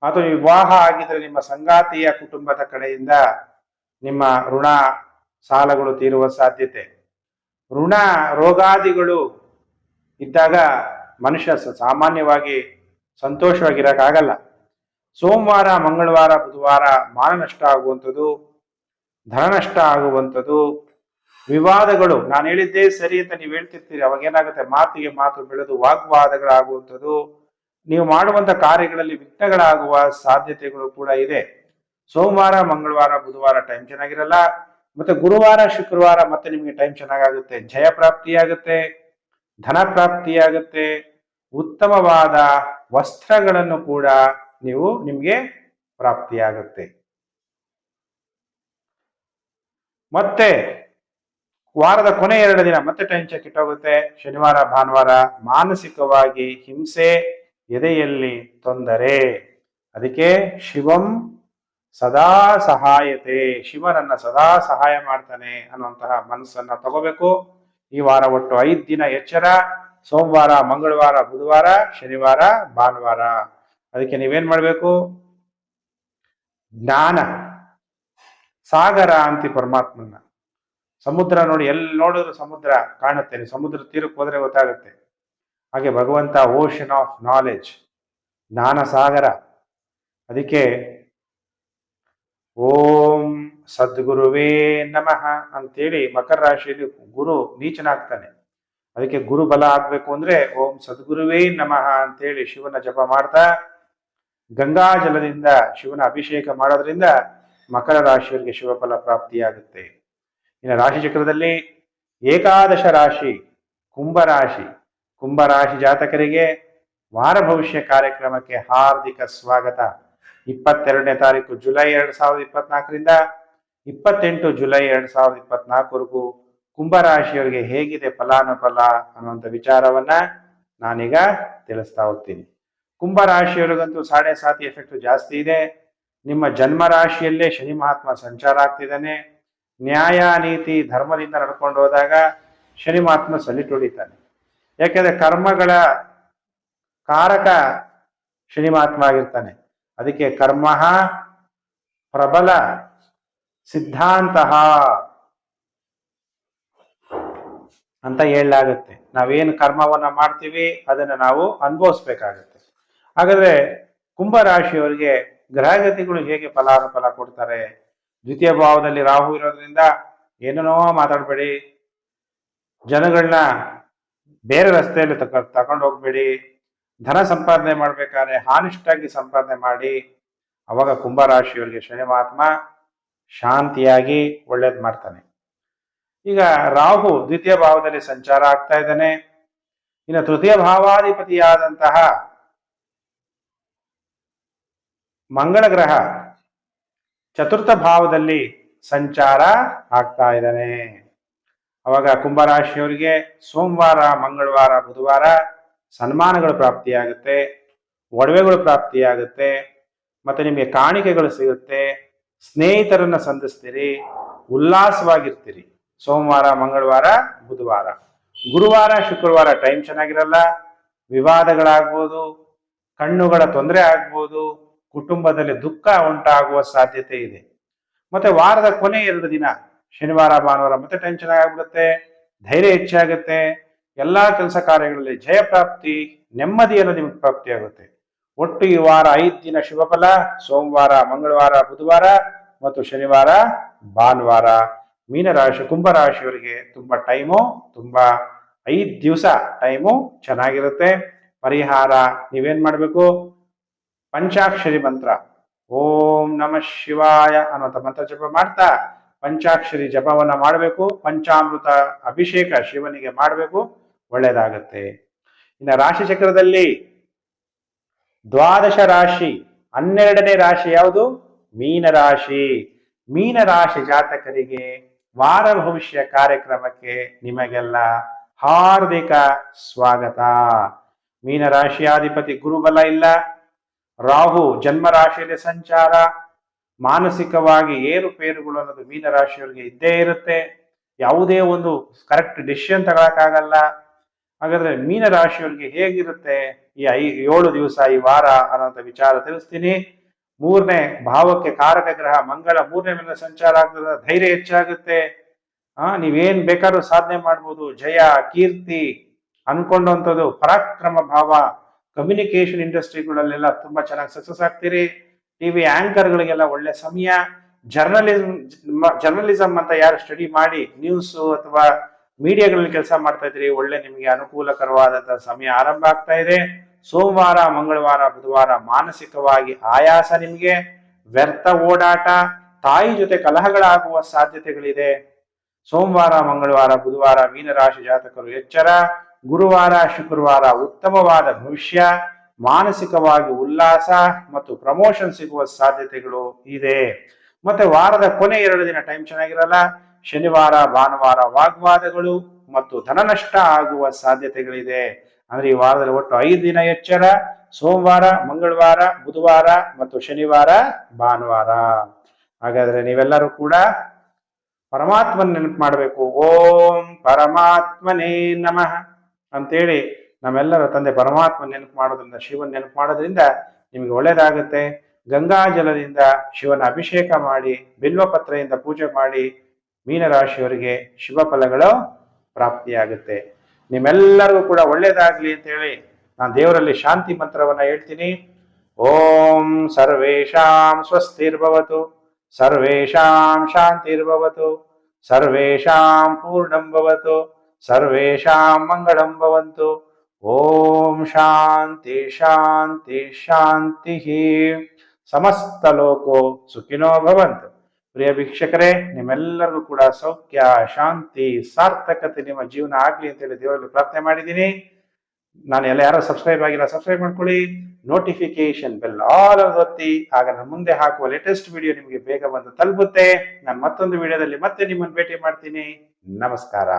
ಅಥವಾ ವಿವಾಹ ಆಗಿದ್ರೆ ನಿಮ್ಮ ಸಂಗಾತಿಯ ಕುಟುಂಬದ ಕಡೆಯಿಂದ ನಿಮ್ಮ ಋಣ ಸಾಲಗಳು ತೀರುವ ಸಾಧ್ಯತೆ. ಋಣ ರೋಗಾದಿಗಳು ಇದ್ದಾಗ ಮನುಷ್ಯ ಸಾಮಾನ್ಯವಾಗಿ ಸಂತೋಷವಾಗಿರಕ್ಕಾಗಲ್ಲ. ಸೋಮವಾರ, ಮಂಗಳವಾರ, ಬುಧವಾರ ಮಾನ ನಷ್ಟ ಆಗುವಂಥದ್ದು, ಧನ ನಷ್ಟ ಆಗುವಂಥದ್ದು, ವಿವಾದಗಳು, ನಾನು ಹೇಳಿದ್ದೇ ಸರಿ ಅಂತ ನೀವು ಹೇಳ್ತಿರ್ತೀರಿ, ಅವಾಗ ಏನಾಗುತ್ತೆ, ಮಾತಿಗೆ ಮಾತು ಬೆಳೆದು ವಾಗ್ವಾದಗಳಾಗುವಂಥದ್ದು, ನೀವು ಮಾಡುವಂತ ಕಾರ್ಯಗಳಲ್ಲಿ ವಿಘ್ನಗಳಾಗುವ ಸಾಧ್ಯತೆಗಳು ಕೂಡ ಇದೆ. ಸೋಮವಾರ, ಮಂಗಳವಾರ, ಬುಧವಾರ ಟೈಮ್ ಚೆನ್ನಾಗಿರಲ್ಲ. ಮತ್ತೆ ಗುರುವಾರ, ಶುಕ್ರವಾರ ಮತ್ತೆ ನಿಮಗೆ ಟೈಮ್ ಚೆನ್ನಾಗಾಗುತ್ತೆ. ಜಯ ಪ್ರಾಪ್ತಿಯಾಗುತ್ತೆ, ಧನ ಪ್ರಾಪ್ತಿಯಾಗುತ್ತೆ, ಉತ್ತಮವಾದ ವಸ್ತ್ರಗಳನ್ನು ಕೂಡ ನಿಮಗೆ ಪ್ರಾಪ್ತಿಯಾಗುತ್ತೆ. ಮತ್ತೆ ವಾರದ ಕೊನೆ 2 ದಿನ ಮತ್ತೆ ಟೈಮ್ ಕೆಟ್ಟೋಗುತ್ತೆ. ಶನಿವಾರ, ಭಾನುವಾರ ಮಾನಸಿಕವಾಗಿ ಹಿಂಸೆ, ಎದೆಯಲ್ಲಿ ತೊಂದರೆ. ಅದಕ್ಕೆ ಶಿವಂ ಸದಾ ಸಹಾಯತೆ, ಶಿವನನ್ನ ಸದಾ ಸಹಾಯ ಮಾಡ್ತಾನೆ ಅನ್ನುವಂತಹ ಮನಸ್ಸನ್ನ ತಗೋಬೇಕು. ಈ ವಾರ ಒಟ್ಟು 5 ದಿನ ಎಚ್ಚರ: ಸೋಮವಾರ, ಮಂಗಳವಾರ, ಬುಧವಾರ, ಶನಿವಾರ, ಭಾನುವಾರ. ಅದಕ್ಕೆ ನೀವೇನ್ ಮಾಡ್ಬೇಕು, ಜ್ಞಾನ ಸಾಗರ ಅಂತಿ ಪರಮಾತ್ಮನ. ಸಮುದ್ರ ನೋಡಿ, ಎಲ್ಲಿ ನೋಡಿದ್ರು ಸಮುದ್ರ ಕಾಣುತ್ತೆ, ಸಮುದ್ರ ತೀರಕ್ಕೆ ಹೋದ್ರೆ ಗೊತ್ತಾಗುತ್ತೆ. ಹಾಗೆ ಭಗವಂತ ಓಷನ್ ಆಫ್ ನಾಲೆಡ್ಜ್, ಜ್ಞಾನ ಸಾಗರ. ಅದಕ್ಕೆ ಓಂ ಸದ್ಗುರುವೇ ನಮಃ ಅಂತೇಳಿ ಮಕರ ರಾಶಿಯಲ್ಲಿ ಗುರು ನೀಚನಾಗ್ತಾನೆ. ಅದಕ್ಕೆ ಗುರು ಬಲ ಆಗ್ಬೇಕು ಅಂದ್ರೆ ಓಂ ಸದ್ಗುರುವೇ ನಮಃ ಅಂತೇಳಿ ಶಿವನ ಜಪ ಮಾಡ್ತಾ ಗಂಗಾ ಜಲದಿಂದ ಶಿವನ ಅಭಿಷೇಕ ಮಾಡೋದ್ರಿಂದ ಮಕರ ರಾಶಿಯವರಿಗೆ ಶಿವಫಲ ಪ್ರಾಪ್ತಿಯಾಗುತ್ತೆ. ಇನ್ನು ರಾಶಿ ಚಕ್ರದಲ್ಲಿ ಏಕಾದಶ ರಾಶಿ ಕುಂಭರಾಶಿ. ಕುಂಭರಾಶಿ ಜಾತಕರಿಗೆ ವಾರ ಭವಿಷ್ಯ ಕಾರ್ಯಕ್ರಮಕ್ಕೆ ಹಾರ್ದಿಕ ಸ್ವಾಗತ. 22ನೇ ತಾರೀಕು ಜುಲೈ 2024ರಿಂದ 28 ಜುಲೈ 2024ವರೆಗೂ ಕುಂಭರಾಶಿಯವರಿಗೆ ಹೇಗಿದೆ ಫಲಾನುಫಲ ಅನ್ನುವಂಥ ವಿಚಾರವನ್ನ ನಾನೀಗ ತಿಳಿಸ್ತಾ ಹೋಗ್ತೀನಿ. ಕುಂಭರಾಶಿಯವರಿಗಂತೂ 7.5 ಎಫೆಕ್ಟ್ ಜಾಸ್ತಿ ಇದೆ. ನಿಮ್ಮ ಜನ್ಮ ರಾಶಿಯಲ್ಲೇ ಶನಿ ಮಹಾತ್ಮ ಸಂಚಾರ ಆಗ್ತಿದ್ದಾನೆ. ನ್ಯಾಯ, ನೀತಿ, ಧರ್ಮದಿಂದ ನಡ್ಕೊಂಡು ಹೋದಾಗ ಶನಿ ಮಹಾತ್ಮ ಸಲಿಟ್ ಹೊಡಿತಾನೆ. ಯಾಕೆಂದ್ರೆ ಕರ್ಮಗಳ ಕಾರಕ ಶನಿ ಮಹಾತ್ಮ ಆಗಿರ್ತಾನೆ. ಅದಕ್ಕೆ ಕರ್ಮ ಪ್ರಬಲ ಸಿದ್ಧಾಂತ ಅಂತ ಹೇಳಲಾಗುತ್ತೆ. ನಾವೇನು ಕರ್ಮವನ್ನ ಮಾಡ್ತೀವಿ ಅದನ್ನ ನಾವು ಅನುಭವಿಸ್ಬೇಕಾಗತ್ತೆ. ಹಾಗಾದ್ರೆ ಕುಂಭರಾಶಿಯವರಿಗೆ ಗ್ರಹಗತಿಗಳು ಹೇಗೆ ಫಲಾನುಫಲ ಕೊಡ್ತಾರೆ? ದ್ವಿತೀಯ ಭಾವದಲ್ಲಿ ರಾಹು ಇರೋದ್ರಿಂದ ಏನೇನೋ ಮಾತಾಡಬೇಡಿ, ಜನಗಳನ್ನ ಬೇರೆ ರಸ್ತೆಯಲ್ಲಿ ತಗೊಂಡು ಹೋಗ್ಬೇಡಿ, ಧನ ಸಂಪಾದನೆ ಮಾಡ್ಬೇಕಾದ್ರೆ ಹಾನೆಸ್ಟ್ ಆಗಿ ಸಂಪಾದನೆ ಮಾಡಿ. ಅವಾಗ ಕುಂಭರಾಶಿಯವರಿಗೆ ಶನಿ ಮಹಾತ್ಮ ಶಾಂತಿಯಾಗಿ ಒಳ್ಳೇದ್ ಮಾಡ್ತಾನೆ. ಈಗ ರಾಹು ದ್ವಿತೀಯ ಭಾವದಲ್ಲಿ ಸಂಚಾರ ಆಗ್ತಾ ಇದ್ದಾನೆ. ಇನ್ನು ತೃತೀಯ ಭಾವಾಧಿಪತಿಯಾದಂತಹ ಮಂಗಳ ಗ್ರಹ ಚತುರ್ಥ ಭಾವದಲ್ಲಿ ಸಂಚಾರ ಆಗ್ತಾ ಇದ್ದಾನೆ. ಅವಾಗ ಕುಂಭರಾಶಿಯವರಿಗೆ ಸೋಮವಾರ, ಮಂಗಳವಾರ, ಬುಧವಾರ ಸನ್ಮಾನಗಳು ಪ್ರಾಪ್ತಿಯಾಗುತ್ತೆ, ಒಡವೆಗಳು ಪ್ರಾಪ್ತಿಯಾಗುತ್ತೆ, ಮತ್ತೆ ನಿಮಗೆ ಕಾಣಿಕೆಗಳು ಸಿಗುತ್ತೆ, ಸ್ನೇಹಿತರನ್ನ ಸಂಧಿಸ್ತೀರಿ, ಉಲ್ಲಾಸವಾಗಿರ್ತೀರಿ. ಸೋಮವಾರ, ಮಂಗಳವಾರ, ಬುಧವಾರ ಗುರುವಾರ ಶುಕ್ರವಾರ ಟೈಮ್ ಚೆನ್ನಾಗಿರಲ್ಲ, ವಿವಾದಗಳಾಗ್ಬೋದು, ಕಣ್ಣುಗಳ ತೊಂದರೆ ಆಗ್ಬೋದು, ಕುಟುಂಬದಲ್ಲಿ ದುಃಖ ಉಂಟಾಗುವ ಸಾಧ್ಯತೆ ಇದೆ. ಮತ್ತೆ ವಾರದ ಕೊನೆ 2 ದಿನ ಶನಿವಾರ ಭಾನುವಾರ ಮತ್ತೆ ಟೈಮ್ ಚೆನ್ನಾಗಾಗ್ಬಿಡುತ್ತೆ, ಧೈರ್ಯ ಹೆಚ್ಚಾಗುತ್ತೆ, ಎಲ್ಲಾ ಕೆಲಸ ಕಾರ್ಯಗಳಲ್ಲಿ ಜಯ ಪ್ರಾಪ್ತಿ, ನೆಮ್ಮದಿಯನ್ನು ನಿಮ್ಗೆ ಪ್ರಾಪ್ತಿ ಆಗುತ್ತೆ. ಒಟ್ಟು ಈ ವಾರ 5 ದಿನ ಶುಭ ಫಲ. ಸೋಮವಾರ, ಮಂಗಳವಾರ, ಬುಧವಾರ ಮತ್ತು ಶನಿವಾರ ಭಾನುವಾರ ಮೀನರಾಶಿ ಕುಂಭರಾಶಿಯವರಿಗೆ ತುಂಬಾ ಟೈಮು, ತುಂಬಾ 5 ದಿವಸ ಟೈಮು ಚೆನ್ನಾಗಿರುತ್ತೆ. ಪರಿಹಾರ ನೀವೇನ್ ಮಾಡ್ಬೇಕು, ಪಂಚಾಕ್ಷರಿ ಮಂತ್ರ ಓಂ ನಮಃ ಶಿವಾಯ ಅನ್ನುವಂಥ ಮಂತ್ರ ಜಪ ಮಾಡ್ತಾ ಪಂಚಾಕ್ಷರಿ ಜಪವನ್ನ ಮಾಡಬೇಕು. ಪಂಚಾಮೃತ ಅಭಿಷೇಕ ಶಿವನಿಗೆ ಮಾಡಬೇಕು, ಒಳ್ಳೇದಾಗತ್ತೆ. ಇನ್ನು ರಾಶಿ ಚಕ್ರದಲ್ಲಿ ದ್ವಾದಶ ರಾಶಿ 12ನೇ ರಾಶಿ ಯಾವುದು? ಮೀನರಾಶಿ. ಮೀನರಾಶಿ ಜಾತಕರಿಗೆ ವಾರ ಭವಿಷ್ಯ ಕಾರ್ಯಕ್ರಮಕ್ಕೆ ನಿಮಗೆಲ್ಲ ಹಾರ್ದಿಕ ಸ್ವಾಗತ. ಮೀನರಾಶಿಯಾಧಿಪತಿ ಗುರುಬಲ ಇಲ್ಲ, ರಾಹು ಜನ್ಮ ರಾಶಿಯಲ್ಲಿ ಸಂಚಾರ, ಮಾನಸಿಕವಾಗಿ ಏರುಪೇರುಗಳು ಅನ್ನೋದು ಮೀನರಾಶಿಯವರಿಗೆ ಇದ್ದೇ ಇರುತ್ತೆ. ಯಾವುದೇ ಒಂದು ಕರೆಕ್ಟ್ ಡಿಸಿಷನ್ ತಗೊಳಕ್ಕಾಗಲ್ಲ. ಹಾಗಾದ್ರೆ ಮೀನರಾಶಿಯವರಿಗೆ ಹೇಗಿರುತ್ತೆ ಈ 7 ದಿವಸ ಈ ವಾರ ಅನ್ನೋಂಥ ವಿಚಾರ ತಿಳಿಸ್ತೀನಿ. 3ನೇ ಭಾವಕ್ಕೆ ಕಾರಕ ಗ್ರಹ ಮಂಗಳ 3ನೇ ಮನೆಯ ಸಂಚಾರ ಆಗ್ತದೆ, ಧೈರ್ಯ ಹೆಚ್ಚಾಗುತ್ತೆ. ನೀವೇನ್ ಬೇಕಾದ್ರೂ ಸಾಧನೆ ಮಾಡ್ಬೋದು, ಜಯ ಕೀರ್ತಿ ಅನ್ಕೊಂಡಂಥದ್ದು, ಪರಾಕ್ರಮ ಭಾವ, ಕಮ್ಯುನಿಕೇಶನ್ ಇಂಡಸ್ಟ್ರಿಗಳಲ್ಲೆಲ್ಲ ತುಂಬಾ ಚೆನ್ನಾಗಿ ಸಕ್ಸಸ್ ಆಗ್ತೀರಿ. ಟಿವಿ ಆಂಕರ್ಗಳಿಗೆಲ್ಲ ಒಳ್ಳೆ ಸಮಯ. ಜರ್ನಲಿಸಂ ಅಂತ ಯಾರು ಸ್ಟಡಿ ಮಾಡಿ ನ್ಯೂಸ್ ಅಥವಾ ಮೀಡಿಯಾಗಳಲ್ಲಿ ಕೆಲಸ ಮಾಡ್ತಾ ಇದ್ರಿ, ಒಳ್ಳೆ ನಿಮಗೆ ಅನುಕೂಲಕರವಾದಂತಹ ಸಮಯ ಆರಂಭ ಆಗ್ತಾ ಇದೆ. ಸೋಮವಾರ, ಮಂಗಳವಾರ, ಬುಧವಾರ ಮಾನಸಿಕವಾಗಿ ಆಯಾಸ, ನಿಮಗೆ ವ್ಯರ್ಥ ಓಡಾಟ, ತಾಯಿ ಜೊತೆ ಕಲಹಗಳಾಗುವ ಸಾಧ್ಯತೆಗಳಿದೆ. ಸೋಮವಾರ, ಮಂಗಳವಾರ, ಬುಧವಾರ ಮೀನರಾಶಿ ಜಾತಕರು ಎಚ್ಚರ. ಗುರುವಾರ, ಶುಕ್ರವಾರ ಉತ್ತಮವಾದ ಭವಿಷ್ಯ, ಮಾನಸಿಕವಾಗಿ ಉಲ್ಲಾಸ ಮತ್ತು ಪ್ರಮೋಷನ್ ಸಿಗುವ ಸಾಧ್ಯತೆಗಳು ಇದೆ. ಮತ್ತೆ ವಾರದ ಕೊನೆ 2 ದಿನ ಟೈಮ್ ಚೆನ್ನಾಗಿರಲ್ಲ. ಶನಿವಾರ, ಭಾನುವಾರ ವಾಗ್ವಾದಗಳು ಮತ್ತು ಧನನಷ್ಟ ಆಗುವ ಸಾಧ್ಯತೆಗಳಿದೆ. ಅಂದ್ರೆ ಈ ವಾರದಲ್ಲಿ ಒಟ್ಟು 5 ದಿನ ಎಚ್ಚರ. ಸೋಮವಾರ, ಮಂಗಳವಾರ, ಬುಧವಾರ ಮತ್ತು ಶನಿವಾರ, ಭಾನುವಾರ. ಹಾಗಾದ್ರೆ ನೀವೆಲ್ಲರೂ ಕೂಡ ಪರಮಾತ್ಮನ ನೆನಪು ಮಾಡಬೇಕು. ಓಂ ಪರಮಾತ್ಮನೇ ನಮಃ ಅಂತೇಳಿ ನಮ್ಮೆಲ್ಲರ ತಂದೆ ಪರಮಾತ್ಮ ನೆನಪು ಮಾಡೋದ್ರಿಂದ, ಶಿವನ ನೆನಪು ಮಾಡೋದ್ರಿಂದ ನಿಮಗೆ ಒಳ್ಳೇದಾಗುತ್ತೆ. ಗಂಗಾ ಜಲದಿಂದ ಶಿವನ ಅಭಿಷೇಕ ಮಾಡಿ, ಬಿಲ್ವಪತ್ರೆಯಿಂದ ಪೂಜೆ ಮಾಡಿ ಮೀನರಾಶಿಯವರಿಗೆ ಶುಭ ಫಲಗಳು ಪ್ರಾಪ್ತಿಯಾಗುತ್ತೆ. ನಿಮ್ಮೆಲ್ಲರಿಗೂ ಕೂಡ ಒಳ್ಳೇದಾಗ್ಲಿ ಅಂತ ಹೇಳಿ ನಾನು ದೇವರಲ್ಲಿ ಶಾಂತಿ ಮಂತ್ರವನ್ನ ಹೇಳ್ತೀನಿ. ಓಂ ಸರ್ವೇಷಾಂ ಸ್ವಸ್ತಿರ್ಭವತು, ಸರ್ವೇಷಾಂ ಶಾಂತಿರ್ಭವತು, ಸರ್ವೇಷಾಂ ಪೂರ್ಣಂ ಭವತು, ಸರ್ವೇಷಾಂ ಮಂಗಳಂ ಭವಂತು. ಓಂ ಶಾಂತಿ ಶಾಂತಿ ಶಾಂತಿ. ಸಮಸ್ತ ಲೋಕೋ ಸುಖಿನೋ ಭವಂತು. ಪ್ರಿಯ ವೀಕ್ಷಕರೇ, ನಿಮ್ಮೆಲ್ಲರಿಗೂ ಕೂಡ ಸೌಖ್ಯ, ಶಾಂತಿ, ಸಾರ್ಥಕತೆ ನಿಮ್ಮ ಜೀವನ ಆಗ್ಲಿ ಅಂತ ಹೇಳಿ ದೇವರಲ್ಲಿ ಪ್ರಾರ್ಥನೆ ಮಾಡಿದ್ದೀನಿ. ನಾನು ಯಾರು ಸಬ್ಸ್ಕ್ರೈಬ್ ಆಗಿಲ್ಲ ಸಬ್ಸ್ಕ್ರೈಬ್ ಮಾಡ್ಕೊಳ್ಳಿ, ನೋಟಿಫಿಕೇಶನ್ ಬೆಲ್ ಆಲ್ ಒತ್ತಿ. ಆಗ ನಾನು ಮುಂದೆ ಹಾಕುವ ಲೇಟೆಸ್ಟ್ ವಿಡಿಯೋ ನಿಮಗೆ ಬೇಗ ಬಂದು ತಲುಪುತ್ತೆ. ನಾನು ಮತ್ತೊಂದು ವಿಡಿಯೋದಲ್ಲಿ ಮತ್ತೆ ನಿಮ್ಮನ್ನು ಭೇಟಿ ಮಾಡ್ತೀನಿ. ನಮಸ್ಕಾರ.